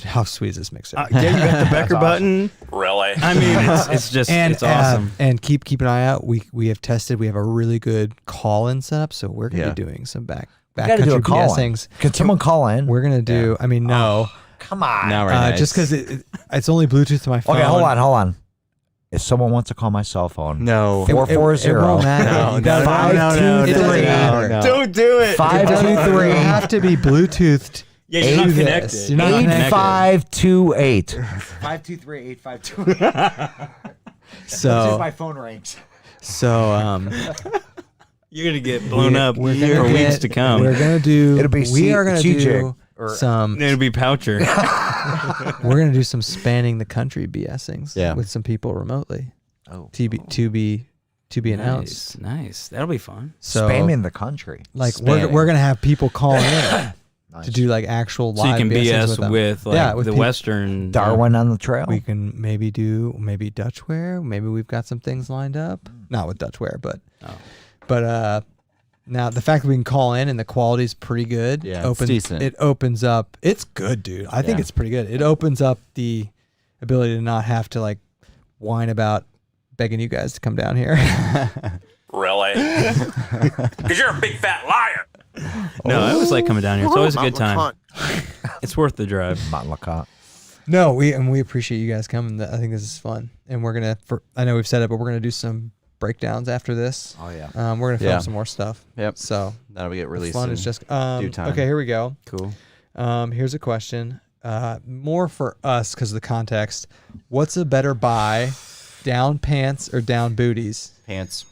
how sweet is this mixer? Yeah, you got the Becker awesome. button. Really? I mean, it's just it's awesome. And keep an eye out. We have tested. We have a really good call-in setup, so we're gonna Yeah. be doing some Gotta do backcountry a call in. BSings. Can someone call in? We're gonna do. I mean, no, Come on. Now right now, just because it's only Bluetooth to my phone. Okay, hold on. If someone wants to call my cell phone, No. It- it- 440. It won't matter. No, You gotta- no, It doesn't matter. no. Don't do it. 523 You have to be Bluetoothed. Yeah, you're not to this. connected. You're not connected. 8528. 523-8528. So phone rings. so You're gonna get blown up We're for gonna weeks get- to come. We're gonna do. It'll be we are gonna CJ do or- some. It'll be Poucher. We're gonna do some spanning the country BSings Yeah. with some people remotely. Oh, To be announced. Nice. That'll be fun. So spamming the country. like Spamming. we're gonna have people calling in Nice. to do like actual So you live can BSings BS them. with like Yeah, with the peop- Western Darwin on the trail. We can maybe do Dutchware. Maybe we've got some things lined up. Not with Dutchware, but Oh. now the fact that we can call in and the quality's pretty good. Yeah, it's decent. It opens up. It's good, dude. I think Yeah. it's pretty good. It opens up the ability to not have to like whine about begging you guys to come down here. Really? Because you're a big fat liar. No, I always like coming down here. It's always a good time. It's worth the drive. Mont LeConte. No, we appreciate you guys coming. I think this is fun, and we're gonna. I know we've said it, but we're gonna do some breakdowns after this. Oh yeah. We're gonna film Yeah. some more stuff. Yep. So That'll get released. fun in is just due time. okay. Here we go. Cool. Here's a question. More for us because of the context. What's a better buy, down pants or down booties? Pants.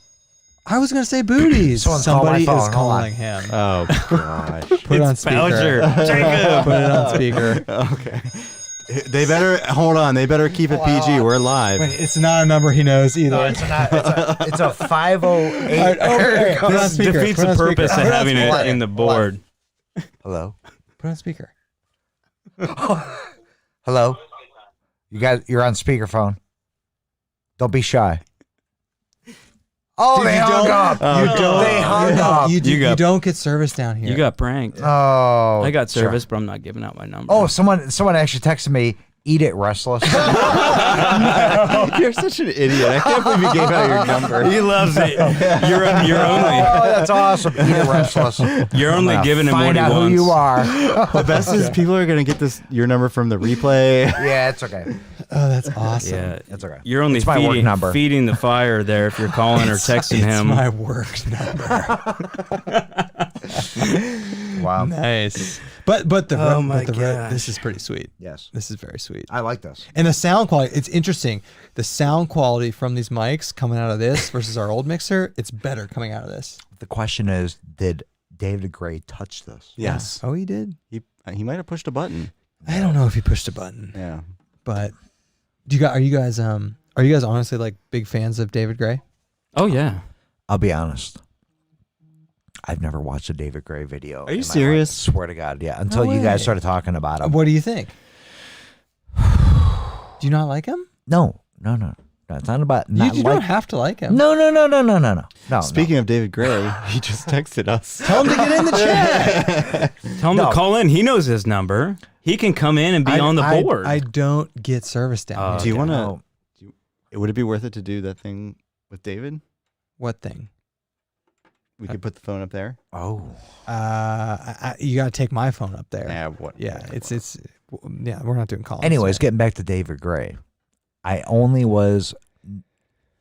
I was gonna say booties. Someone's calling my Somebody phone. is Hold on. calling him. Oh gosh. Put it on speaker. Poucher. Jacob. Put it on speaker. Okay. They better hold on. They better keep it PG. We're live. Wait, it's not a number he knows either. No, it's not. It's a 508. Okay, put it on speaker. Defeats Put it the on speaker. purpose of Put it on having speaker. it in the board. Hello. Put it on speaker. Hello. You're on speakerphone. Don't be shy. Oh, Dude, they you hung don't- up. They hung up. You don't get service down here. You got pranked. Oh. I got sure. service, but I'm not giving out my number. Oh, someone actually texted me. Eat it, Restless. You're such an idiot. I can't believe you gave out your number. He loves it. You're Oh, only that's awesome. Eat it, Restless. you're only giving him what Find he out who wants. you are. The best is people are gonna get your number from the replay. Yeah, it's okay. Oh, that's awesome. Yeah, It's okay. you're only It's my work number. feeding the fire there if you're calling or texting It's him. my work number. Wow. Nice. But the Oh my this gosh. is pretty sweet. Yes. This is very sweet. I like this. And the sound quality, it's interesting. The sound quality from these mics coming out of this versus our old mixer, it's better coming out of this. The question is, did David Gray touch this? Yes. Oh, he did? He might have pushed a button. I don't know if he pushed a button. Yeah. But are you guys honestly like big fans of David Gray? Oh yeah. I'll be honest. I've never watched a David Gray video. Are you in my serious? life. Swear to God, yeah. Until No you guys way. started talking about him. What do you think? Do you not like him? No. It's not about. You Not don't have to like him. No. Speaking of David Gray, he just texted us. Tell him to get in the chat. Tell him No. to call in. He knows his number. He can come in and be on the board. I don't get service down Do here. you want no. to? Would it be worth it to do that thing with David? What thing? We could put the phone up there. Oh. You got to take my phone up there. Yeah. What? Yeah, it's we're not doing calls. Anyways, getting back to David Gray, I only was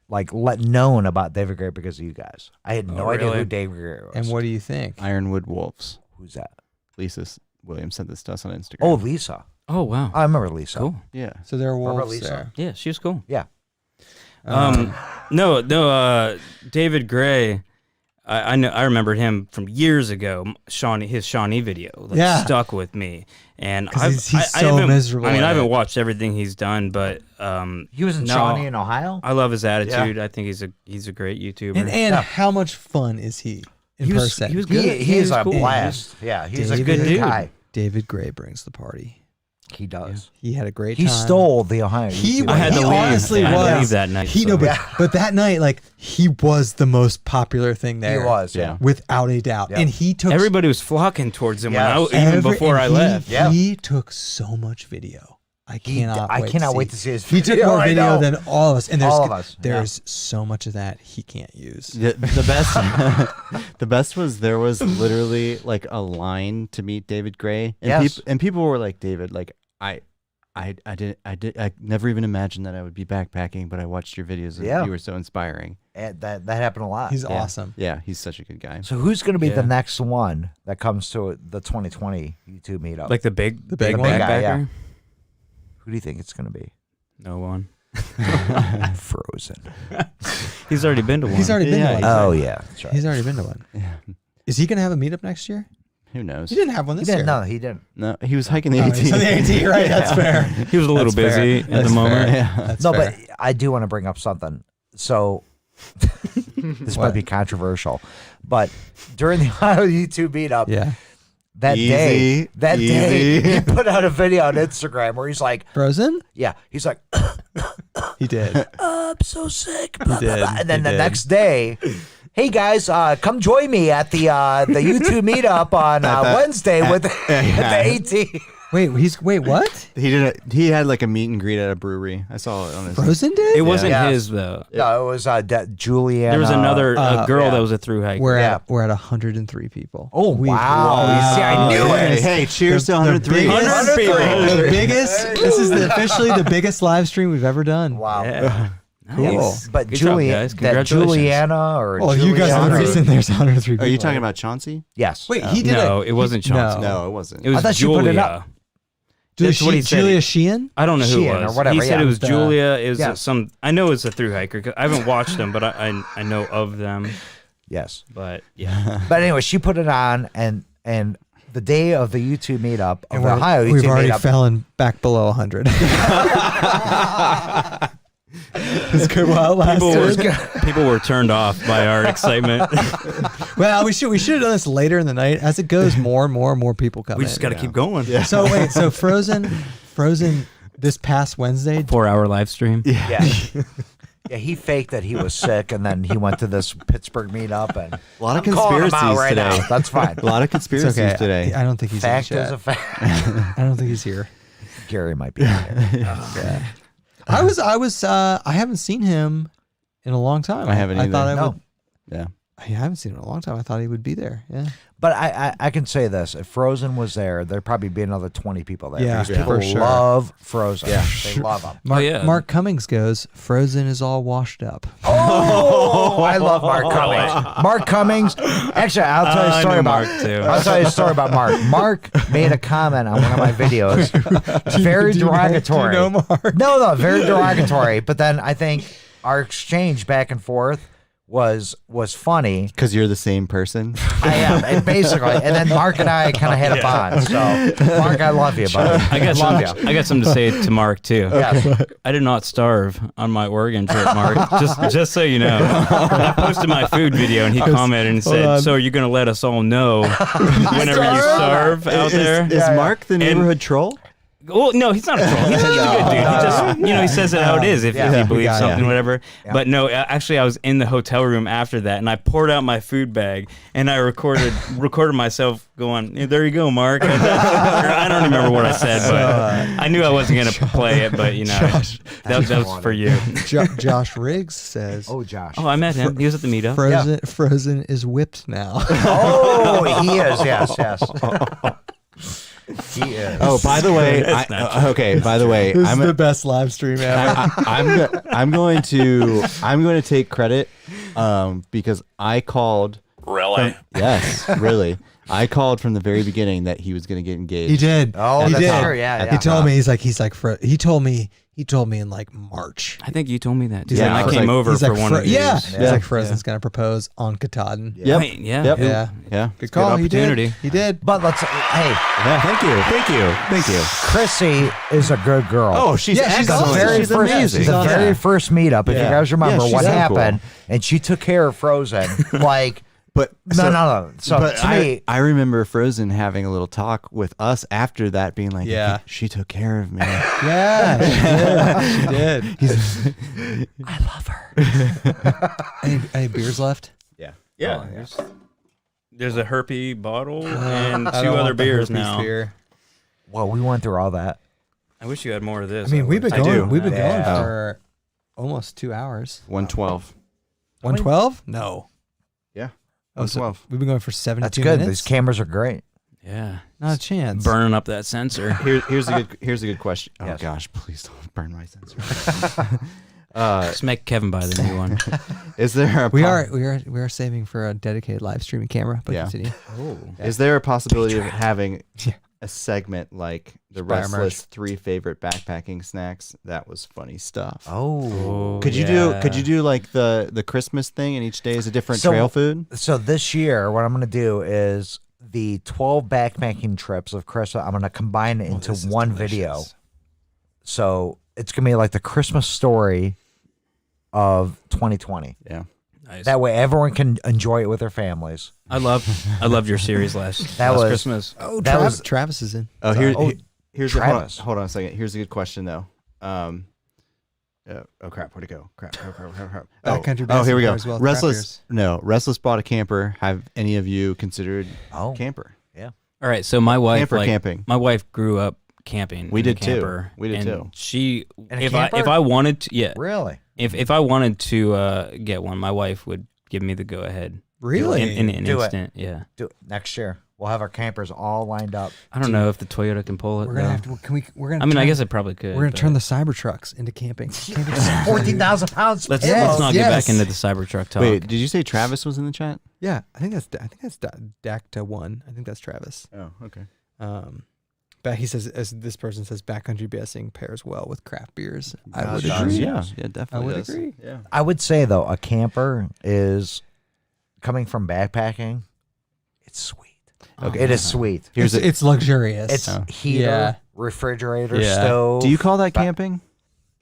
like known about David Gray because of you guys. I had no idea really? who David Gray was. And what do you think? Ironwood Wolves. Who's that? Lisa Williams sent this to us on Instagram. Oh, Lisa. oh wow. I remember Lisa. Cool. yeah. So there are Remember wolves Lisa? there. Yeah, she was cool. Yeah. No, David Gray. I know. I remembered him from years ago. His Shawnee video stuck with me, and 'Cause he's I so haven't- miserable I mean, at I haven't it. watched everything he's done, but He was in no, Shawnee in Ohio. I love his attitude. I think he's a great YouTuber. And how much fun is he in he was person? he was good. He is a cool. blast. Yeah, he's a David- good dude. guy. David Gray brings the party. He does. He had a great He time. stole the Ohio. He, YouTube. I had he to leave. honestly I had to was. leave that night, He so- no, but, Yeah. but that night, like he was the most popular thing He there. was. Yeah. Without a doubt. Yeah. And he took Everybody was flocking towards him Yes. even before I and left. Yeah. He took so much video. I cannot wait to see his He took video. more I video know. than all of us. And there's All of us, yeah. there's so much of that he can't use. The best, the best was there was literally like a line to meet David Gray, and Yes. and people were like, David, like I never even imagined that I would be backpacking, but I watched your videos and Yeah. you were so inspiring. And that happened a lot. He's Yeah. awesome. Yeah, he's such a good guy. So who's going to be Yeah. the next one that comes to the 2020 YouTube meetup? Like the big big one? backpacker. guy, yeah. Who do you think it's going to be? No one. Frozen. He's already been to one. He's already been to one. Oh yeah, that's right. He's already been to one. Yeah. Is he going to have a meetup next year? Who knows? He didn't have one He this year. didn't. No, he didn't. No, he was hiking the Oh, 18. he's on the 18, right? That's fair. He was a little That's fair. busy at That's the moment. fair. Yeah. That's No, fair. but I do want to bring up something. So this might be controversial, but during the Ohio YouTube meetup, Yeah. that Easy, day, easy. he put out a video on Instagram where he's like, Frozen? he's like, He did. I'm so sick. He did. And then He the did. next day, hey guys, come join me at the YouTube meetup on Wednesday with the 18. Wait, what? He had like a meet and greet at a brewery. I saw it on his. Frozen did? It wasn't Yeah. his though. No, it was Juliana. There was another girl yeah. that was a through hiker. We're Yeah. at 103 people. Oh, wow. You see, I knew Hey, it. hey, cheers to 103. 100 people. The biggest. This is officially the biggest live stream we've ever done. Wow. Yeah. Cool. Nice. But Good job, guys. that Congratulations. Juliana or Oh, you guys are the Juliana- reason there's 103 people. Are you talking about Chauncey? Yes. Wait, he did No, it. it wasn't Chauncey. No, it wasn't. It was I thought you put it Julia. up. That's what he said. Julia Sheehan? I don't know who Sheehan it or was. whatever, He said yeah. it was The- Julia. Is Yeah. some? I know it's a through hiker. 'Cause I haven't watched them, but I know of them. Yes. But yeah, But anyway, she put it on, and the day of the YouTube meetup of And the Ohio YouTube we've already meetup. fallen back below 100. It's good while it lasted. people were turned off by our excitement. Well, we should have done this later in the night. As it goes, more and more people come We in. just got to keep going. So wait, so Frozen this past Wednesday. 4-hour live stream. Yeah. Yeah, he faked that he was sick, and then he went to this Pittsburgh meetup, and A lot of I'm calling him out conspiracies right today. now. That's fine. A lot of It's conspiracies okay. today. I don't think he's Fact in the is chat. a fact. I don't think he's here. Gary might be here. I haven't seen him in a long time. I haven't I thought I either. would. Yeah. I haven't seen him in a long time. I thought he would be there. Yeah. But I can say this: if Frozen was there, there'd probably be another 20 people there. Yeah, because people for sure. love Frozen. Yeah, they love them. Mark Cummings goes, Frozen is all washed up. Oh, I love Mark Cummings. Mark Cummings. Actually, I'll tell you a story about Mark, too. I'll tell you a story about Mark. Mark made a comment on one of my videos, very derogatory. Do you know Mark? No, very derogatory. But then I think our exchange back and forth was funny. Because you're the same person. I am, and basically. And then Mark and I kind of had a bond. So, Mark, I love you, buddy. I got love some. I got something to say to Mark too. Yes. I did not starve on my Oregon trip, Mark. just so you know. I posted my food video and he commented and said, "So are you going to let us all know whenever you starve out there?" Is Mark the neighborhood troll? Well, no, he's not a troll. He's a good dude. He just, he says it how it is if he believes Yeah, something, yeah. whatever. But no, actually, I was in the hotel room after that, and I poured out my food bag, and I recorded myself going, "There you go, Mark." I don't remember what I said, but I knew I wasn't going to play it. But that was for you. Josh Riggs says, Oh, Josh. Oh, I met him. He was at the meetup. Frozen is whipped now. Oh, he is. Yes. He is. Oh, by the way, That's not okay. By the way, This is the best live stream ever. I'm going to take credit because I called. Really? Yes, really. I called from the very beginning that he was going to get engaged. He did. Oh, he that's did. true. Yeah. He told me he told me in like March. I think you told me that. Yeah, and I I was came like- over He's for like, one of these. yeah. He's like Frozen's gonna propose on Katahdin. Yep. Right, yeah. Yep. Yeah. Yeah. Good call. He opportunity. did. He did. But hey, Yeah. Thank you. Chrissy is a good girl. Oh, she's Yeah, she's excellent. awesome. very She's first, amazing. The very Yeah. first meetup, if Yeah. you guys remember Yeah, she's what so happened, cool. and she took care of Frozen. Like, But no. So but to me, I remember Frozen having a little talk with us after that, being like, Yeah. she took care of me." Yeah, she did. She did. I love her. Any beers left? Yeah. There's a Herpy bottle and I two don't other want the beers herpes now. beer. Well, we went through all that. I wish you had more of this. I mean, we've been I do. going. We've been Yeah. going for almost 2 hours. 112. 112? No. Yeah. Oh, so 112. we've been going for 72 That's good. minutes. These cameras are great. Yeah. Not a chance. Burning up that sensor. Here's a good question. Oh Yes. gosh, please don't burn my sensor. Just make Kevin buy the new one. Is there a We are saving for a dedicated live streaming camera. But Yeah. continue. Oh. Is there a possibility of having a segment like the Buy our Restless merch. 3 favorite backpacking snacks, that was funny stuff. Oh. Could you do like the Christmas thing and each day is a different trail food? So this year, what I'm going to do is the 12 backpacking trips of Christmas, I'm going to combine it into one video. So it's going to be like the Christmas story of 2020. Yeah. Nice. That way everyone can enjoy it with their families. I loved your series last That was Christmas. Oh, That was Travis is in. Oh, here's Travis. hold on a second. Here's a good question though. Oh crap, where'd it go? Crap. Backcountry Oh, here we BSing go. as well, Restless. No, Restless bought a camper. Have any of you considered camper? Yeah. All right, so my wife Camping. My wife grew up camping. We in a did too. camper, We did and too. She In a if camper? I wanted to, yeah. Really? If I wanted to get one, my wife would give me the go ahead. Really? In an Do it. instant, yeah. Do it next year. We'll have our campers all lined up. I don't know if the Toyota can pull it. We're gonna though. have to. Can we? We're gonna. I mean, I turn- guess it probably could. we're gonna but turn the Cybertrucks into camping. 14,000 pounds. Let's payload. not get Yes. back into the Cybertruck talk. Wait, did you say Travis was in the chat? Yeah, I think that's Dacta 1. I think that's Travis. Oh, okay. But he says, as this person says, Backcountry BSing pairs well with craft beers. I would does, agree. Yeah, definitely. I would does. agree. Yeah. I would say though, a camper is coming from backpacking. It's sweet. Okay. It is sweet. It's luxurious. It's heater, Yeah. refrigerator, Yeah. stove. Do you call that camping?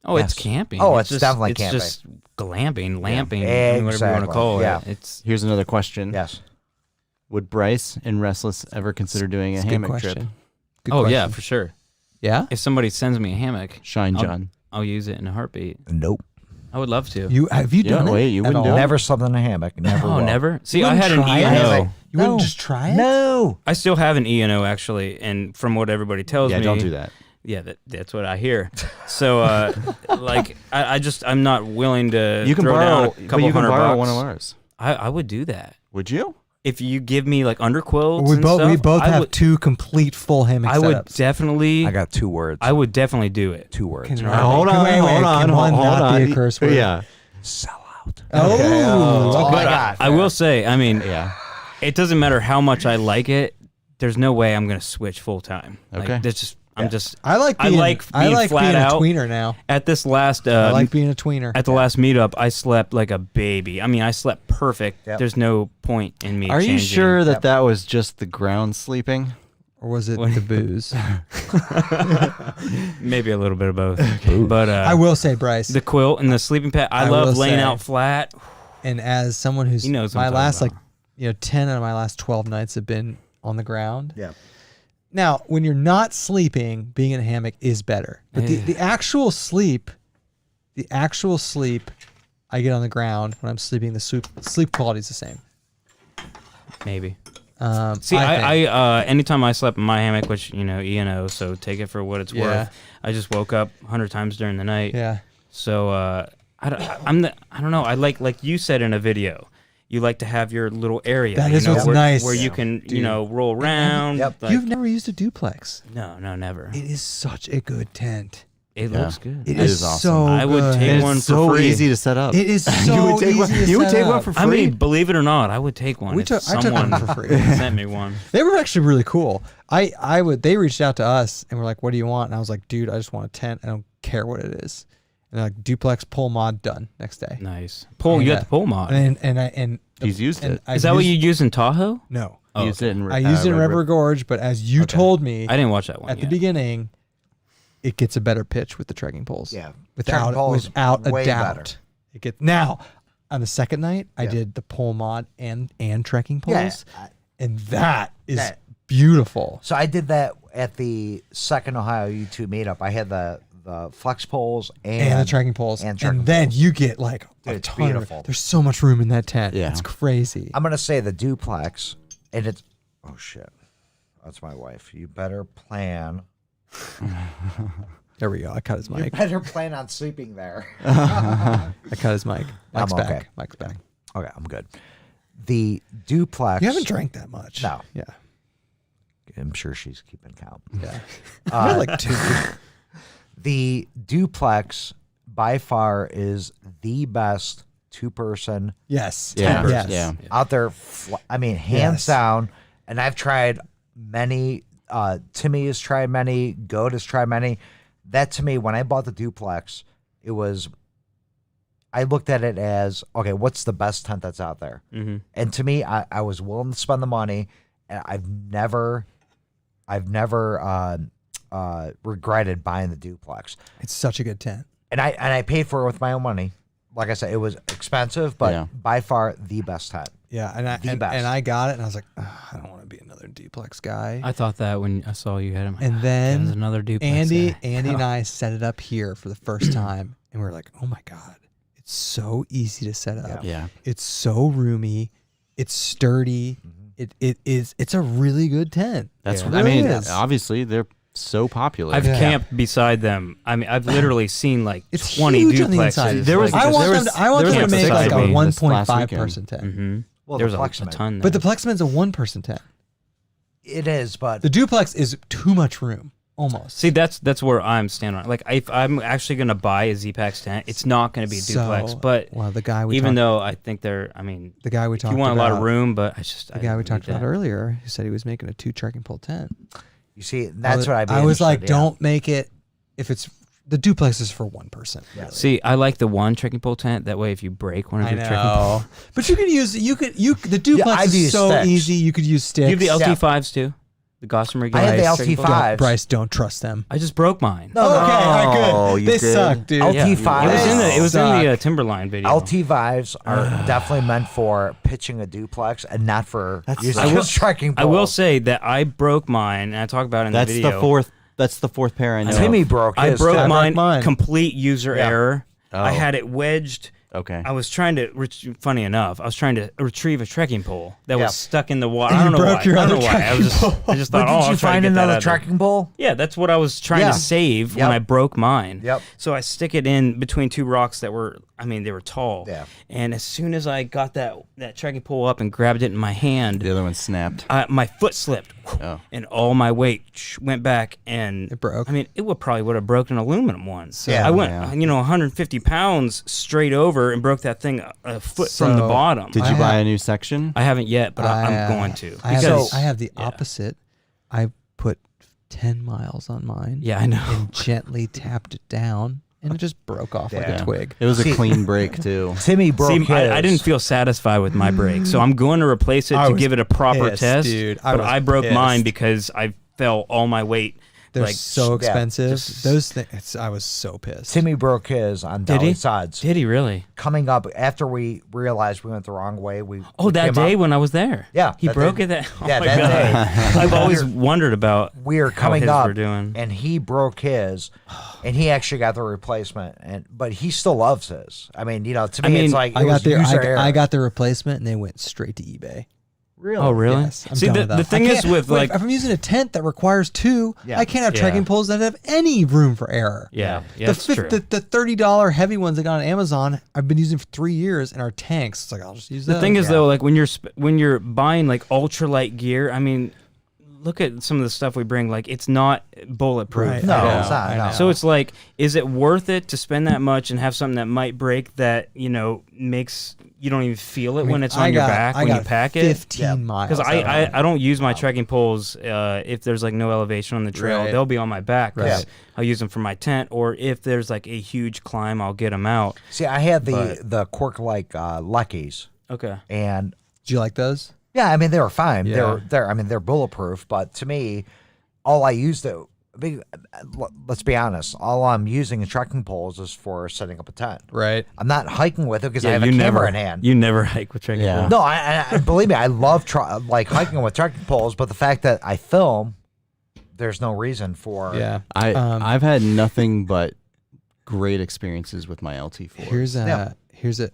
Oh, it's Yes. camping. Oh, it's just, definitely it's camping. just glamping, lamping, whatever you want to Exactly. call Yeah. it. It's Here's another question. Yes. Would Bryce and Restless ever consider doing a It's a good hammock question. trip? Good oh yeah, question. for sure. Yeah? If somebody sends me a hammock, Shine John. I'll use it in a heartbeat. Nope. I would love to. Have you done it? wait, you at wouldn't do all? it? Never slept in a hammock. Never. Oh, will. never. See, You I wouldn't had an try it? E&O. You wouldn't No. just try it? No. I still have an E&O actually, and from what everybody tells Yeah, me, don't do that. Yeah, that's what I hear. So, like, I'm not willing to. You can throw borrow, down a but couple you can $100. borrow one of ours. I would do that Would you? if you give me like underquilts. We and both stuff, I have would, two complete full hammock I would setups. definitely. I got 2 words. I would definitely do it. 2 words. Can- Hold on, Wait, hold on, can one hold not on. be a curse word? Yeah. Sell out. Oh, Okay, That's all okay. I got. I will say, I mean, Yeah. it doesn't matter how much I like it. There's no way I'm gonna switch full time. Okay. Like, that's just. I'm just. I like I being, like I being like flat being out. a tweener now. At this last. I like being a tweener. At the last meetup, I slept like a baby. I mean, I slept perfect. Yep. There's no point in me. Are you changing. sure that that was just the ground sleeping? Or was it What- the booze? Maybe a little bit of both. But I will say, Bryce, the quilt and the sleeping pad. I I love will laying say- out flat. and as someone who's He knows what my I'm last talking like 10 out of my last 12 nights have been on the ground. Yeah. Now, when you're not sleeping, being in a hammock is better. But the actual sleep I get on the ground when I'm sleeping, the sleep quality is the same. Maybe. think. See, I anytime I slept in my hammock, which E&O, so take it for what it's Yeah. worth. I just woke up 100 times during the night. Yeah. So I don't know. I like you said in a video. You like to have your little area. That you is know, what's where, nice. where you can roll around. Yep. Like, You've never used a duplex. no, never. It is such a good tent. It looks good. It is is awesome. so I would good. take And one it's for so free. easy to set up. It is so you would take easy one, to you would set take one up. for free. I mean, believe it or not, I would take one. We if took- I took someone one for free. sent me one. They were actually really cool. They reached out to us and were like, "What do you want?" And I was like, "Dude, I just want a tent. I don't care what it is." And they're like, "Duplex pull mod done next day." Nice. Pull. You Yeah. got the pull mod. And He's used it. Is that what you use in Tahoe? No, Oh, used it in, I used it in Red River Gorge, but as you told me I didn't watch that one at yet. the beginning, it gets a better pitch with the trekking poles. Yeah. without Trekking poles, without a way doubt. better. It gets now on the second night. I Yeah. did the pole mod and trekking Yeah. poles, and that is That- beautiful. So I did that at the second Ohio U2 meetup. I had the flex poles And the trekking poles, and trekking then poles. you get like Dude, a it's ton of- beautiful. there's so much room in that tent. Yeah. It's crazy. I'm gonna say the duplex, and it's oh shit, that's my wife. You better plan. There we go. I cut his You mic. better plan on sleeping there. I cut his mic. Mike's I'm back. okay. Mike's back. Okay, I'm good. The duplex. You haven't drank that much. No. Yeah. I'm sure she's keeping count. Yeah. I had like two. The duplex by far is the best 2-person Yes. Yeah. Yes. Yeah. out there. I mean, hands Yes. down. And I've tried many Timmy has tried many. Goat has tried many. That to me, when I bought the duplex, I looked at it as, okay, what's the best tent that's out there? Mm-hmm. And to me, I was willing to spend the money, and I've never regretted buying the duplex. It's such a good tent. And I paid for it with my own money. Like I said, it was expensive, but by far the best tent. Yeah, and I got it, and I was like, I don't want to be another duplex guy. I thought that when I saw you had him. And then there's another duplex. Andy and I set it up here for the first time, and we were like, oh my god, it's so easy to set up. Yeah. It's so roomy. It's sturdy. It's a really good tent. That's It I really mean, is. obviously they're so popular. I've camped beside them. I mean, I've literally seen like It's 20 huge on the duplexes. inside. There was- I want there them was- to, I want there them was to a make like a beside me this last 1.5 weekend. person tent. Mm-hmm. Well, There's the a Flexman. ton there. But the Plexman's a 1 person tent. It is, but The duplex is too much room, almost. See, that's where I'm standing on. Like, if I'm actually going to buy a Z-Pax tent, it's not going to be a duplex. But well, the guy we even talked, though I think they're, I mean, the guy we if talked you want about, a lot of room, but the guy we talked about earlier, who said he was making a 2 trekking pole tent. you see, that's what I was like, don't make it if it's the duplex is for 1 person. Really. See, I like the 1 trekking pole tent. That way, if you break one of I your trekking poles, know, but you could use the duplex I've is used so sticks. easy. You could use sticks. you have the LT5s too, the Gossamer. I have the guys, trekking pole? LT5s. Bryce, don't trust them. I just broke mine. No, Okay, all right, no, good. you They did. suck, dude. LT5s. It was in the Suck. Timberline video. LT5s are definitely meant for pitching a duplex and not for using a striking I pole. will say that I broke mine, and I talk about it in That's the video. the fourth. That's the fourth pair I know. Timmy of. broke I his. broke too. mine, complete user error. Oh. I had it wedged. Okay. I was trying to, funny enough, I was trying to retrieve a trekking pole that Yeah. was stuck in the water. And I you don't know broke why. your I don't other know why. I just But thought, did I'll you try find to get that another out of there. trekking pole? Yeah, that's what I was trying Yeah. to save Yep. when I broke mine. Yep. So I stick it in between 2 rocks that were, I mean, they were tall. Yeah. And as soon as I got that trekking pole up and grabbed it in my hand, The other one snapped. my foot slipped, Oh. and all my weight went back, and It broke. I mean, it probably would have broken an aluminum one. So Yeah. I went, Yeah. 150 pounds straight over and broke that thing a foot from the So, bottom. Did you buy a new section? I haven't yet, but I'm going to. I have, Because- I have the opposite. I put 10 miles on mine. Yeah, I know. And gently tapped it down, and it just broke off like Yeah. a twig. It was See- a clean break too. Timmy broke See, his. I didn't feel satisfied with my brake, so I'm going to replace it I to was give it a proper pissed, test. dude. I But was I broke pissed. mine because I fell all my weight. They're like, so yeah, expensive. just- Those things. I was so pissed. Timmy broke his on Did he? Dolly Sods. Did he really? Coming up after we realized we went the wrong way. We That came day up- when I was there. Yeah, he that broke day. it. That oh Yeah, my that God. day. I've always wondered about we were how coming his up were doing. and he broke his, and he actually got the replacement. But he still loves his. I mean, to me, it's like I it got was the user error. I got the replacement, and they went straight to eBay. Really? Oh, really? Yes, I'm See, done the, with them. the thing I is can't- with wait, like, if I'm using a tent that requires 2, Yeah. I can't have Yeah. trekking poles that have any room for error. yeah, the it's true. the $30 heavy ones I got on Amazon, I've been using for 3 years, and our tanks. It's like I'll just use The those. thing is though, like when you're buying like ultralight gear, I mean, look at some of the stuff we bring. Like it's not bulletproof. Right. No, I know, it's not. I No. know. So it's like, is it worth it to spend that much and have something that might break that makes you don't even feel it when it's on your back when you pack it? 15 miles. Because out of mine. I don't use my trekking poles if there's like no elevation on the trail. Right. They'll be on my back. 'Cause Right. I'll use them for my tent, or if there's like a huge climb, I'll get them out. See, I had the Quirk-like Luckies, Okay. and Do you like those? yeah, I mean they were fine. Yeah. They're bulletproof. But to me, all I used it. Let's be honest. All I'm using in trekking poles is for setting up a tent. Right. I'm not hiking with it because I have a you camera never in hand. You never hike with trekking Yeah. poles. No, I believe me. I love hiking with trekking poles, but the fact that I film, there's no reason for. Yeah. I've had nothing but great experiences with my LT4. Here's a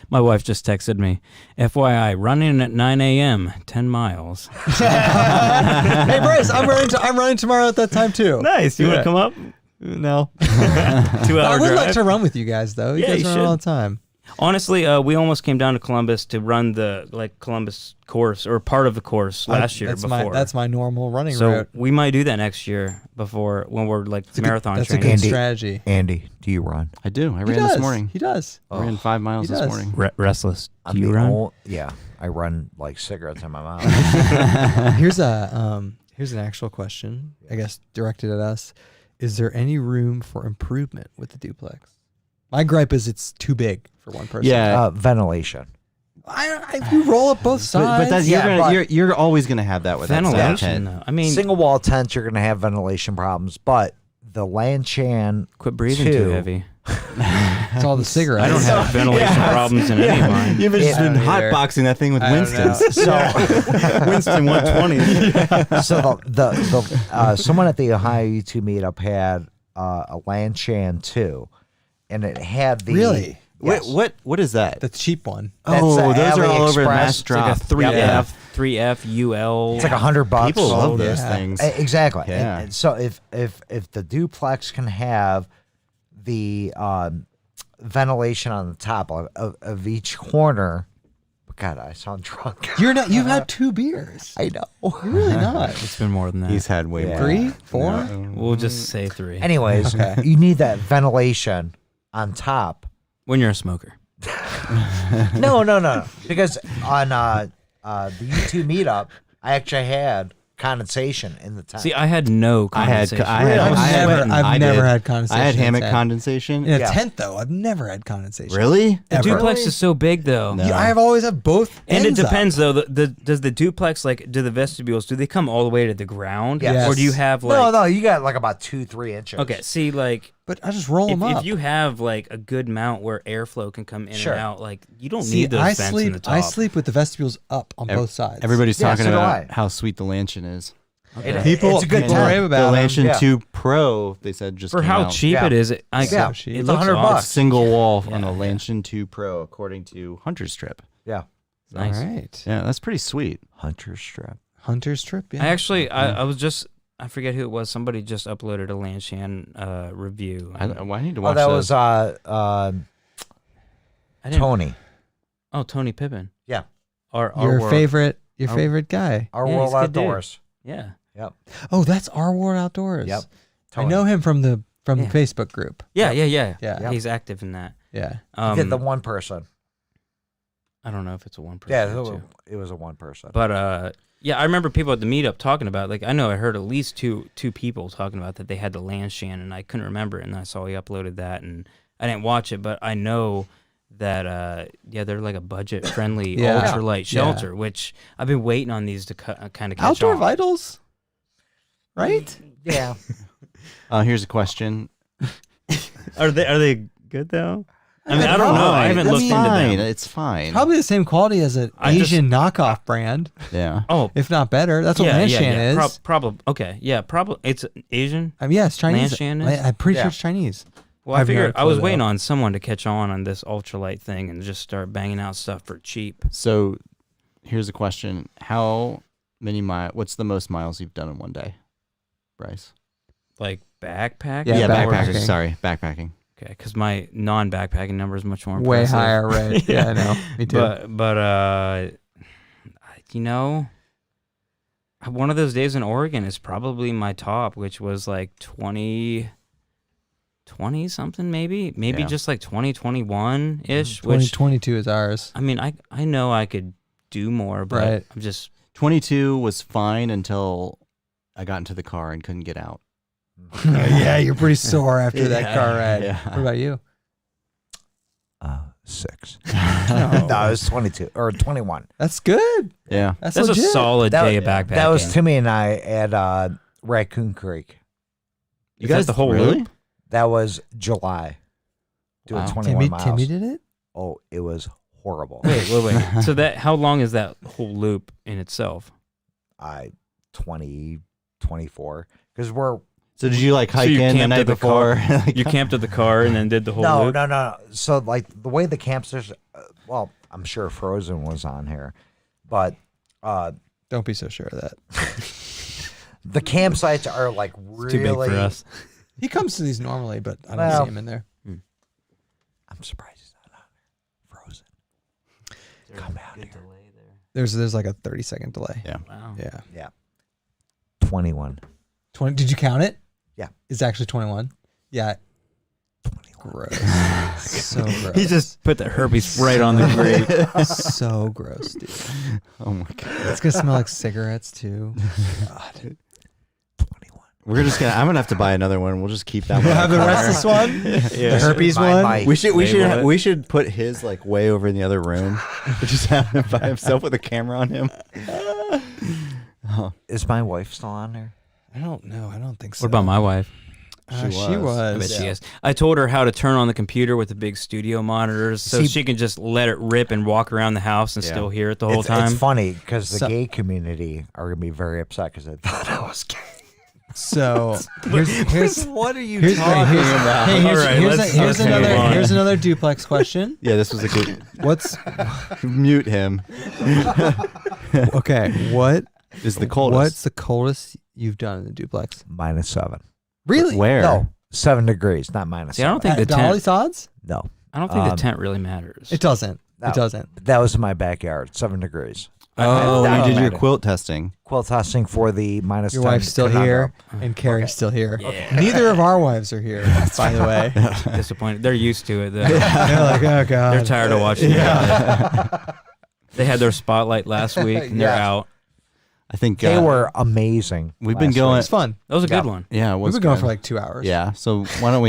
My wife just texted me, FYI, running at 9 a.m., 10 miles. Hey Bryce, I'm running tomorrow at that time too. Nice. You want to come up? No. 2 hour I would drive. like to run with you guys though. You Yeah, guys you run should. all the time. Honestly, we almost came down to Columbus to run the Columbus course or part of the course last year That's before. that's my normal running so route. we might do that next year before when we're like marathon That's a training. good Andy. strategy. Andy, do you run? I do. I He ran does. this morning. He does. I ran 5 miles He this does. morning. Restless. Do you the run? yeah, I run like cigarettes in my mouth. Here's a Here's an actual question, I guess directed at us. Is there any room for improvement with the duplex? My gripe is it's too big for one person. Yeah. Ventilation. You roll up both sides. But that's, you're always gonna have that with that style Ventilation, tent. though. I mean, Single wall tents, you're going to have ventilation problems, but the Lanchan quit breathing 2, too heavy. it's all the cigarettes. I don't have ventilation problems in any of mine. You've just been either. hotboxing that thing with I don't Winston's. So, Winston 120. so the someone at the Ohio U2 meetup had a Lanchan 2, and it had the Really? Yes. What is that? the cheap one. That's Oh, the those are all over AliExpress. Mass It's Drop. like a 3F, Yeah. 3F, UL. It's like $100. People love those Yeah. things. Exactly. Yeah. And so if the duplex can have the ventilation on the top of each corner, God, I sound drunk. You're not. You've had 2 beers. I know. You're really not. It's been more than that. He's had way Yeah. more. 3, 4. We'll just say 3. Anyways, you need that ventilation on top. When you're a smoker. No. Because on the U2 meetup, I actually had condensation in the tent. See, I had no condensation. I've never had condensation. I had in a hammock tent. condensation. In a Yeah. tent though. I've never had condensation. Really? The Ever. duplex is so big, though. No. Yeah, I have always had both. And it ends up. depends, though. Does the duplex, like, do the vestibules, do they come all the way to the ground? Yes. Or do you have, like... no, you got like about 2-3 inches. Okay, see, like... But I just roll them up. If you have, like, a good mount where airflow can come in Sure. and out, like, you don't See, need those I vents sleep. in the top. I sleep with the vestibules up on both sides. Everybody's Yeah, talking so do about I. how sweet the Lanchan is. People- it's a good people tent. rave about the them. Lanchan Yeah. 2 Pro, they said just For came how out. cheap Yeah. it is, it Yeah. cheap. it It's looks $100 awesome. bucks. Single wall on the Yeah. Lanchan 2 Pro, according to Hunter's Trip. Yeah. Nice. All right. Yeah, that's pretty sweet. Hunter strip. Hunter's trip. Yeah. I actually, I was just... I forget who it was. Somebody just uploaded a Lanchan review. I need to Oh, watch that those. was I didn't- Tony. Oh, Tony Pippin. Yeah. Our your world. favorite guy. Our Yeah, World he's a good dude. Outdoors. Yeah. Yep. Oh, that's Our World Outdoors. Yep. I know him from the Yeah. Facebook group. Yeah. Yeah. He's active in that. Yeah. He did the one person. I don't know if it's a one person. Yeah, or two. it was a one person. But yeah, I remember people at the meetup talking about, like, I know I heard at least two people talking about that they had the Lanchan, and I couldn't remember it, and I saw he uploaded that, and I didn't watch it, but I know that they're like a budget friendly Yeah. ultralight shelter, which I've been waiting on these to kind of catch Outdoor on. Vitals. Right? yeah. Here's a question. Are they good though? I mean, I don't know. I haven't It's looked into fine. them. It's fine. Probably the same quality as an I just- Asian knockoff brand, Yeah. Oh, if not better. That's what Lanchan is. Probably. Okay. Yeah. Probably. It's Asian. I mean, yeah, it's Chinese. Lanchan is? I'm pretty Yeah. sure it's Chinese. Well, I I've no figured I clue, was waiting though. on someone to catch on this ultralight thing and just start banging out stuff for cheap. So here's a question. How many what's the most miles you've done in one day, Bryce? Like backpack. Yeah, backpacking. backpacking. Sorry, backpacking. Okay, because my non-backpacking number is much more Way impressive. higher, right? Yeah, I know. Me too. But you know, one of those days in Oregon is probably my top, which was like 20 something, maybe Yeah. just like 2021 ish. 2022 is ours. I mean, I know I could do more, but Right. I'm just 22 was fine until I got into the car and couldn't get out. Yeah, you're pretty sore after that Yeah, car ride. yeah. What about you? 6. No. No, it was 22 or 21. That's good. Yeah. That's a legit. solid day of backpacking. That was Timmy and I at Raccoon Creek. You guys the whole really? loop? That was July. Doing Wow. 21 miles. Timmy did it? Oh, it was horrible. Wait. So how long is that whole loop in itself? 20, 24. Because we're So did you like hike you in the camped night at the before? car? You camped at the car and then did the whole loop? no. So like the way the campsters, well, I'm sure Frozen was on here, but Don't be so sure of that. the campsites are like Too big really. for us. He comes to these normally, but I don't Well, see him in there. I'm surprised he's not on there. Frozen. Come out here. There's like a 30-second delay. Yeah. Wow. Yeah. Yeah. 21. 20. Did you count it? Yeah. It's actually 21. Yeah. 21. Gross. So gross. He just put the herpes right on the grate. so gross, dude. Oh my god. It's gonna smell like cigarettes too. God. We're just gonna. I'm gonna have to buy another one. We'll just keep that one. We'll have the Restless one, the herpes one. We should put his like way over in the other room. Just have him by himself with a camera on him. Is my wife still on there? I don't know. I don't think so. What about my wife? She was. I bet she is. I told her how to turn on the computer with the big studio monitors so she can just let it rip and walk around the house and still hear it the whole time. It's funny because the gay community are going to be very upset because they thought I was gay. So here's what are you talking about? Hey, here's on. another duplex question. Yeah, this was a good. What's Mute him. okay? What is the coldest? What's the coldest you've done in the duplex? -7. Really? Where? No, 7 degrees, not -7. See, I don't think the Dolly's tent. odds? No, I don't think the tent really matters. It doesn't. No. It doesn't. that was in my backyard. 7 degrees. Oh, That you did your mattered. quilt testing. Quilt testing for the -10. Your wife's still conundrum. here, and Carrie's still here. Yeah. Neither of our wives are here, by the way. Disappointed. They're used to it. Though. They're like, oh god. They're tired of watching it. They had their spotlight last week, and they're Yes. out. I think They were amazing. We've been last going. It's fun. That was a good Yeah. one. Yeah, it was We've been going good. for like 2 hours. Yeah. So why don't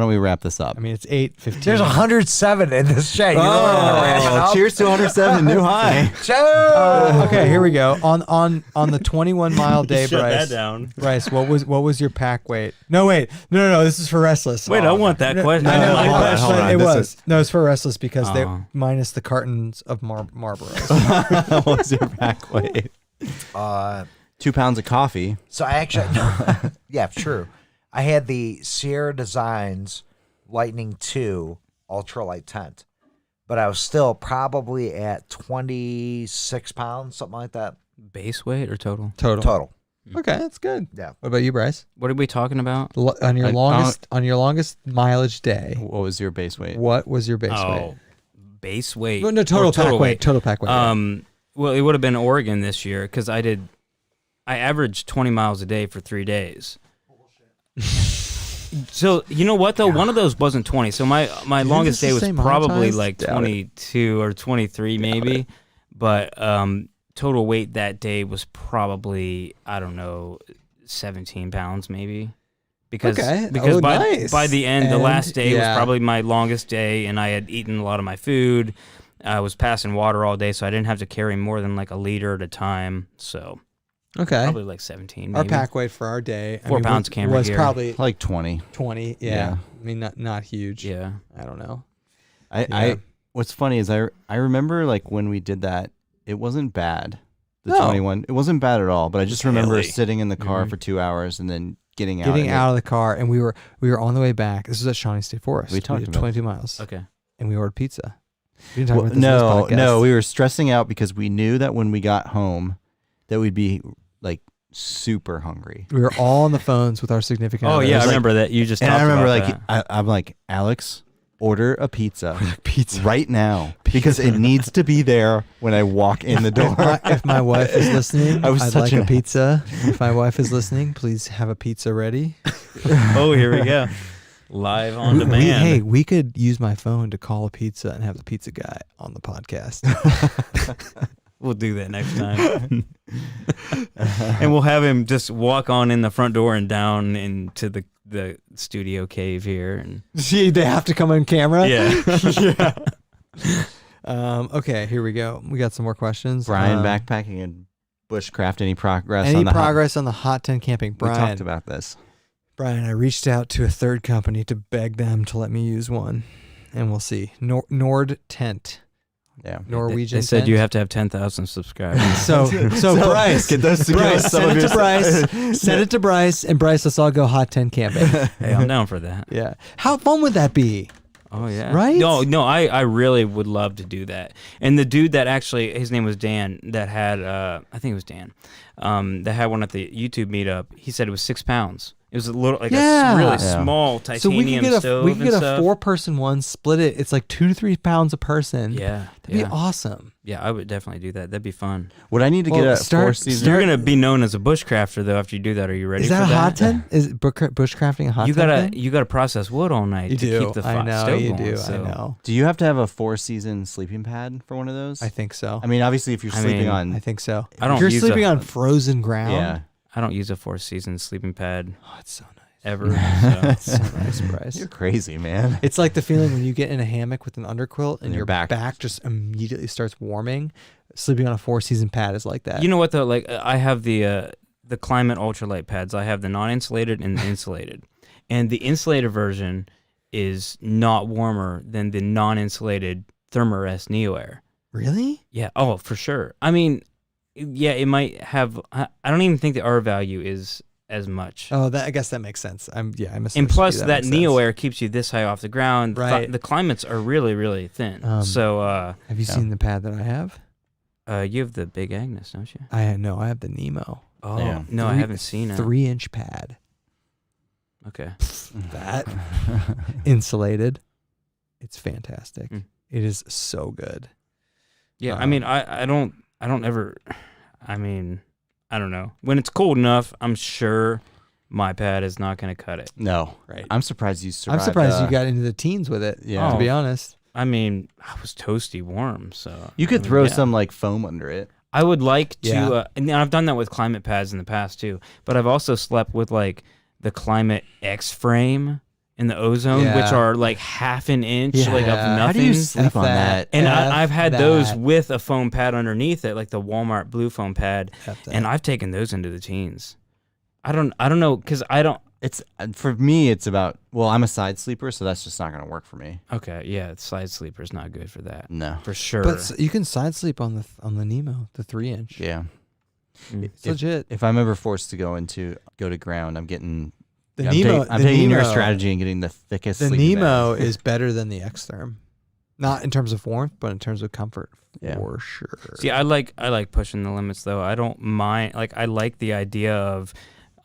we wrap this up? I mean, it's 8:15. There's 107 in this chat. You really wanna wrap it up? cheers to 107, new high. Cheers! Okay, here we go. On the 21-mile day, Shut Bryce. that down. Bryce, what was your pack weight? No, wait. No. This is for Restless. Wait, I want that question. I know, hold on, hold on. it This was. No, it's for Restless because they Oh. minus the cartons of Marlboros. What was your back weight? 2 pounds of coffee. So I actually, yeah, true. I had the Sierra Designs Lightning 2 ultralight tent, but I was still probably at 26 pounds, something like that. Base weight or total? Total. Okay, that's good. Yeah. What about you, Bryce? What are we talking about? On your longest mileage day, What was your base weight? what was your base weight? Base weight. No, total Or pack weight. Total pack weight. Well, it would have been Oregon this year because I averaged 20 miles a day for 3 days. So you know what though? One of those wasn't 20. So my longest day was probably like 22 or 23 maybe. But total weight that day was probably, I don't know, 17 pounds maybe. Because by the end, the last day was probably my longest day, and I had eaten a lot of my food. I was passing water all day, so I didn't have to carry more than like a liter at a time. So okay. probably like 17 maybe. Our pack weight for our day, 4 pounds camera was gear. probably Like 20. 20. Yeah. I mean, not huge. Yeah. I don't know. I what's funny is I remember like when we did that, it wasn't bad. The No. 21, it wasn't bad at all. But I just remember Really? sitting in the car for 2 hours and then getting out. Getting and out of the car, and we were on the way back. This was at Shawnee State Forest. We talked did about 22 miles, Okay. and we ordered pizza. We didn't talk Well, about this in this podcast. no, we were stressing out because we knew that when we got home, that we'd be like super hungry. We were all on the phones with our significant. Oh others. yeah, I like- remember that. You just And talked I remember about like that. I'm like, Alex, order a pizza right now because it needs to be there when I walk in the door. If my wife is listening, I was I'd such like a an- pizza. If my wife is listening, please have a pizza ready. Oh, here we go. Live on demand. We could use my phone to call a pizza and have the pizza guy on the podcast. We'll do that next time. And we'll have him just walk on in the front door and down into the studio cave here. And See, they have to come on camera. yeah. Okay, here we go. We got some more questions. Brian, backpacking and bushcraft. Any progress? Any on the progress on the hot tent camping? We talked Brian, about this. Brian, I reached out to a third company to beg them to let me use one, and we'll see. Nord Tent, Yeah. Norwegian. They said tent. you have to have 10,000 subscribers. So Bryce, get those to Bryce, some send of it your- to Bryce. Send it to Bryce, and Bryce, let's all go hot tent camping. Hey, I'm down for that. Yeah, how fun would that be? Oh yeah. Right? No, I really would love to do that. And the dude that actually, his name was Dan, that had I think it was Dan. that had one at the YouTube meetup. He said it was 6 pounds. It was a little like Yeah. a really Yeah. small titanium stove. We can get and a stuff. 4-person one, split it. It's like 2 to 3 pounds a person. Yeah, That'd be awesome. Yeah, I would definitely do that. That'd be fun. Would I need to Well, get a start- 4-season? You're gonna be known as a bushcrafter though after you do that. Are you ready? Is for that a that? hot tent? Is bushcrafting a hot You tent? gotta thing? you gotta process wood all night You to do. keep the I know stove you going. do. So. I know. Do you have to have a 4-season sleeping pad for one of those? I think so. I mean, obviously, if you're I sleeping mean, on, I think so. I don't If you're use sleeping a- on frozen ground. yeah, I don't use a 4-season sleeping pad Oh, it's so nice. ever. So. It's so nice, Bryce. you're crazy, man. It's like the feeling when you get in a hammock with an underquilt and your your back- back just immediately starts warming. Sleeping on a 4-season pad is like that. You know what though? Like I have the Climate ultralight pads. I have the non-insulated and the insulated, and the insulated version is not warmer than the non-insulated Thermarest NeoAir. Really? Yeah. Oh, for sure. I mean, yeah, it might have. I don't even think the R value is as much. Oh, I guess that makes sense. I misunderstood And plus, you. that makes sense. NeoAir keeps you this high off the ground. Right. The climates are really, really thin. So, Have you seen the pad that I have? you have the Big Agnes, don't you? I have the Nemo. Oh, Yeah. no, I haven't seen it. 3-inch pad. Okay. That insulated. It's fantastic. Mm. It is so good. Yeah, I mean, I don't ever. I mean, I don't know. When it's cold enough, I'm sure my pad is not going to cut it. No, Right. I'm surprised you survived. I'm surprised you got into the teens with it. Yeah. To be honest. I mean, I was toasty warm, so You could I mean, throw yeah. some like foam under it. I would like to, Yeah. and I've done that with climate pads in the past too. But I've also slept with like the Climate X frame in the ozone, which Yeah. are like half an inch, like of Yeah. nothing. How do you sleep F on that? And F I've had those that. with a foam pad underneath it, like the Walmart blue foam pad, F that. and I've taken those into the teens. I don't know, because I don't. It's for me. It's about. Well, I'm a side sleeper, so that's just not going to work for me. Okay, yeah, side sleeper's not good for that, No. for sure. But you can side sleep on the Nemo, the 3-inch. Yeah. It's legit. If I'm ever forced to go to ground, I'm getting. The I'm Nemo. I'm the taking your Nemo- strategy and getting the thickest. The sleeping Nemo bag. is better than the X-Therm. Not in terms of warmth, but in terms of comfort, Yeah. for sure. See, I like pushing the limits though. I don't mind. Like, I like the idea of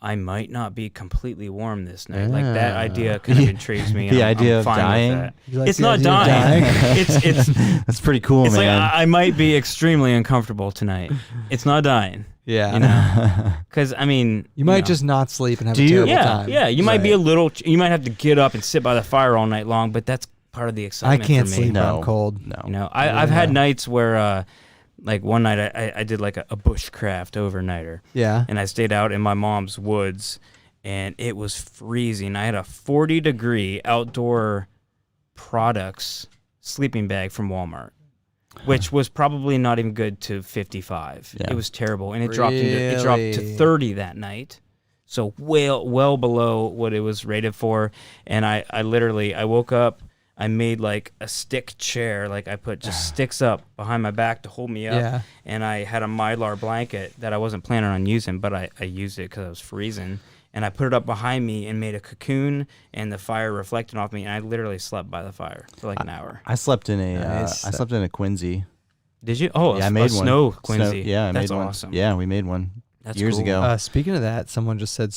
I might not be completely warm this night. Like that idea kind of intrigues me. The and idea I'm of fine with dying? that. You like It's the not idea of dying. dying? it's That's pretty cool, it's like man. I might be extremely uncomfortable tonight. It's not dying. Yeah. You know, because I mean, You might know. just not sleep and have Do a you- terrible yeah, time. yeah. You might be a little. You might have to get up and sit by the fire all night long, but that's part of the I excitement. can't for me. sleep when No. I'm cold. No. You know, I've had nights where, like one night I did like a bushcraft overnighter, Yeah. and I stayed out in my mom's woods, and it was freezing. I had a 40-degree outdoor products sleeping bag from Walmart, which was probably not even good to 55. Yeah. It was terrible, and it dropped to Really? 30 that night. So well below what it was rated for. And I woke up, I made like a stick chair, like I put just sticks up behind my back to hold me up. Yeah. And I had a Mylar blanket that I wasn't planning on using, but I used it because I was freezing. And I put it up behind me and made a cocoon, and the fire reflected off me, and I literally slept by the fire for like an hour. I slept in a. Nice. I slept in a Quincy. Did you? Oh, Yeah, I a made one. snow Quincy. Yeah, I That's made one. awesome. Yeah, we made one That's years cool. ago. Speaking of that, someone just said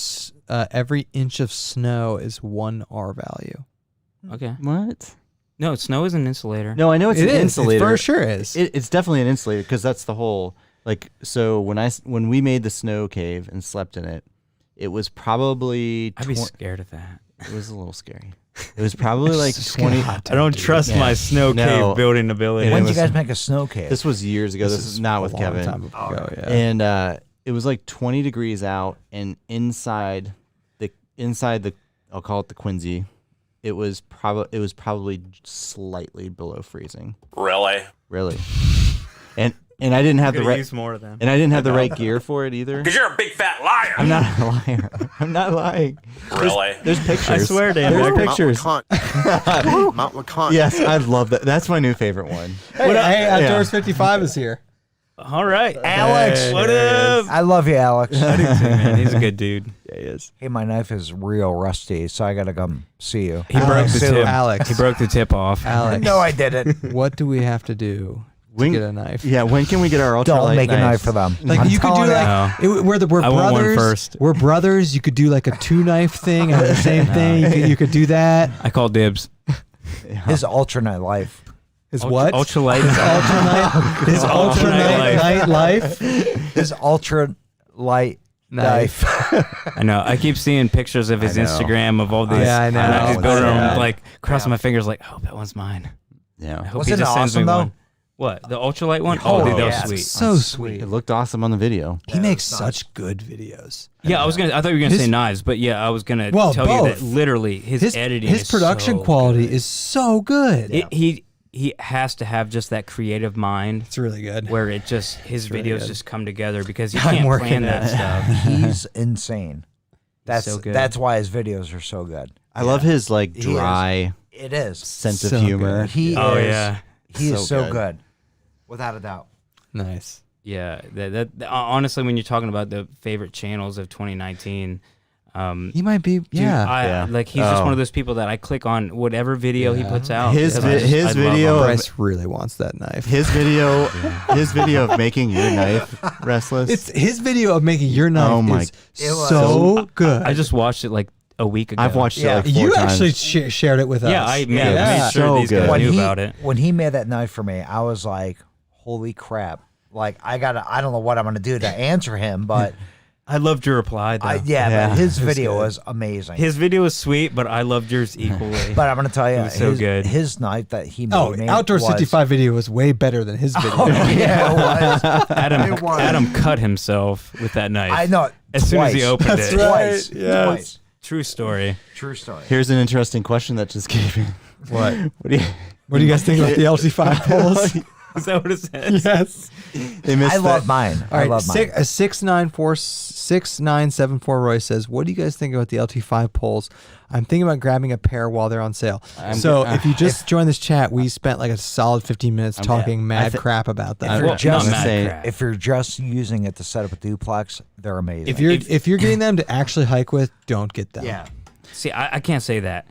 every inch of snow is 1 R value. Okay. What? No, snow is an insulator. No, I know it's It an is. insulator. It for sure is. It's definitely an insulator because that's the whole like. So when we made the snow cave and slept in it, it was probably. I'd be scared of that. It was a little scary. It was probably like 20. I don't trust Yeah. my snow No. cave building ability. When it did you was- guys make a snow cave? This was years ago. This is not with a long Kevin. time ago, yeah. And it was like 20 degrees out, and inside the I'll call it the Quincy. It was probably slightly below freezing. Really? And I didn't have the right more of them. and I didn't have the right gear for it either. Because you're a big fat liar. I'm not a liar. I'm not lying. Really? There's pictures. I swear, Dan. There's pictures. Mount LeConte. Yes, I love that. That's my new favorite one. Hey, Outdoors 55 is here. All right, Alex. What up? I love you, Alex. Man, he's a good dude. Yeah, he is. Hey, my knife is real rusty, so I gotta come see you. He broke the Soon. tip. Alex. He broke the tip off. Alex. No, I didn't. What do we have to do When, get a knife. Yeah, when can we get our ultralight Don't make a knife knives? for them. Like I'm you could do telling like you. we're I want one brothers. first. We're brothers. You could do like a 2-knife thing and the same thing. You could do that. I call dibs. his alternate life. His what? Ultralight. His ultralight night life. His ultra light knife. I know. I keep seeing pictures of his I know. Instagram of all these. Yeah, I know. And I just go to Yeah. him like crossing my fingers, like, I hope that one's mine. I Yeah. hope Wasn't he just it sends me awesome, though? one. What, the ultralight one? Oh, Oh, dude, that yeah. was sweet. So sweet. It looked awesome on the video. He makes such good videos. Yeah, I thought you were gonna His- say knives, but yeah, I was gonna Well, tell you both. that literally his editing, his is production so quality good. is so good. He has to have just that creative mind It's really good. where it just his really videos good. just come together because you I'm can't working plan it. that stuff. He's insane. That's so good. That's why his videos are so good. I love his like He is. dry It is. sense So of humor. good. He Oh, is. yeah. He is So so good. good, without a doubt. Nice. Yeah, that honestly, when you're talking about the favorite channels of 2019, He might be. dude, Yeah. like he's just Oh. one of those people that I click on whatever video he Yeah. puts out. His because I his love video him. of- Bryce really wants that knife. His video, his video of making your knife, Restless. It's his video of making your knife. Oh my- is It was. so good. I just watched it like a week ago. I've watched Yeah. it like 4 you times. actually shared it with us. Yeah, I made Yeah. sure So these good. guys knew about it. When he made that knife for me, I was like, "Holy crap!" Like I don't know what I'm gonna do to answer him, but I loved your reply though. Yeah, but his it was video good. was amazing. His video was sweet, but I loved yours equally. But I'm gonna tell you, It was so his, good. his knife that he made Oh, me Outdoor was, 65 video was way better than his video. Oh, yeah, it was. It was. Adam cut himself with that knife. I know. As soon as he twice. opened it. Twice. Yes. Twice. True story. True story. Here's an interesting question that just came in. What? What do you? What do you guys think about the LT5 poles? Is that what it says? Yes. They missed I love that. mine. All I right, love mine. 6974 Roy says, what do you guys think about the LT5 poles? I'm thinking about grabbing a pair while they're on sale. If you just joined this chat, we spent like a solid 15 minutes talking mad crap about them. If you're Well, just not mad saying- crap. if you're just using it to set up a duplex, they're amazing. If you're getting them to actually hike with, don't get them. yeah. See, I can't say that.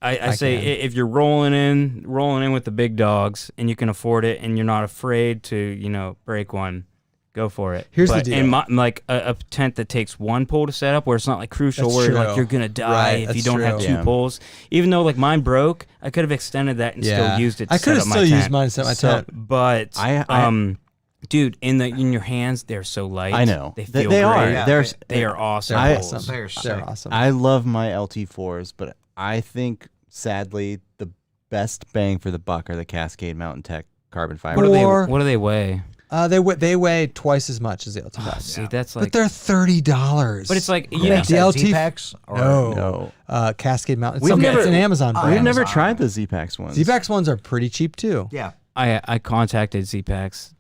I say can. if you're rolling in with the big dogs and you can afford it and you're not afraid to break one, go for it. Here's the But deal. in like a tent that takes one pole to set up, where it's not like crucial, That's where true. like you're gonna die Right, if you that's don't have true. 2 Yeah. poles. Even though like mine broke, I could have extended that and still used it. To I could have set up my still tent. used mine to set my tent. But dude, in your hands, they're so light. I know. They They- feel they are. great. Yeah. They are awesome. I- poles. Awesome. They're sick. awesome. I love my LT4s, but I think sadly the best bang for the buck are the Cascade Mountain Tech carbon fiber. What do they weigh? They weigh twice as much as the LT5. See, that's like. But they're $30. But it's like Who you know, makes the that, LT Z-Packs? Or- no, No. Cascade Mountain. We've never- it's an Amazon brand. We've never Amazon. tried the Z-Packs ones. Z-Packs ones are pretty cheap too. Yeah. I contacted Z-Packs.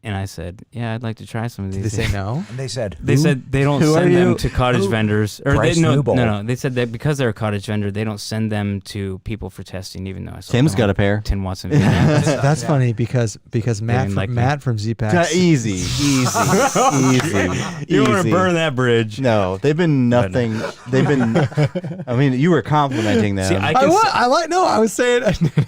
And I said, yeah, I'd like to try some of Did these. they say no? And they said, They said they don't Who are send them you? to cottage Who? vendors. Or Bryce they, no, Newbold. no. They said that because they're a cottage vendor, they don't send them to people for testing, even though I saw Tim's them got on a pair. Tim Watson video. That's funny because Matt didn't like me. Matt from Z-Packs. Easy. You don't want Easy. to burn that bridge. No, they've been nothing. They've been. I mean, you were complimenting them. See, I was saying.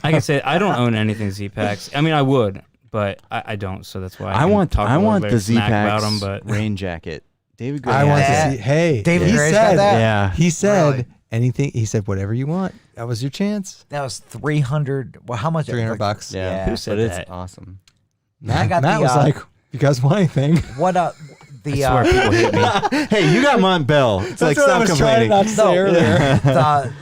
I can say I don't own anything Z-Packs. I mean, I would, but I don't. So that's why I can want talk a I little want bit the of smack Z-Packs about them. But rain jacket. David Gray. I want has to it. see. Hey, David he Gray's got said. that? Yeah. He said Really? anything. He said whatever you want. That was your chance. that was 300. Well, how much? $300 bucks. Yeah, Yeah. Who said but it's that? awesome. I got Matt the, was like, "You guys want anything?" What the I swear people hate me. Hey, you got Montbell. It's like stop complaining. not to say earlier. the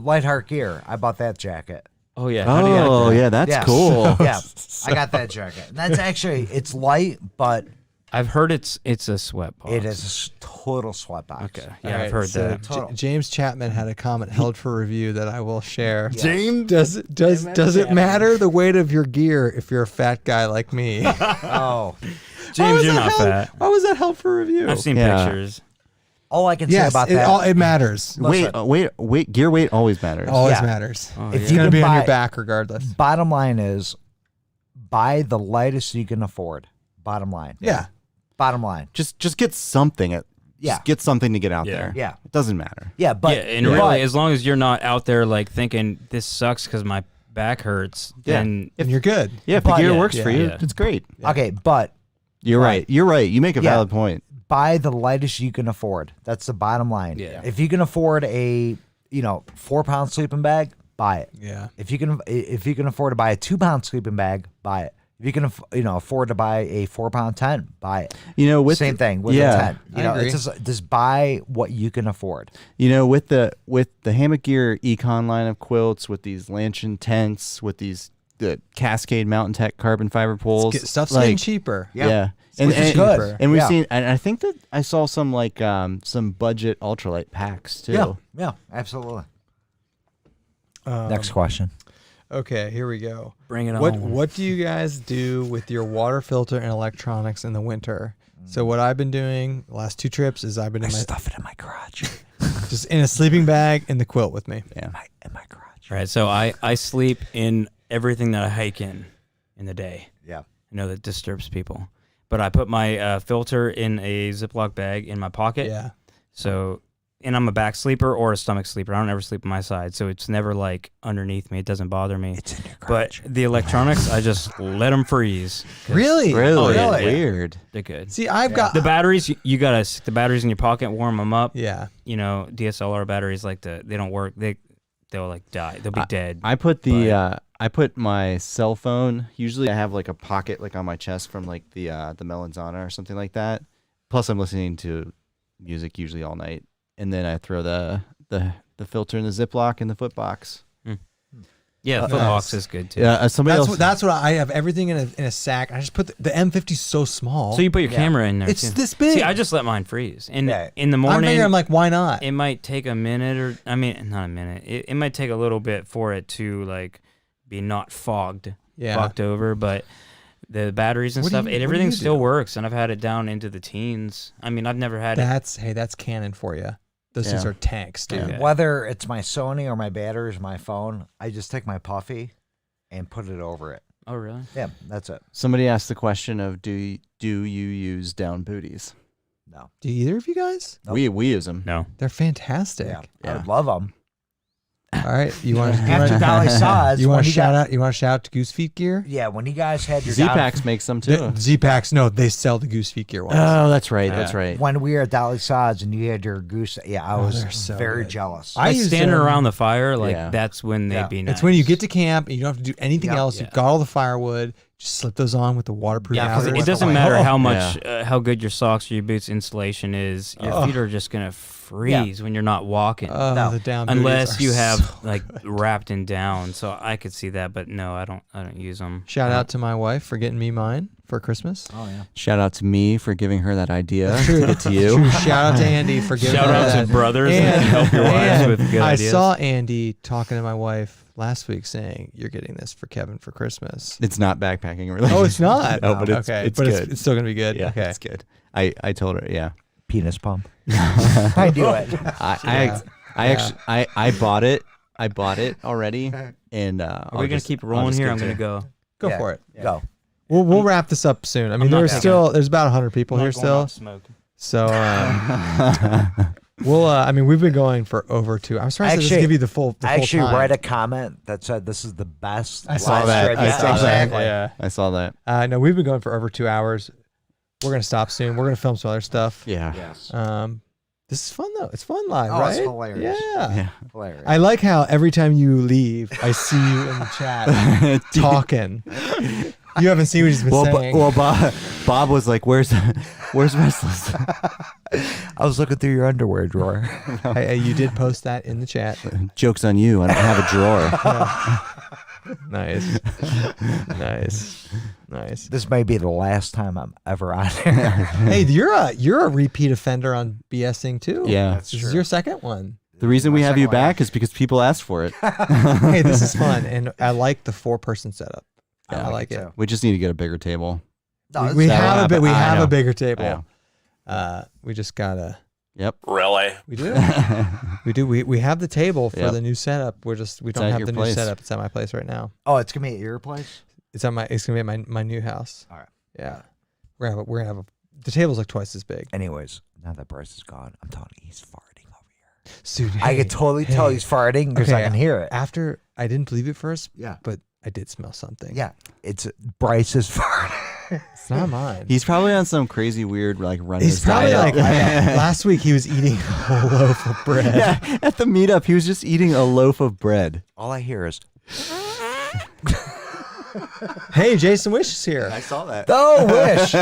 Lightheart gear. I bought that jacket. Oh yeah. How do you Oh like that? yeah, that's Yeah. cool. Yeah, I got that jacket. And that's actually it's light, but I've heard it's a sweat box. it is a total sweatbox. Okay. All Yeah, right, I've heard so that. Total. James Chapman had a comment held for review that I will share. James? Does it matter the weight of your gear if you're a fat guy like me? Oh, James, you're not fat. Why was that held for review? I've seen Yeah. pictures. all I can say Yes, about it, that. it matters. Weight. Gear weight always matters. Always Yeah. matters. Oh, If It's you gonna can be on your buy- back regardless. Bottom line is, buy the lightest you can afford. Bottom line. Yeah. Bottom line. Just get something. Yeah. Just get something to get out Yeah. there. Yeah. It doesn't matter. Yeah, but yeah, and really, as long as you're not out there like thinking this sucks because my back hurts, Yeah. then And you're good. Yeah, if the But- gear yeah, works for you, yeah. it's great. Okay, but You're right. You're right. You make a valid point. buy the lightest you can afford. That's the bottom line. Yeah. If you can afford a 4-pound sleeping bag, buy it. Yeah. If you can afford to buy a 2-pound sleeping bag, buy it. If you can afford to buy a 4-pound tent, buy it. With Same thing with a tent. I agree. It's just buy what you can afford. With the Hammock Gear Econ line of quilts, with these Lantern tents, with the Cascade Mountain Tech carbon fiber poles, Stuff's getting cheaper. Yeah. Which is good. And we've Yeah. seen, and I think that I saw some some budget ultralight packs too. Yeah, absolutely. Next question. Okay, here we go. bring it What on. What do you guys do with your water filter and electronics in the winter? So what I've been doing the last 2 trips is I've been in Stuff it in my garage. just in a sleeping bag in the quilt with me. Yeah. In my garage. Right. So I sleep in everything that I hike in the day. Yeah. I know that disturbs people, but I put my filter in a Ziploc bag in my pocket. Yeah. So, and I'm a back sleeper or a stomach sleeper. I don't ever sleep on my side, so it's never like underneath me. It doesn't bother me. It's in your But garage. the electronics, I just let them freeze. 'Cause Really? Really? yeah. Weird. They're good. See, I've got The batteries, you gotta stick the batteries in your pocket, warm them up. Yeah. DSLR batteries they don't work. They'll like die. They'll be dead. I put I put my cell phone. Usually, I have like a pocket like on my chest from like the Melanzana or something like that. Plus, I'm listening to music usually all night, and then I throw the filter in the Ziploc in the foot box. Yeah, the foot box is good too. Yeah, somebody else. That's what I have everything in a sack. I just put the M50's so small. So you put your camera in there. It's too. this big. See, I just let mine freeze. And Yeah. in the I'm morning, thinking, I'm like, why not? it might take a minute not a minute. It might take a little bit for it to like be not fogged over, but the batteries and What do stuff, you- what do everything you still do? works. And I've had it down into the teens. I mean, I've never had it. That's canon for you. Those things Yeah. are tanks, dude. Yeah. Whether it's my Sony or my batteries, my phone, I just take my puffy and put it over it. Oh, really? Yeah, that's it. Somebody asked the question of do you use down booties? No. Do either of you guys? Nope. We use them. No. They're fantastic. Yeah, I Yeah. would love them. All right, you want After Dolly Saws, you want when to he shout got- out? You want to shout out to Goose Feet Gear? Yeah, when you guys had your Z-Packs makes them too. Z-Packs, no, they sell the Goose Feet Gear ones. Oh, that's right. That's right. when we were at Dolly Saws and you had your goose, I was they're so very good. jealous. I Like use standing them- around the fire, like Yeah. that's when they'd Yeah. be nice. It's when you get to camp and you don't have to do anything Yeah. else. You've got all the firewood. Just slip those on with the waterproof. Yeah, 'cause Yeah, it with doesn't the matter light. how much, how good your socks or your boots insulation is. Your feet are just gonna freeze when you're not walking, Oh, the down booties unless are you have so like good. wrapped in down. So I could see that, but no, I don't use them. Shout out to my wife for getting me mine for Christmas. Oh yeah. Shout out to me for giving her that idea. Good to you. True. Shout out to Andy for giving Shout her out that. to brothers And- that help your wives and with good I ideas. saw Andy talking to my wife last week saying, "You're getting this for Kevin for Christmas." It's not backpacking related. Oh, it's not. No, but it's okay, it's but good. It's still gonna be good. Yeah, Okay. it's good. I told her. Yeah. Penis pump. I do it. I bought it. I bought it already, and Are we gonna keep rolling here? I'm gonna go. Go Yeah. for it. Go. We'll wrap this up soon. I mean, not there's about 100 people here still. So we've been going for over 2 hours. I was trying to just Actually- give you the full I actually time. read a comment that said this is the best. I saw live that. stream. I Yeah, saw that. exactly. Yeah. I saw that. No, we've been going for over 2 hours. We're gonna stop soon. We're gonna film some other stuff. Yeah. Yes. This is fun though. It's fun live, Oh, right? it's hilarious. Yeah. Yeah. Hilarious. I like how every time you leave, I see you in the chat talking. You haven't seen what he's been saying. Bob was like, "Where's Restless?" I was looking through your underwear drawer. Hey, you did post that in the chat. Joke's on you. I don't have a drawer. Nice, nice. This may be the last time I'm ever on here. Hey, you're a repeat offender on BSing too. Yeah. This is your second one. The reason we My have you second one. back is because people asked for it. Hey, this is fun, and I like the 4-person setup. I like it. too. We just need to get a bigger table. No, We it's- have a bit. We I have know. a bigger I table. know. We just gotta. Yep. Really? We do. We do. We have the table for Yep. the new setup. We don't at have your the new place. setup. It's at my place right now. Oh, it's gonna be at your place. It's gonna be at my new house. All right. Yeah. We're gonna have the table's like twice as big. Anyways, now that Bryce is gone, I'm telling you, he's farting over here. Dude, I could totally tell he's farting because I can hear it. After I didn't believe it first, Yeah. but I did smell something. Yeah, it's Bryce's fart. It's not mine. He's probably on some crazy weird like runner's He's probably diet. like last week he was eating a loaf of bread. Yeah, at the meetup, he was just eating a loaf of bread. All I hear is, Hey, Jason Wish is here. saw that. "Oh, Wish,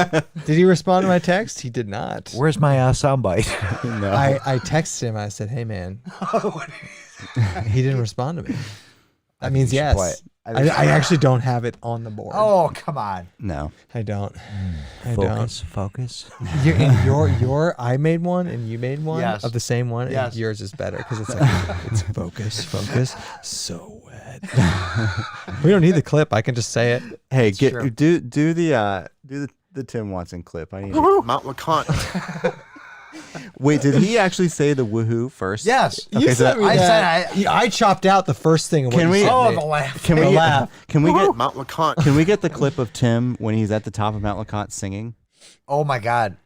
Did he respond to my text? He did not. where's my soundbite?" No. I texted him. I said, "Hey, man." He didn't respond to me. That means you should play yes. it. I actually don't have it on the board. Oh, come on. No. I don't. I Focus. don't. Your I made one and you made one Yes. of the same one. Yes. And yours is better because it's like it's focus. So wet. We don't need the clip. I can just say it. Hey, true. do the Tim Watson clip. I need Mount LeConte. Wait, did he actually say the woohoo first? Yes. Okay, so sent me I that. said I chopped out the first thing. Of what Can you we- sent Oh, me. the laugh. can we laugh. can we get Mount LeConte. can we get the clip of Tim when he's at the top of Mount LeConte singing? Oh my God.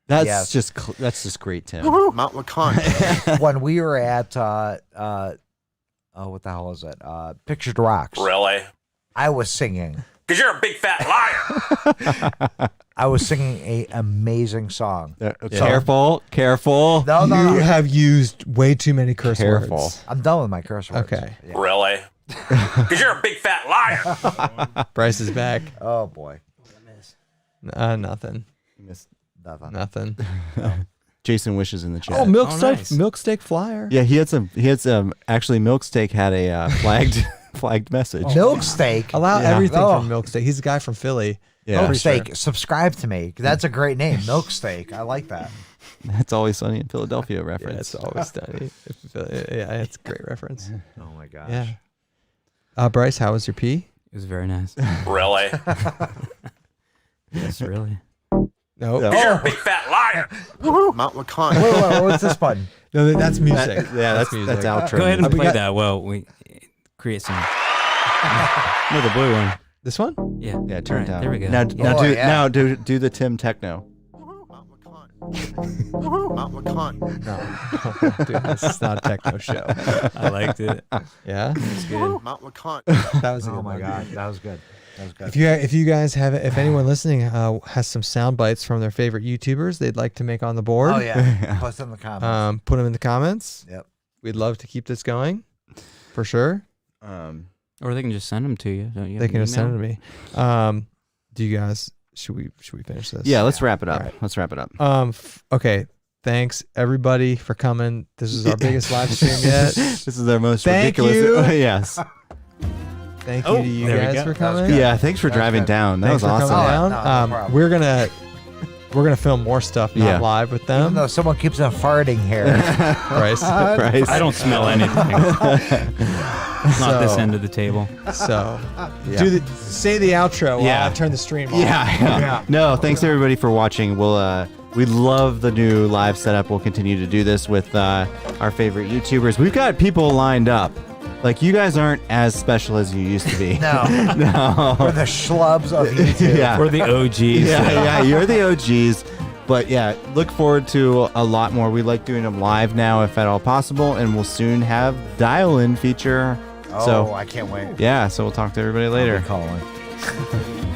That's Yes. that's just great, Tim. Mount LeConte. When we were at what the hell is it? Pictured Rocks. Really? I was singing. Because you're a big fat liar. I was singing a amazing song. Careful. No, no, You no. have used way too many curse Careful. words. I'm done with my curse words. Okay. Yeah. Really? Because you're a big fat liar. Bryce is back. Oh boy. Nothing. Nothing. Nothing. Jason wishes in the chat. Oh, milk Oh, steak, nice. milk steak flyer. Yeah, he had some. Actually, Milk Steak had a flagged message. Milk steak. Allow Yeah. everything Oh. from milk steak. He's a guy from Philly. Yeah, Milk for sure. steak. Subscribe to me. That's a great name. Milk steak. I like that. that's Always Sunny in Philadelphia Yeah, reference. it's always done. Yeah, it's a great reference. Oh my gosh. Yeah. Bryce, how was your pee? It was very nice. Really? Yes, really. No. No. You're a big fat liar. Mount LeConte. Wait, what's this button? No, that's music. That's music. outro. Go ahead and we play got- that. Well, we create some. No, the blue one. This one? Yeah. Yeah, turn it All down. right, There we go. Now, Yeah. do the Tim techno. Mount LeConte. Mount LeConte. No. Dude, this is not a techno show. I liked it. Yeah? It's good. Mount LeConte. That was a Oh good my one. God. That was good. That was good. If you guys have, if anyone listening has some sound bites from their favorite YouTubers they'd like to make on the board, Oh yeah. Post in the comments. put them in the comments. Yep. We'd love to keep this going, for sure. Or they can just send them to you. Don't you? They have can an just send email? it to me. Do you guys? Should we finish this? Yeah, let's wrap it up. All right. Let's wrap it up. Okay. Thanks everybody for coming. This is our biggest live stream yet. This is our most Thank ridiculous. you. Yes. Thank you to you there we guys go. for That was coming. good. Yeah. Thanks for That was driving good. down. That Thanks was for awesome. coming down. No problem. We're gonna film more stuff not Yeah. live with Even them. though someone keeps on farting here. Bryce. Bryce. I don't smell anything. Not this So- end of the table. So Yeah. say the outro while Yeah. I turn the stream off. Yeah. No, thanks everybody for watching. We love the new live setup. We'll continue to do this with our favorite YouTubers. We've got people lined up. Like, you guys aren't as special as you used to be. No. No. We're the schlubs of YouTube. Yeah. We're the OGs. Yeah, you're the OGs. But yeah, look forward to a lot more. We like doing them live now, if at all possible, and we'll soon have dial-in feature. Oh, So I can't wait. yeah, so we'll talk to everybody later. I'll be calling.